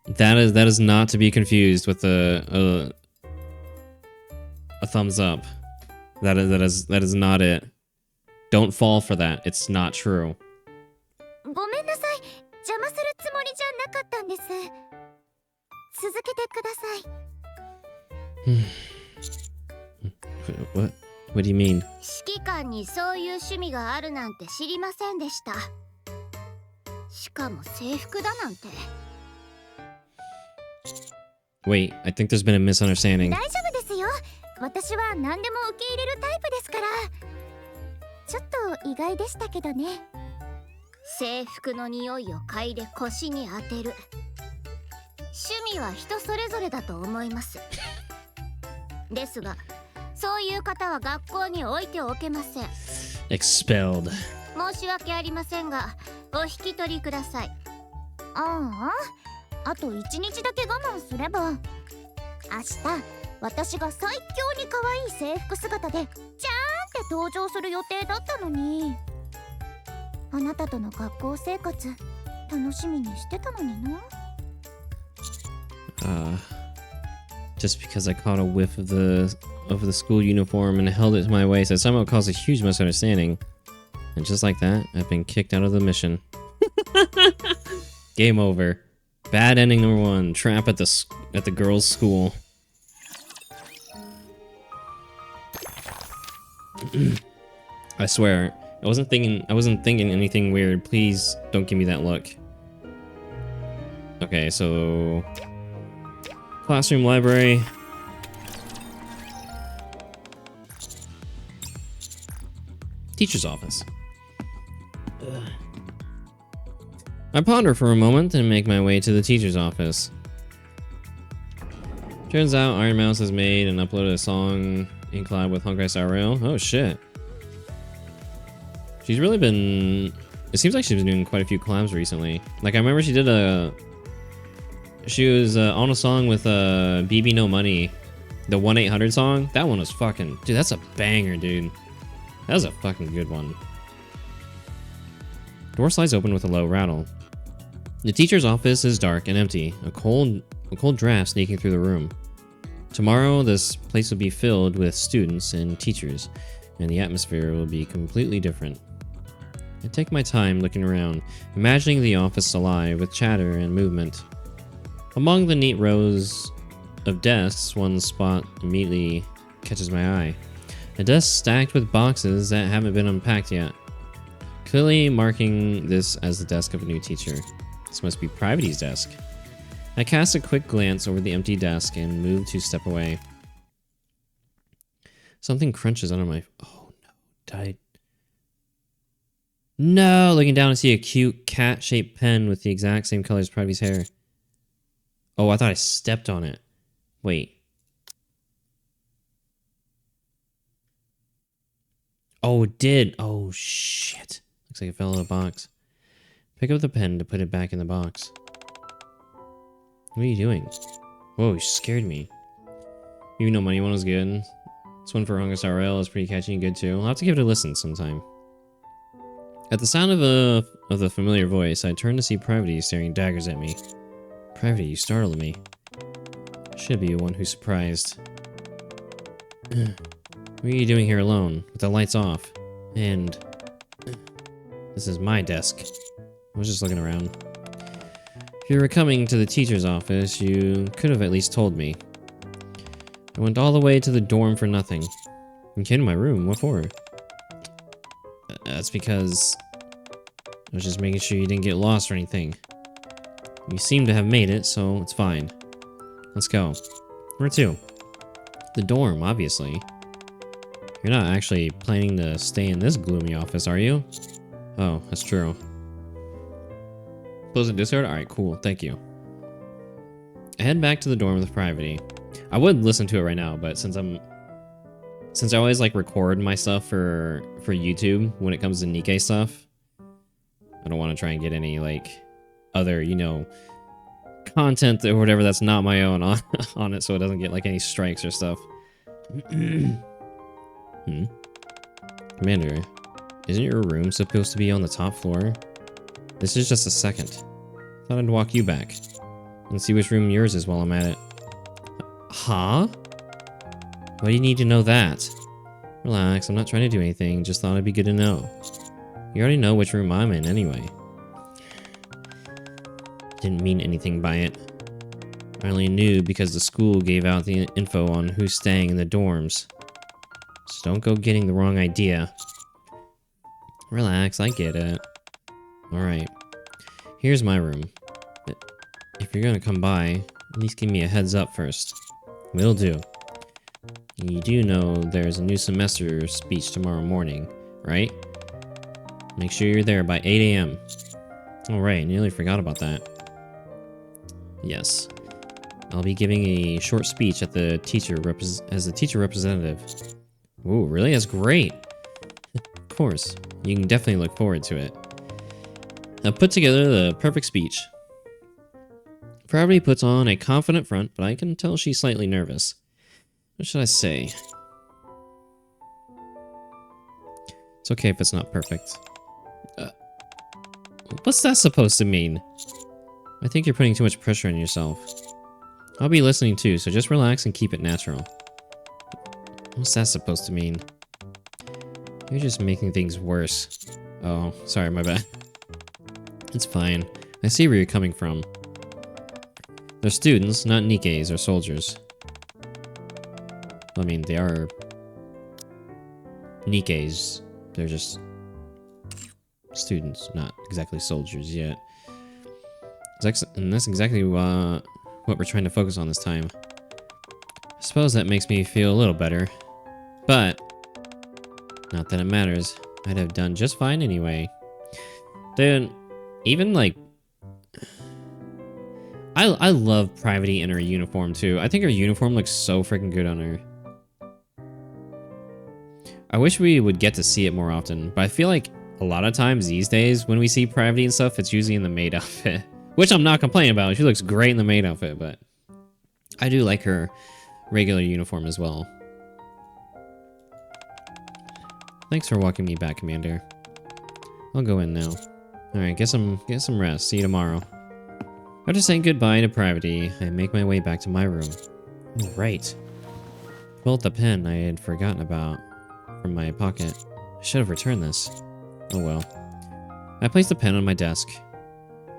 S1: That is not to be confused with a thumbs up. That is not it. Don't fall for that. It's not true.
S2: ごめんなさい。邪魔するつもりじゃなかったんです。続けてください。
S1: What do you mean?
S2: 指揮官にそういう趣味があるなんて知りませんでした。しかも制服だなんて。
S1: Wait, I think there's been a misunderstanding.
S2: 大丈夫ですよ。私は何でも受け入れるタイプですから。ちょっと意外でしたけどね。制服の匂いを嗅いで腰に当てる。趣味は人それぞれだと思います。ですが、そういう方は学校に置いておけません。
S1: Expelled.
S2: 申し訳ありませんが、お引き取りください。ああ、あと1日だけ我慢すれば。明日、私が最強に可愛い制服姿で、じゃーんって登場する予定だったのに。あなたとの学校生活楽しみにしてたのにな。
S1: Just because I caught a whiff of the school uniform and held it to my waist, I somehow caused a huge misunderstanding. And just like that, I've been kicked out of the mission. Game over. Bad ending number 1. Trap at the girls' school. I swear, I wasn't thinking anything weird. Please don't give me that look. Okay, so classroom, library. Teacher's office. I ponder for a moment and make my way to the teacher's office. Turns out Iron Mouse has made and uploaded a song in collab with Honkai Star Rail. Oh shit. She's really been... It seems like she's been doing quite a few collabs recently. Like, I remember she did a... She was on a song with BB No Money. The 1-800 song. That one was fucking... Dude, that's a banger, dude. That was a fucking good one. Door slides open with a low rattle. The teacher's office is dark and empty. A cold draft sneaking through the room. Tomorrow, this place will be filled with students and teachers, and the atmosphere will be completely different. I take my time looking around, imagining the office alive with chatter and movement. Among the neat rows of desks, one spot immediately catches my eye. A desk stacked with boxes that haven't been unpacked yet. Clearly marking this as the desk of a new teacher. This must be Privity's desk. I cast a quick glance over the empty desk and move to step away. Something crunches under my... Oh no, died. No! Looking down, I see a cute cat-shaped pen with the exact same color as Privity's hair. Oh, I thought I stepped on it. Wait. Oh, it did. Oh, shit. Looks like it fell out of the box. Pick up the pen to put it back in the box. What are you doing? Whoa, you scared me. Even though Money one was good. This one for Honkai Star Rail is pretty catchy and good too. I'll have to give it a listen sometime. At the sound of the familiar voice, I turned to see Privity staring daggers at me. Privity, you startled me. Should be the one who's surprised. What are you doing here alone, with the lights off? And... This is my desk. I was just looking around. If you were coming to the teacher's office, you could have at least told me. I went all the way to the dorm for nothing. You came to my room, what for? That's because... I was just making sure you didn't get lost or anything. You seem to have made it, so it's fine. Let's go. Where to? The dorm, obviously. You're not actually planning to stay in this gloomy office, are you? Oh, that's true. Close the Discord? Alright, cool. Thank you. I head back to the dorm with Privity. I would listen to it right now, but since I always like record my stuff for YouTube when it comes to Nikke stuff, I don't want to try and get any like other, you know, content or whatever that's not my own on it, so it doesn't get like any strikes or stuff. Commander, isn't your room supposed to be on the top floor? This is just a second. Thought I'd walk you back and see which room yours is while I'm at it. Huh? Why do you need to know that? Relax, I'm not trying to do anything, just thought it'd be good to know. You already know which room I'm in anyway. Didn't mean anything by it. I only knew because the school gave out the info on who's staying in the dorms. So don't go getting the wrong idea. Relax, I get it. Alright. Here's my room. If you're gonna come by, at least give me a heads up first. Will do. You do know there's a new semester speech tomorrow morning, right? Make sure you're there by 8 AM. Alright, nearly forgot about that. Yes. I'll be giving a short speech at the as the teacher representative. Ooh, really? That's great. Of course. You can definitely look forward to it. I've put together the perfect speech. Privity puts on a confident front, but I can tell she's slightly nervous. What should I say? It's okay if it's not perfect. What's that supposed to mean? I think you're putting too much pressure on yourself. I'll be listening too, so just relax and keep it natural. What's that supposed to mean? You're just making things worse. Oh, sorry, my bad. It's fine. I see where you're coming from. They're students, not Nikkes or soldiers. I mean, they are Nikkes. They're just students, not exactly soldiers yet. And that's exactly what we're trying to focus on this time. I suppose that makes me feel a little better. But, not that it matters. I'd have done just fine anyway. Dude, even like... I love Privity in her uniform too. I think her uniform looks so freaking good on her. I wish we would get to see it more often, but I feel like a lot of times these days when we see Privity and stuff, it's usually in the maid outfit. Which I'm not complaining about. She looks great in the maid outfit, but I do like her regular uniform as well. Thanks for walking me back, Commander. I'll go in now. Alright, get some rest. See you tomorrow. After saying goodbye to Privity, I make my way back to my room. Oh, right. Pulled the pen I had forgotten about from my pocket. I should have returned this. Oh well. I place the pen on my desk,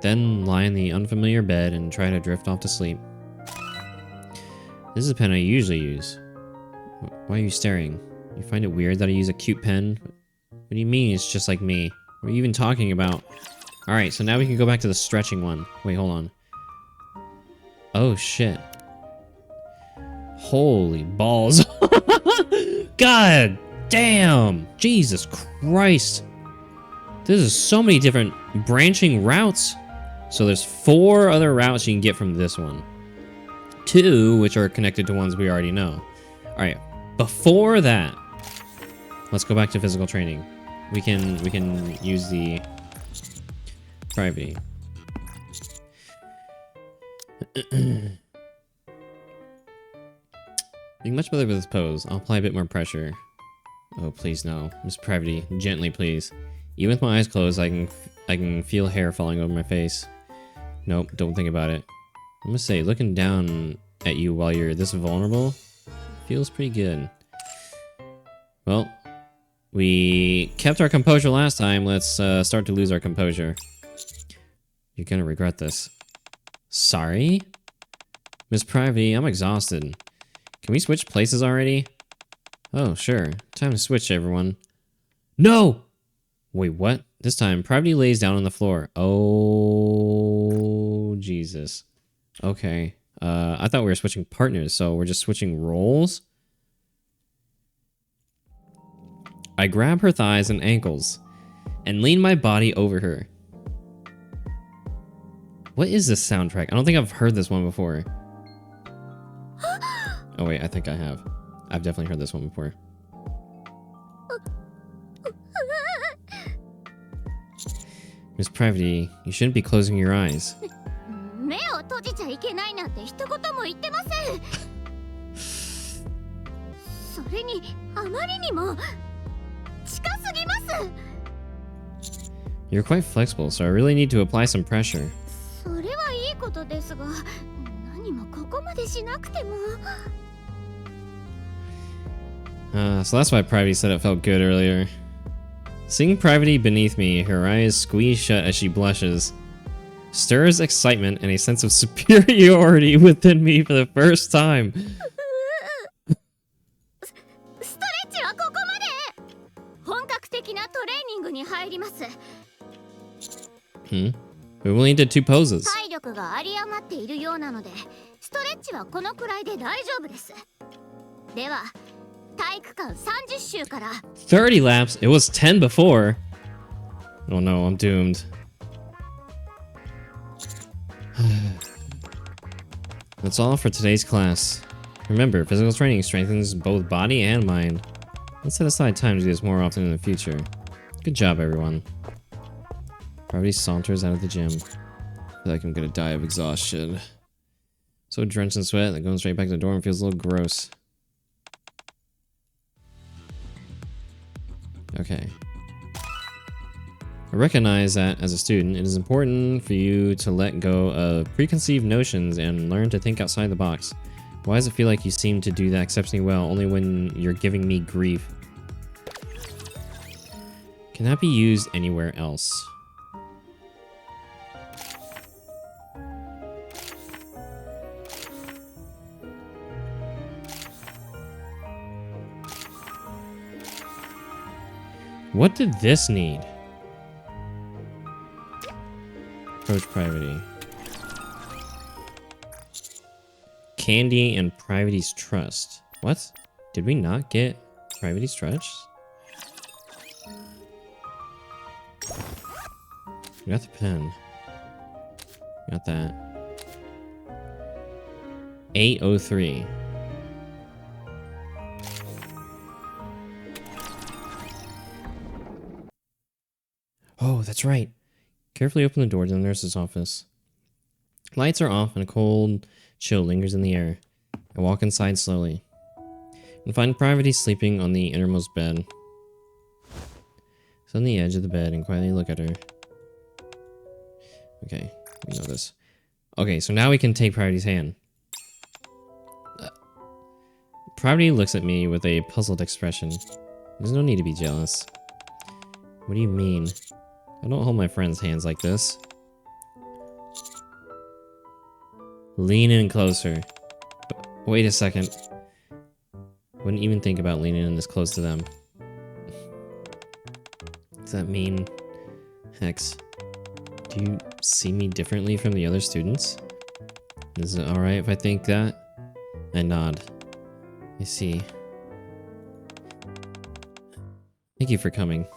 S1: then lie in the unfamiliar bed and try to drift off to sleep. This is a pen I usually use. Why are you staring? You find it weird that I use a cute pen? What do you mean it's just like me? What are you even talking about? Alright, so now we can go back to the stretching one. Wait, hold on. Oh shit. Holy balls. God damn! Jesus Christ! This is so many different branching routes. So there's 4 other routes you can get from this one. 2 which are connected to ones we already know. Alright, before that, let's go back to physical training. We can use the Privity. Being much better with this pose, I'll apply a bit more pressure. Oh, please no. Miss Privity, gently please. Even with my eyes closed, I can feel hair falling over my face. Nope, don't think about it. I must say, looking down at you while you're this vulnerable feels pretty good. Well, we kept our composure last time. Let's start to lose our composure. You're gonna regret this. Sorry? Miss Privity, I'm exhausted. Can we switch places already? Oh, sure. Time to switch, everyone. No! Wait, what? This time, Privity lays down on the floor. Oh, Jesus. Okay. I thought we were switching partners, so we're just switching roles? I grab her thighs and ankles and lean my body over her. What is this soundtrack? I don't think I've heard this one before. Oh wait, I think I have. I've definitely heard this one before. Miss Privity, you shouldn't be closing your eyes.
S2: 目を閉じちゃいけないなんて一言も言ってません。それにあまりにも近すぎます。
S1: You're quite flexible, so I really need to apply some pressure.
S2: それはいいことですが、何もここまでしなくても。
S1: So that's why Privity said it felt good earlier. Seeing Privity beneath me, her eyes squeeze shut as she blushes, stirs excitement and a sense of superiority within me for the first time.
S2: ストレッチはここまで。本格的なトレーニングに入ります。
S1: We only did 2 poses.
S2: 体力が有り余っているようなので、ストレッチはこのくらいで大丈夫です。では、体育館30周から。
S1: 30 laps? It was 10 before. Oh no, I'm doomed. That's all for today's class. Remember, physical training strengthens both body and mind. Let's set aside time to do this more often in the future. Good job, everyone. Privity saunters out of the gym. I feel like I'm gonna die of exhaustion. So drenched in sweat that going straight back to the dorm feels a little gross. Okay. I recognize that as a student, it is important for you to let go of preconceived notions and learn to think outside the box. Why does it feel like you seem to do that exceptionally well only when you're giving me grief? Can that be used anywhere else? What did this need? Approach Privity. Candy and Privity's trust. What? Did we not get Privity's trust? We got the pen. Got that. 803. Oh, that's right. Carefully open the door to the nurse's office. Lights are off and a cold chill lingers in the air. I walk inside slowly and find Privity sleeping on the innermost bed. Sit on the edge of the bed and quietly look at her. Okay, we know this. Okay, so now we can take Privity's hand. Privity looks at me with a puzzled expression. There's no need to be jealous. What do you mean? I don't hold my friends' hands like this. Lean in closer. Wait a second. Wouldn't even think about leaning in this close to them. Does that mean... Hex, do you see me differently from the other students? Is it alright if I think that? I nod. I see. Thank you for coming.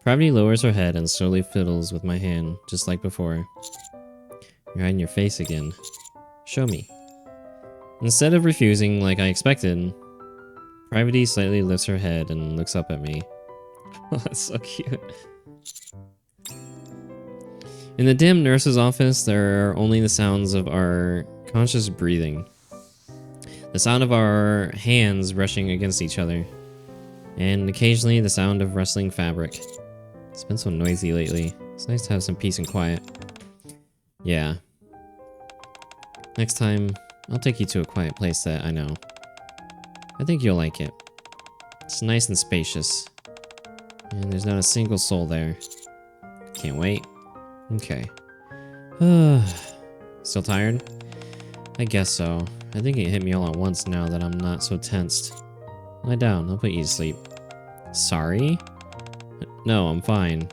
S1: Privity lowers her head and slowly fiddles with my hand, just like before. You're hiding your face again. Show me. Instead of refusing like I expected, Privity slightly lifts her head and looks up at me. Oh, that's so cute. In the dim nurse's office, there are only the sounds of our conscious breathing. The sound of our hands brushing against each other. And occasionally the sound of rustling fabric. It's been so noisy lately. It's nice to have some peace and quiet. Yeah. Next time, I'll take you to a quiet place that I know. I think you'll like it. It's nice and spacious. And there's not a single soul there. Can't wait. Okay. Still tired? I guess so. I think it hit me all at once now that I'm not so tensed. Lie down, I'll put you to sleep. Sorry? No, I'm fine.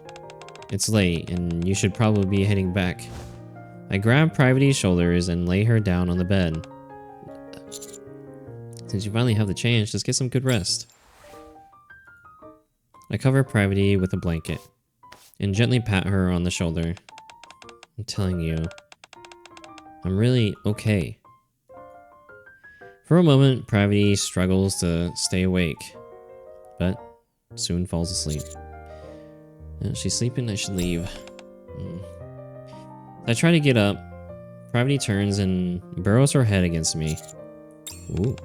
S1: It's late, and you should probably be heading back. I grab Privity's shoulders and lay her down on the bed. Since you finally have the chance, just get some good rest. I cover Privity with a blanket and gently pat her on the shoulder. I'm telling you, I'm really okay. For a moment, Privity struggles to stay awake, but soon falls asleep. She's sleeping, I should leave. I try to get up. Privity turns and burrows her head against me. Ooh.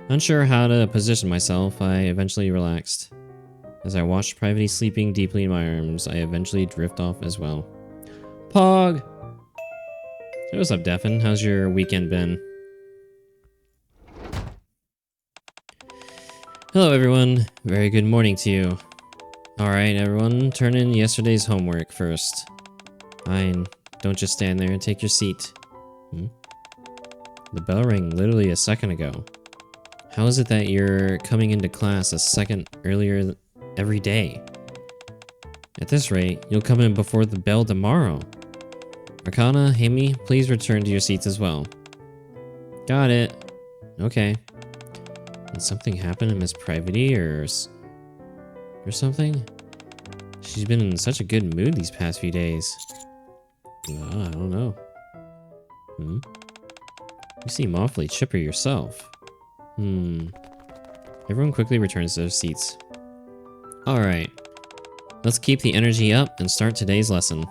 S1: Unsure how to position myself, I eventually relaxed. As I watched Privity sleeping deeply in my arms, I eventually drift off as well. Pog! Hey, what's up, Defin? How's your weekend been? Hello, everyone. Very good morning to you. Alright, everyone, turn in yesterday's homework first. Fine. Don't just stand there and take your seat. The bell rang literally a second ago. How is it that you're coming into class a second earlier every day? At this rate, you'll come in before the bell tomorrow. Arcana, Hammy, please return to your seats as well. Got it. Okay. Did something happen to Miss Privity or something? She's been in such a good mood these past few days. I don't know. You seem awfully chipper yourself. Everyone quickly returns to their seats. Alright. Let's keep the energy up and start today's lesson.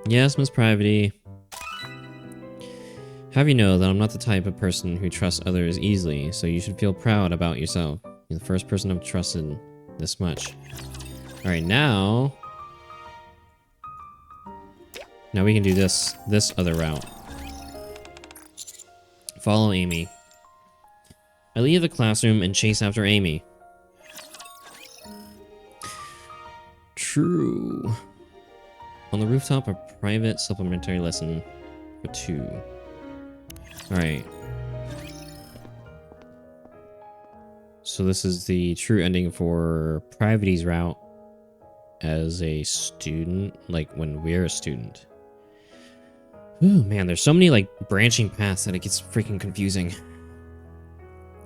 S1: Yes, Miss Privity. Have you know that I'm not the type of person who trusts others easily, so you should feel proud about yourself. You're the first person I've trusted this much. All right, now we can do this other route. Follow Amy. I leave the classroom and chase after Amy. True. On the rooftop, a private supplementary lesson for 2. Alright. So this is the true ending for Privity's route as a student, like when we're a student. Ooh, man, there's so many like branching paths that it gets freaking confusing.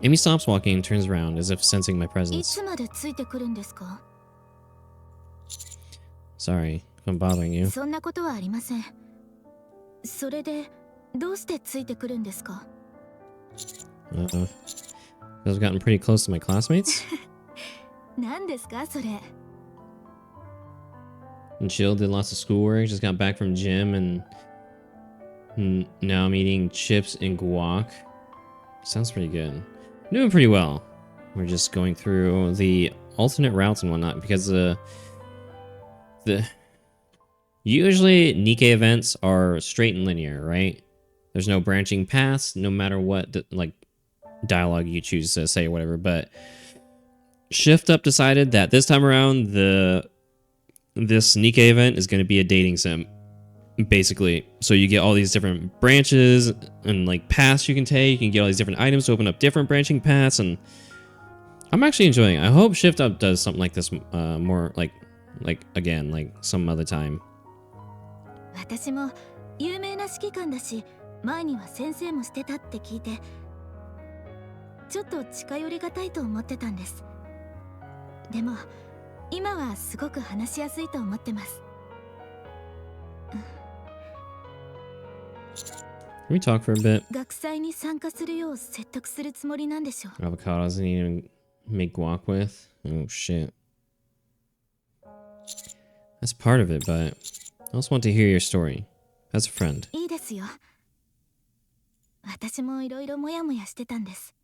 S1: Amy stops walking and turns around as if sensing my presence. Sorry if I'm bothering you.
S4: そんなことはありません。それでどうしてついてくるんですか?
S1: Because I've gotten pretty close to my classmates.
S4: 何ですかそれ?
S1: And chill, did lots of schoolwork, just got back from gym and now I'm eating chips and guac. Sounds pretty good. Doing pretty well. We're just going through the alternate routes and whatnot because usually Nikke events are straight and linear, right? There's no branching paths, no matter what like dialogue you choose to say or whatever. But Shift Up decided that this time around this Nikke event is going to be a dating sim, basically. So you get all these different branches and like paths you can take. You can get all these different items to open up different branching paths, and I'm actually enjoying it. I hope Shift Up does something like this more like again, like some other time.
S4: 私も有名な指揮官だし、前には先生もしてたって聞いて、ちょっと近寄りがたいと思ってたんです。でも今はすごく話しやすいと思ってます。
S1: Can we talk for a bit?
S4: 学祭に参加するよう説得するつもりなんでしょう。
S1: Avocados I need to make guac with. Oh shit. That's part of it, but I also want to hear your story as a friend.
S4: いいですよ。私もいろいろモヤモヤしてたんです。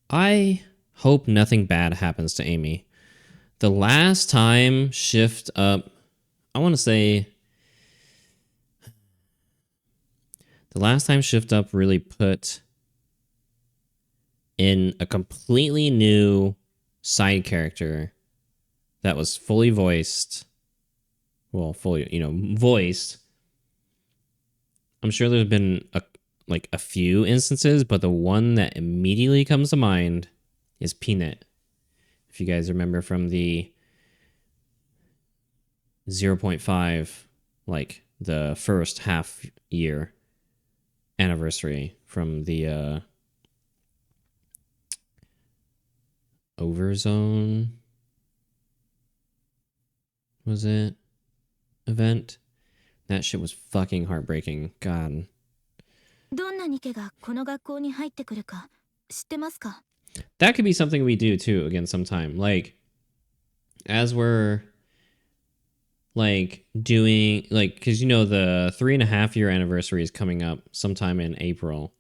S1: I hope nothing bad happens to Amy. The last time Shift Up, I want to say, the last time Shift Up really put in a completely new side character that was fully voiced, well, fully, voiced. I'm sure there's been a few instances, but the one that immediately comes to mind is Peanut. If you guys remember from the 0.5, like the first half year anniversary from the Overzone, was it, event? That shit was fucking heartbreaking. God.
S4: どんなニケがこの学校に入ってくるか知ってますか?
S1: That could be something we do too again sometime. Like, as we're like doing, like, because the 3.5 year anniversary is coming up sometime in April.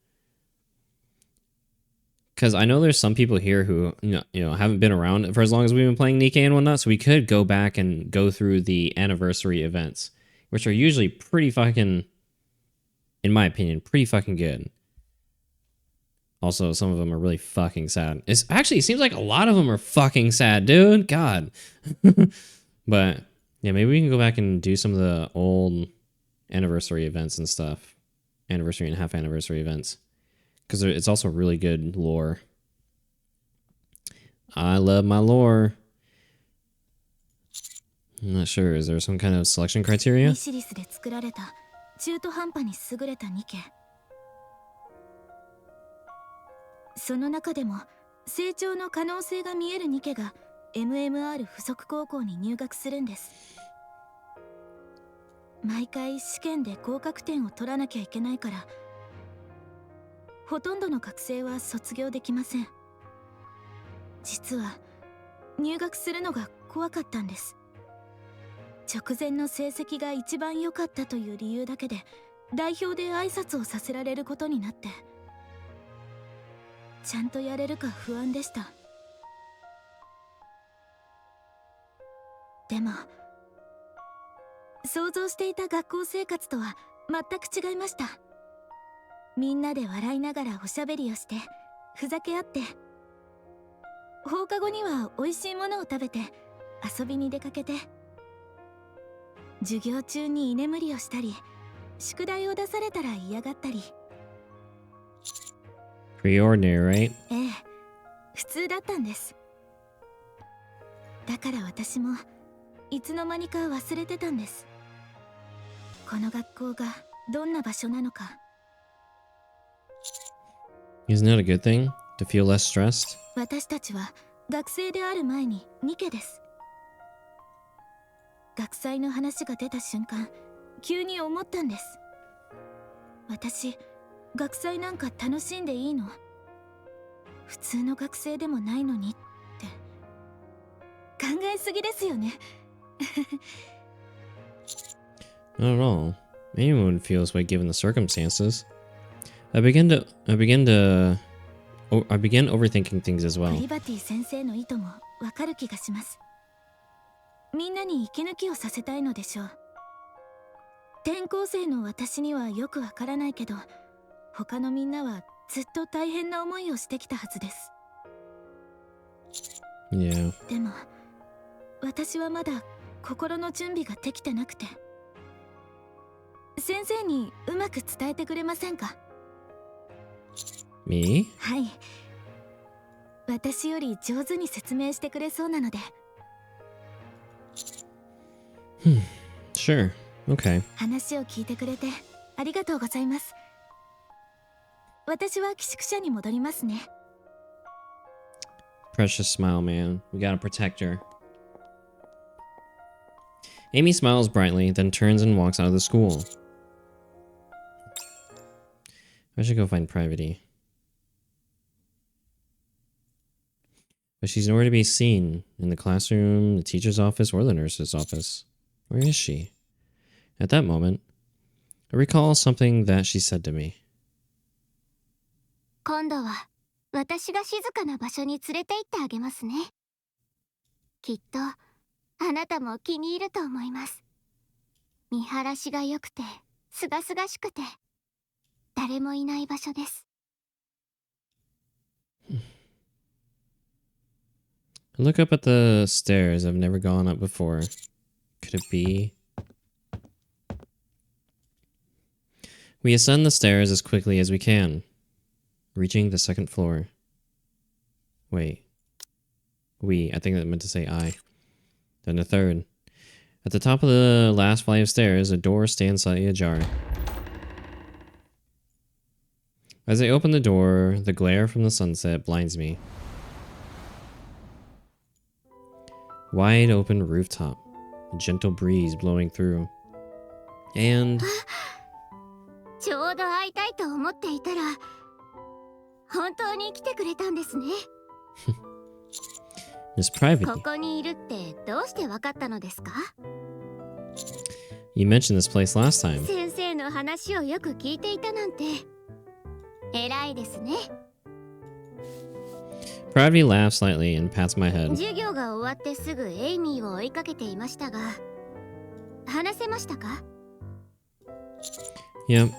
S1: Because I know there's some people here who haven't been around for as long as we've been playing Nikke and whatnot, so we could go back and go through the anniversary events, which are usually pretty fucking, in my opinion, pretty fucking good. Also, some of them are really fucking sad. It seems like a lot of them are fucking sad, dude. God. But yeah, maybe we can go back and do some of the old anniversary events and stuff. Anniversary and half anniversary events. Because it's also really good lore. I love my lore. I'm not sure. Is there some kind of selection criteria?
S4: ミシリスで作られた中途半端に優れたニケ。その中でも成長の可能性が見えるニケが MMR 附属高校に入学するんです。毎回試験で合格点を取らなきゃいけないから、ほとんどの学生は卒業できません。実は入学するのが怖かったんです。直前の成績が一番良かったという理由だけで代表で挨拶をさせられることになって、ちゃんとやれるか不安でした。でも想像していた学校生活とは全く違いました。みんなで笑いながらおしゃべりをしてふざけ合って、放課後には美味しいものを食べて遊びに出かけて、授業中に居眠りをしたり、宿題を出されたら嫌がったり。
S1: Pretty ordinary, right?
S4: ええ、普通だったんです。だから私もいつの間にか忘れてたんです。この学校がどんな場所なのか。
S1: Isn't that a good thing? To feel less stressed?
S4: 私たちは学生である前にニケです。学祭の話が出た瞬間、急に思ったんです。私、学祭なんか楽しんでいいの？普通の学生でもないのにって。考えすぎですよね。
S1: Not at all. Anyone would feel this way given the circumstances. I began overthinking things as
S4: プ
S1: well.
S4: リバティ先生の意図もわかる気がします。みんなに息抜きをさせたいのでしょう。転校生の私にはよくわからないけど、他のみんなはずっと大変な思いをしてきたはずです。
S1: Yeah.
S4: でも私はまだ心の準備ができてなくて。先生にうまく伝えてくれませんか？
S1: Me?
S4: はい、私より上手に説明してくれそうなので。
S1: Sure. Okay.
S4: 話を聞いてくれてありがとうございます。私は寄宿舎に戻りますね。
S1: Precious smile, man. We gotta protect her. Amy smiles brightly, then turns and walks out of the school. I should go find Privity. But she's nowhere to be seen in the classroom, the teacher's office, or the nurse's office. Where is she? At that moment, I recall something that she said to me.
S2: 今度は私が静かな場所に連れて行ってあげますね。きっとあなたも気に入ると思います。見晴らしが良くてすがすがしくて誰もいない場所です。
S1: I look up at the stairs I've never gone up before. Could it be? We ascend the stairs as quickly as we can, reaching the second floor. Wait. I think that meant to say I. Then the third. At the top of the last flight of stairs, a door stands slightly ajar. As I open the door, the glare from the sunset blinds me. Wide open rooftop, a gentle breeze blowing through. And
S2: ちょうど会いたいと思っていたら本当に来てくれたんですね。
S1: Miss Privity.
S2: ここにいるってどうしてわかったのですか？
S1: You mentioned this place last time.
S2: 先生の話をよく聞いていたなんて偉いですね。
S1: Privity laughs slightly and pats my head.
S2: 授業が終わってすぐエイミーを追いかけていましたが、話せましたか？
S1: Yep.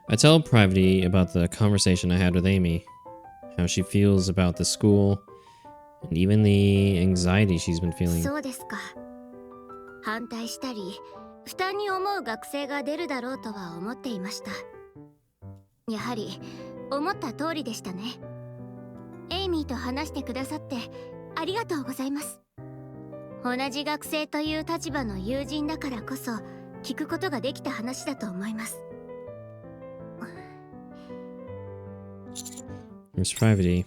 S1: I tell Privity about the conversation I had with Amy, how she feels about the school, and even the anxiety she's been feeling.
S2: そうですか。反対したり負担に思う学生が出るだろうとは思っていました。やはり思った通りでしたね。エイミーと話してくださってありがとうございます。同じ学生という立場の友人だからこそ聞くことができた話だと思います。
S1: Miss Privity.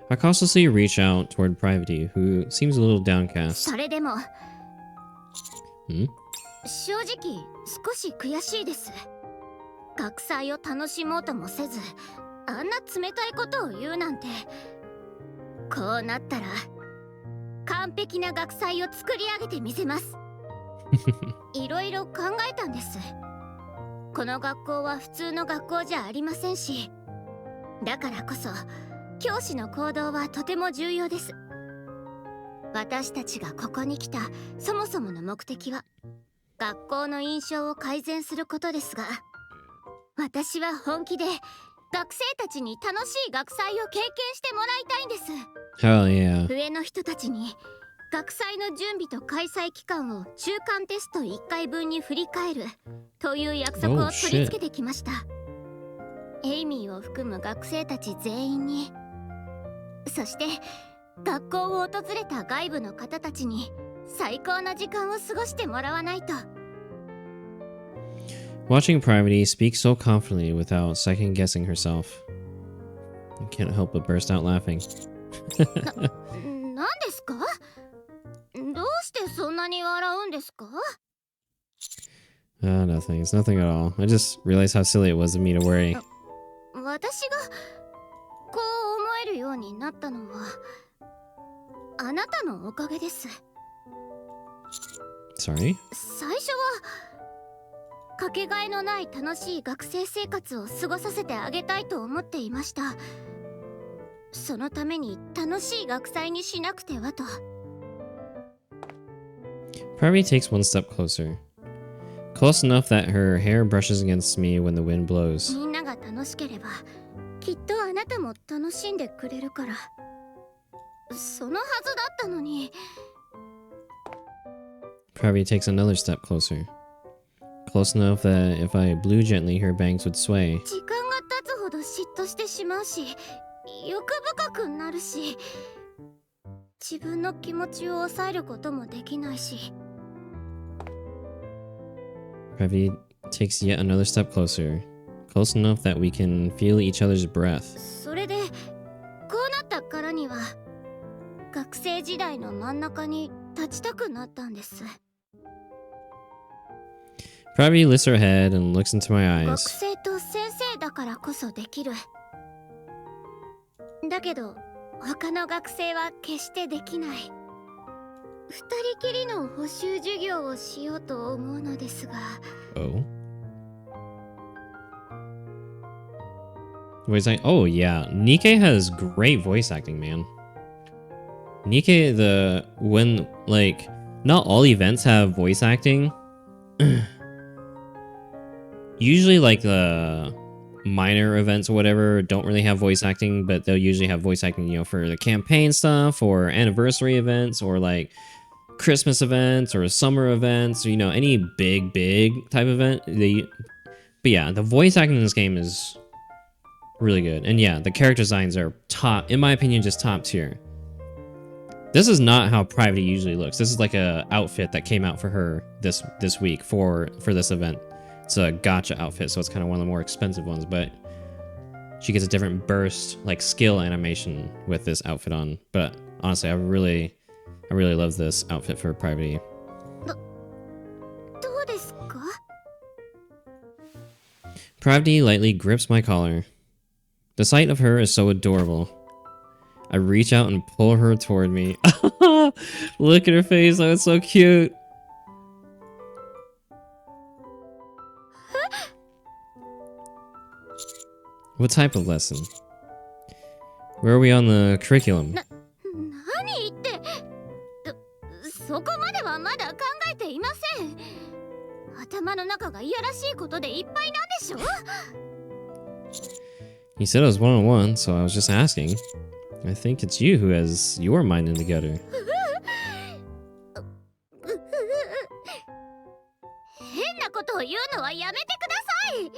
S1: I cautiously reach out toward Privity, who seems a little downcast.
S2: それでも
S1: Hmm?
S2: 正直少し悔しいです。学祭を楽しもうともせずあんな冷たいことを言うなんて。こうなったら完璧な学祭を作り上げてみせます。いろいろ考えたんです。この学校は普通の学校じゃありませんし、だからこそ教師の行動はとても重要です。私たちがここに来たそもそもの目的は学校の印象を改善することですが、私は本気で学生たちに楽しい学祭を経験してもらいたいんです。
S1: Hell yeah.
S2: 上の人たちに学祭の準備と開催期間を中間テスト1回分に振り返るという約束を
S1: Oh,
S2: 取り付けてきました。エイミーを含む学生たち全員に、そして学校を訪れた外部の方たちに最高な時間を過ごしてもらわないと。
S1: Watching Private speak so confidently without second guessing herself. I can't help but burst out laughing.
S2: 何ですか？どうしてそんなに笑うんですか？
S1: Nothing. It's nothing at all. I just realized how silly it was of me to worry.
S2: 私がこう思えるようになったのはあなたのおかげです。
S1: Sorry?
S2: 最初はかけがえのない楽しい学生生活を過ごさせてあげたいと思っていました。そのために楽しい学祭にしなくてはと。
S1: Private takes one step closer. Close enough that her hair brushes against me when the wind blows.
S2: みんなが楽しければきっとあなたも楽しんでくれるから。そのはずだったのに。
S1: Private takes another step closer. Close enough that if I blew gently, her bangs would sway.
S2: 時間が経つほど嫉妬してしまうし、欲深くなるし、自分の気持ちを抑えることもできないし。
S1: Private takes yet another step closer. Close enough that we can feel each other's breath.
S2: それでこうなったからには学生時代の真ん中に立ちたくなったんです。
S1: Private lifts her head and looks into my
S2: 学
S1: eyes.
S2: 生と先生だからこそできる。だけど他の学生は決してできない。二人きりの補習授業をしようと思うのですが。
S1: Oh? Voice acting? Oh, yeah. Nikke has great voice acting, man. Nikke, when, like, not all events have voice acting. Usually, like, the minor events or whatever don't really have voice acting, but they'll usually have voice acting, you know, for the campaign stuff or anniversary events or, like, Christmas events or summer events, or, you know, any big type event. But yeah, the voice acting in this game is really good. And yeah, the character designs are top, in my opinion, just top tier. This is not how Private usually looks. This is like a outfit that came out for her this week for this event. It's a gacha outfit, so it's kind of one of the more expensive ones, but she gets a different burst, like skill animation with this outfit on. But honestly, I really love this outfit for Private.
S2: どうですか？
S1: Private lightly grips my collar. The sight of her is so adorable. I reach out and pull her toward me. Look at her face, oh, it's so cute. What type of lesson? Where are we on the curriculum?
S2: 何言ってそこまではまだ考えていません。頭の中がいやらしいことでいっぱいなんでしょ。
S1: He said it was one-on-one, so I was just asking. I think it's you who has your mind in the gutter.
S2: 変なことを言うのはやめてください。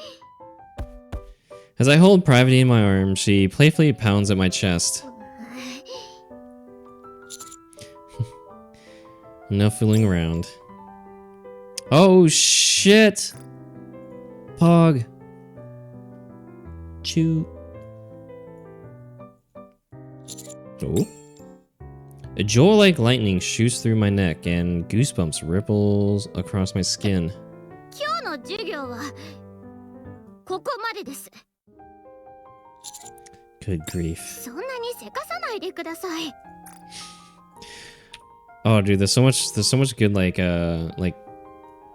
S1: As I hold Private in my arms, she playfully pounds at my chest. No fooling around. Oh shit! Pog. Chew. Oh. A jolt like lightning shoots through my neck and goosebumps ripples across my skin.
S2: 今日の授業はここまでです。
S1: Good grief.
S2: そんなにせかさないでください。
S1: Oh, dude, there's so much good like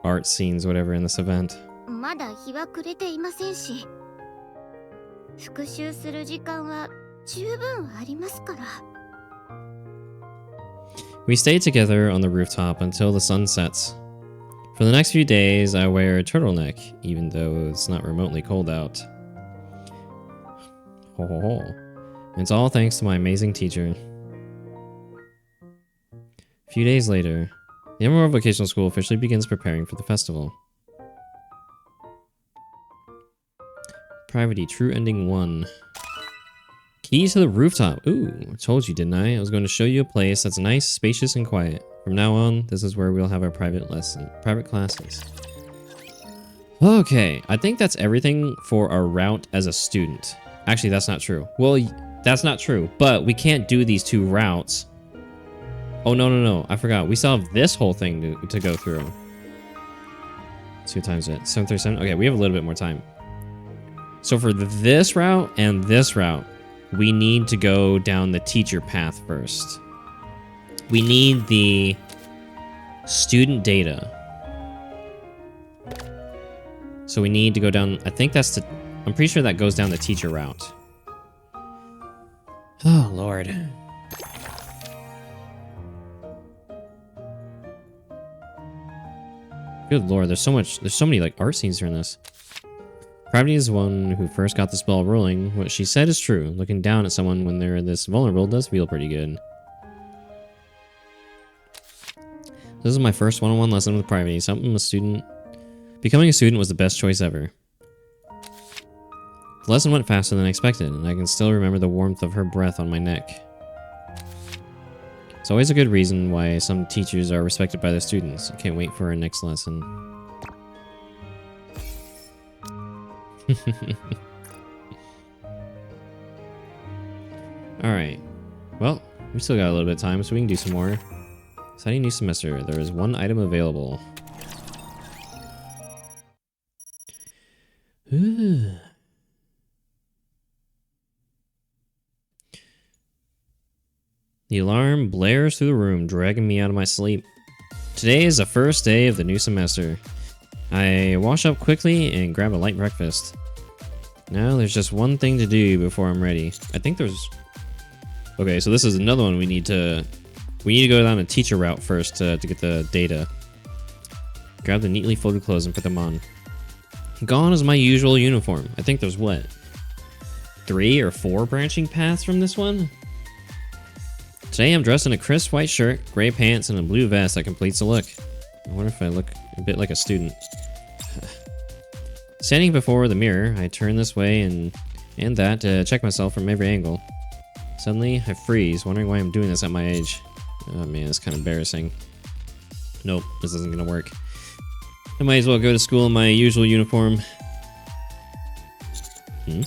S1: art scenes, whatever, in this event.
S2: まだ日は暮れていませんし、復習する時間は十分ありますから。
S1: We stay together on the rooftop until the sun sets. For the next few days, I wear a turtleneck, even though it's not remotely cold out. Ho ho ho. It's all thanks to my amazing teacher. A few days later, the Emerald Vocational School officially begins preparing for the festival. Priority True Ending 1. Key to the rooftop. Ooh, I told you, didn't I? I was going to show you a place that's nice, spacious, and quiet. From now on, this is where we'll have our private classes. Okay, I think that's everything for our route as a student. Actually, that's not true. Well, that's not true, but we can't do these 2 routes. Oh, no, I forgot. We still have this whole thing to go through. 2 times it. 737. Okay, we have a little bit more time. So for this route and this route, we need to go down the teacher path first. We need the student data. So we need to go down, I think that's the, I'm pretty sure that goes down the teacher route. Oh, Lord. Good Lord, there's so many like art scenes here in this. Gravity is the one who first got this ball rolling. What she said is true. Looking down at someone when they're this vulnerable does feel pretty good. This is my first one-on-one lesson with Private. Becoming a student was the best choice ever. The lesson went faster than expected, and I can still remember the warmth of her breath on my neck. It's always a good reason why some teachers are respected by their students. I can't wait for our next lesson. Alright. Well, we still got a little bit of time, so we can do some more. Exciting new semester. There is 1 item available. Ooh. The alarm blares through the room, dragging me out of my sleep. Today is the first day of the new semester. I wash up quickly and grab a light breakfast. Now there's just one thing to do before I'm ready. I think there's... Okay, so this is another one we need to go down a teacher route first to get the data. Grab the neatly folded clothes and put them on. Gone is my usual uniform. I think there's what? 3 or 4 branching paths from this one? Today I'm dressed in a crisp white shirt, gray pants, and a blue vest that completes the look. I wonder if I look a bit like a student. Standing before the mirror, I turn this way and that to check myself from every angle. Suddenly, I freeze, wondering why I'm doing this at my age. Oh man, it's kind of embarrassing. Nope, this isn't gonna work. I might as well go to school in my usual uniform. Who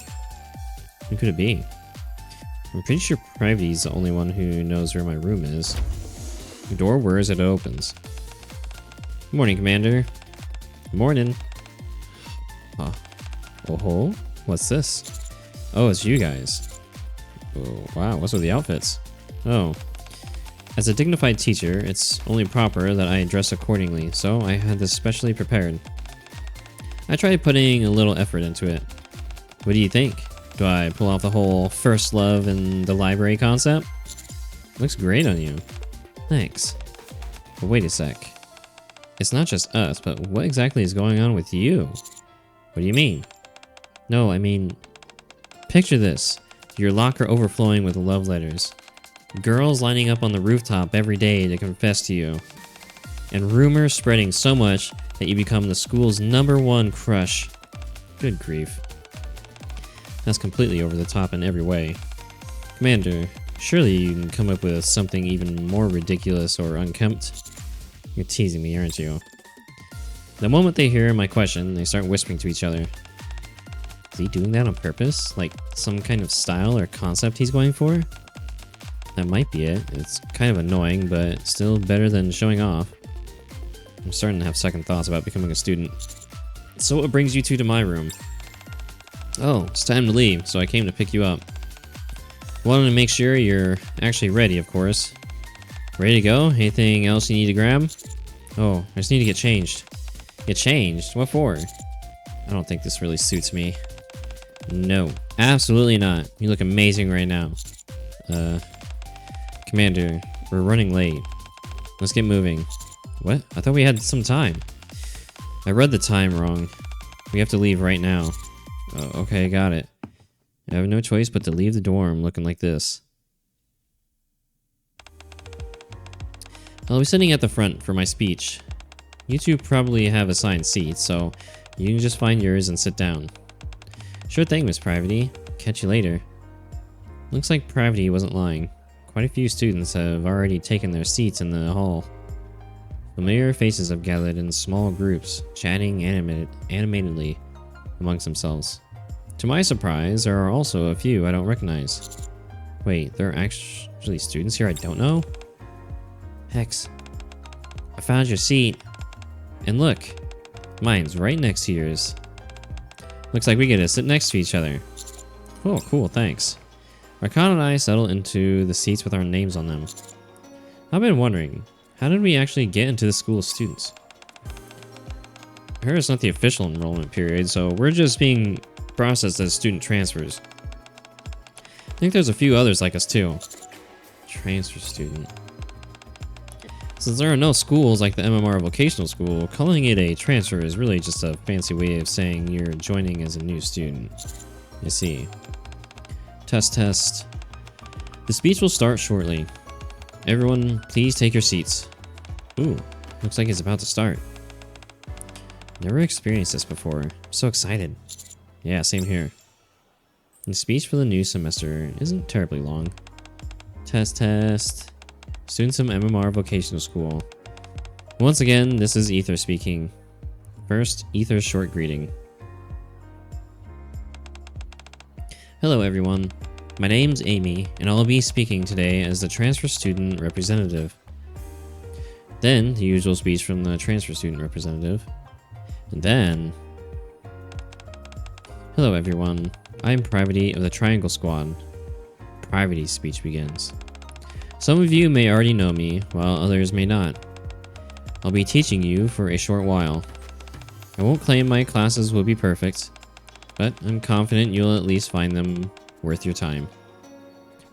S1: could it be? I'm pretty sure Private's the only one who knows where my room is. The door whirs as it opens. Good morning, Commander. Good morning. Huh. Oh, what's this? Oh, it's you guys. Oh, wow, what's with the outfits? Oh. As a dignified teacher, it's only proper that I dress accordingly, so I had this specially prepared. I tried putting a little effort into it. What do you think? Do I pull off the whole first love in the library concept? Looks great on you. Thanks. But wait a sec. It's not just us, but what exactly is going on with you? What do you mean? No, I mean... Picture this. Your locker overflowing with love letters. Girls lining up on the rooftop every day to confess to you. And rumors spreading so much that you become the school's #1 crush. Good grief. That's completely over the top in every way. Commander, surely you can come up with something even more ridiculous or unkempt? You're teasing me, aren't you? The moment they hear my question, they start whispering to each other. Is he doing that on purpose? Like some kind of style or concept he's going for? That might be it. It's kind of annoying, but still better than showing off. I'm starting to have second thoughts about becoming a student. So what brings you two to my room? Oh, it's time to leave, so I came to pick you up. Wanted to make sure you're actually ready, of course. Ready to go? Anything else you need to grab? Oh, I just need to get changed. Get changed? What for? I don't think this really suits me. No, absolutely not. You look amazing right now. Commander, we're running late. Let's get moving. What? I thought we had some time. I read the time wrong. We have to leave right now. Oh, okay, got it. I have no choice but to leave the dorm looking like this. I'll be sitting at the front for my speech. You two probably have assigned seats, so you can just find yours and sit down. Sure thing, Miss Privity. Catch you later. Looks like Privity wasn't lying. Quite a few students have already taken their seats in the hall. Familiar faces have gathered in small groups, chatting animatedly amongst themselves. To my surprise, there are also a few I don't recognize. Wait, there are actually students here I don't know? Hex, I found your seat. And look, mine's right next to yours. Looks like we get to sit next to each other. Oh, cool, thanks. Arcana and I settle into the seats with our names on them. I've been wondering, how did we actually get into the school of students? I heard it's not the official enrollment period, so we're just being processed as student transfers. I think there's a few others like us too. Transfer student. Since there are no schools like the MMR vocational school, calling it a transfer is really just a fancy way of saying you're joining as a new student. You see. Test. The speech will start shortly. Everyone, please take your seats. Ooh, looks like it's about to start. Never experienced this before. I'm so excited. Yeah, same here. The speech for the new semester isn't terribly long. Test. Students from MMR Vocational School. Once again, this is Ether speaking. First, Ether's short greeting. Hello everyone, my name's Amy, and I'll be speaking today as the transfer student representative. Then, the usual speech from the transfer student representative. And then... Hello everyone, I'm Privity of the Triangle Squad. Privity's speech begins. Some of you may already know me, while others may not. I'll be teaching you for a short while. I won't claim my classes will be perfect, but I'm confident you'll at least find them worth your time.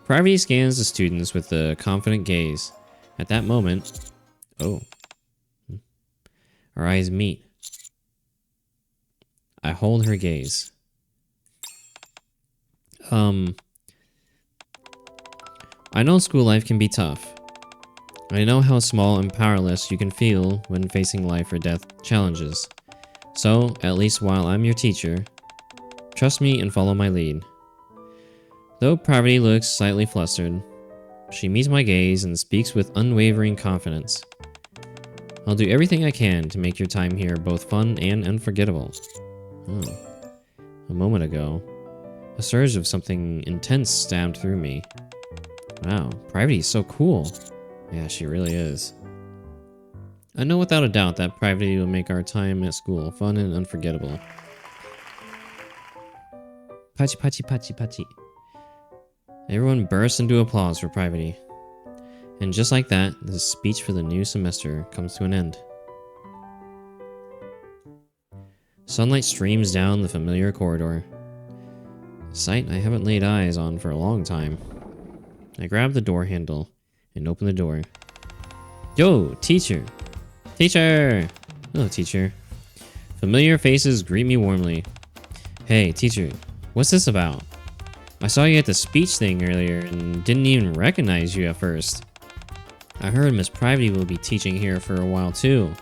S1: Privity scans the students with a confident gaze. At that moment... Oh. Our eyes meet. I hold her gaze. I know school life can be tough. I know how small and powerless you can feel when facing life or death challenges. So, at least while I'm your teacher, trust me and follow my lead. Though Privity looks slightly flustered, she meets my gaze and speaks with unwavering confidence. I'll do everything I can to make your time here both fun and unforgettable. Oh. A moment ago, a surge of something intense stabbed through me. Wow, Privity's so cool. Yeah, she really is. I know without a doubt that Privity will make our time at school fun and unforgettable. Pachi. Everyone bursts into applause for Privity. And just like that, the speech for the new semester comes to an end. Sunlight streams down the familiar corridor. A sight I haven't laid eyes on for a long time. I grab the door handle and open the door. Yo, teacher! Teacher! Hello, teacher. Familiar faces greet me warmly. Hey, teacher, what's this about? I saw you at the speech thing earlier and didn't even recognize you at first. I heard Miss Privity will be teaching here for a while too.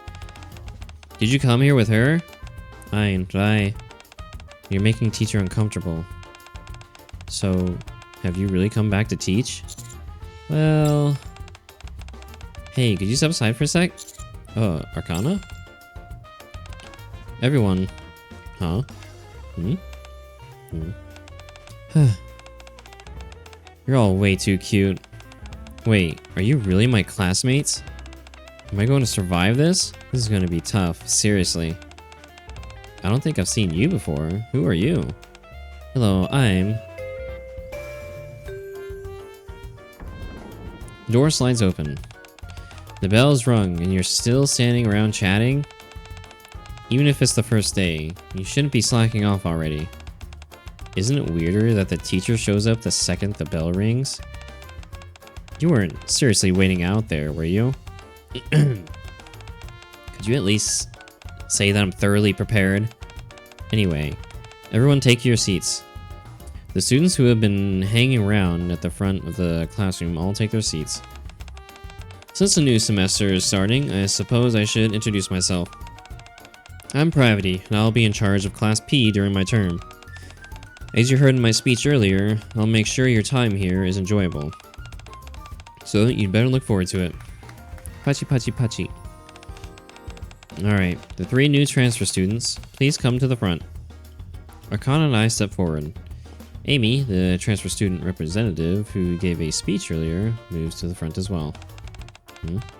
S1: Did you come here with her? Right. You're making teacher uncomfortable. So, have you really come back to teach? Well... Hey, could you step aside for a sec? Arcana? Everyone. Huh? You're all way too cute. Wait, are you really my classmates? Am I going to survive this? This is going to be tough, seriously. I don't think I've seen you before. Who are you? Hello, I'm... Door slides open. The bell's rung and you're still standing around chatting? Even if it's the first day, you shouldn't be slacking off already. Isn't it weirder that the teacher shows up the second the bell rings? You weren't seriously waiting out there, were you? Could you at least say that I'm thoroughly prepared? Anyway, everyone take your seats. The students who have been hanging around at the front of the classroom all take their seats. Since the new semester is starting, I suppose I should introduce myself. I'm Pravity, and I'll be in charge of Class P during my term. As you heard in my speech earlier, I'll make sure your time here is enjoyable. So you'd better look forward to it. Pachi pachi pachi. Alright, the 3 new transfer students, please come to the front. Arcana and I step forward. Amy, the transfer student representative who gave a speech earlier, moves to the front as well.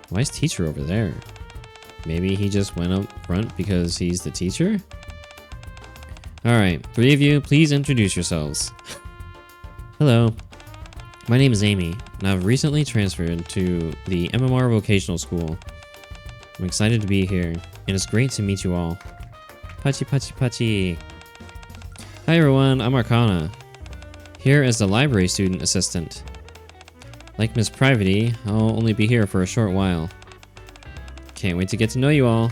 S1: Why is teacher over there? Maybe he just went up front because he's the teacher? Alright, 3 of you, please introduce yourselves. Hello, my name is Amy, and I've recently transferred to the MMR Vocational School. I'm excited to be here, and it's great to meet you all. Pachi pachi pachi. Hi everyone, I'm Arcana, here as the library student assistant. Like Miss Pravity, I'll only be here for a short while. Can't wait to get to know you all.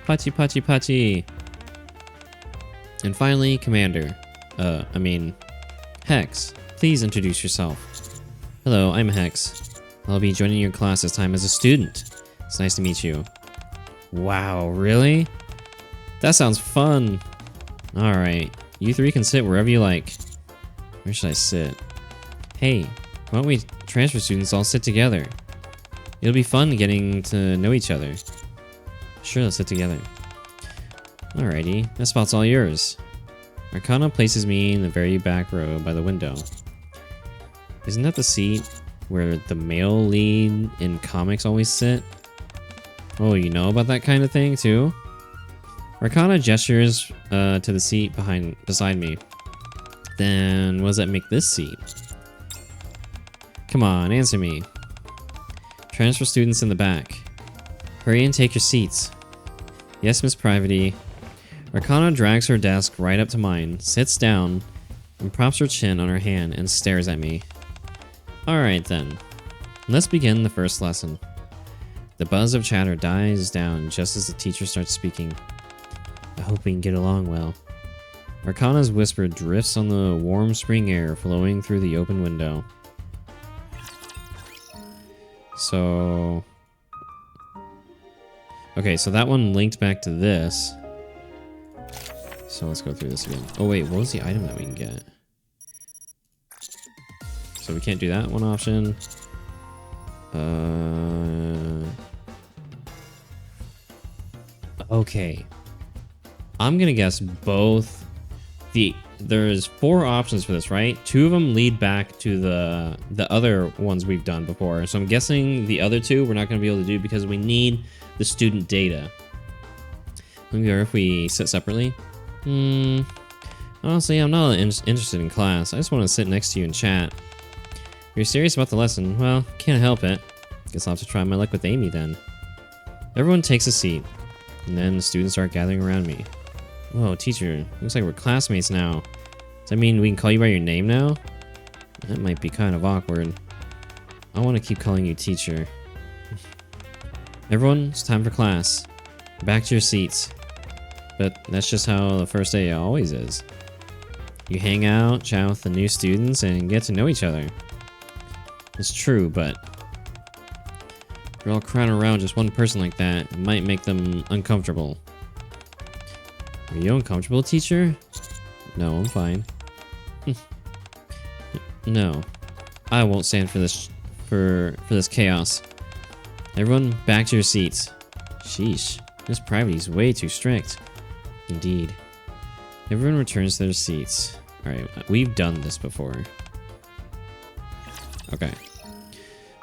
S1: Pachi pachi pachi. And finally, Commander. Hex. Please introduce yourself. Hello, I'm Hex. I'll be joining your class this time as a student. It's nice to meet you. Wow, really? That sounds fun. Alright, you 3 can sit wherever you like. Where should I sit? Hey, why don't we transfer students all sit together? It'll be fun getting to know each other. Sure, let's sit together. Alrighty, that spot's all yours. Arcana places me in the very back row by the window. Isn't that the seat where the male lead in comics always sit? Oh, you know about that kind of thing too? Arcana gestures to the seat beside me. Then what does that make this seat? Come on, answer me. Transfer students in the back. Hurry and take your seats. Yes, Miss Pravity. Arcana drags her desk right up to mine, sits down, and props her chin on her hand and stares at me. Alright then. Let's begin the first lesson. The buzz of chatter dies down just as the teacher starts speaking. I hope we can get along well. Arcana's whisper drifts on the warm spring air flowing through the open window. So... okay, so that one linked back to this. So let's go through this again. Oh wait, what was the item that we can get? So we can't do that one option. Okay. I'm gonna guess both. There's 4 options for this, right? 2 of them lead back to the other ones we've done before. So I'm guessing the other 2 we're not gonna be able to do because we need the student data. Maybe if we sit separately. Honestly, I'm not interested in class. I just want to sit next to you and chat. If you're serious about the lesson, well, can't help it. Guess I'll have to try my luck with Amy then. Everyone takes a seat, and then the students start gathering around me. Whoa, teacher, looks like we're classmates now. Does that mean we can call you by your name now? That might be kind of awkward. I want to keep calling you teacher. Everyone, it's time for class. Back to your seats. But that's just how the first day always is. You hang out, chat with the new students, and get to know each other. It's true, but if you're all crowding around just one person like that, it might make them uncomfortable. Are you uncomfortable, teacher? No, I'm fine. No, I won't stand for this this chaos. Everyone, back to your seats. Sheesh, Miss Pravity's way too strict. Indeed. Everyone returns to their seats. Alright, we've done this before. Okay.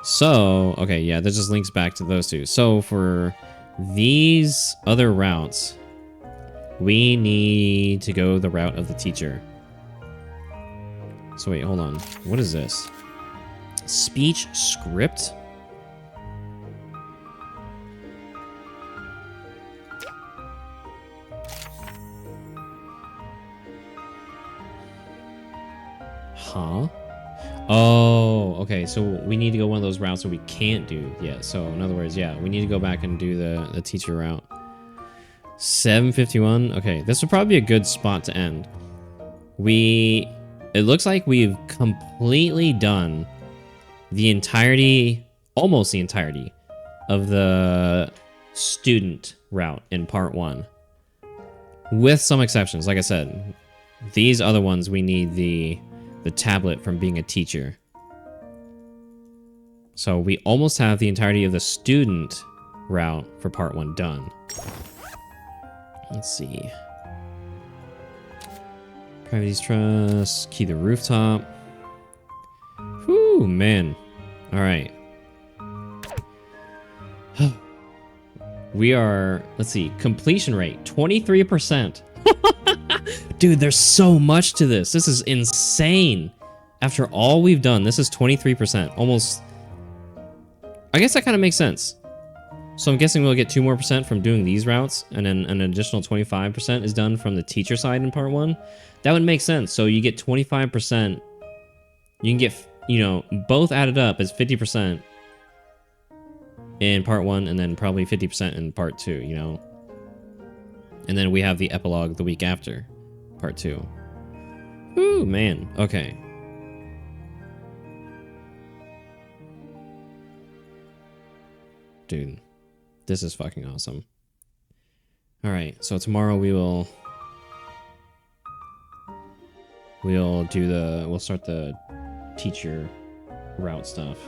S1: So, okay, yeah, that just links back to those 2. So for these other routes, we need to go the route of the teacher. So wait, hold on. What is this? Speech script? Huh? Oh, okay. So we need to go one of those routes that we can't do yet. So in other words, yeah, we need to go back and do the teacher route. 7:51. Okay, this would probably be a good spot to end. It looks like we've completely done the entirety, almost the entirety of the student route in part 1. With some exceptions. Like I said, these other ones we need the tablet from being a teacher. So we almost have the entirety of the student route for part 1 done. Let's see. Private's Trust, key the rooftop. Whew, man. All right. We are, let's see, completion rate, 23%. Dude, there's so much to this. This is insane. After all we've done, this is 23%. Almost, I guess that kind of makes sense. So I'm guessing we'll get 2% more from doing these routes, and then an additional 25% is done from the teacher side in part 1. That would make sense. So you get 25%. You can get, you know, both added up as 50% in part 1, and then probably 50% in part 2, you know? And then we have the epilogue the week after, part 2. Ooh, man. Okay. Dude, this is fucking awesome. All right, so tomorrow we'll start the teacher route stuff.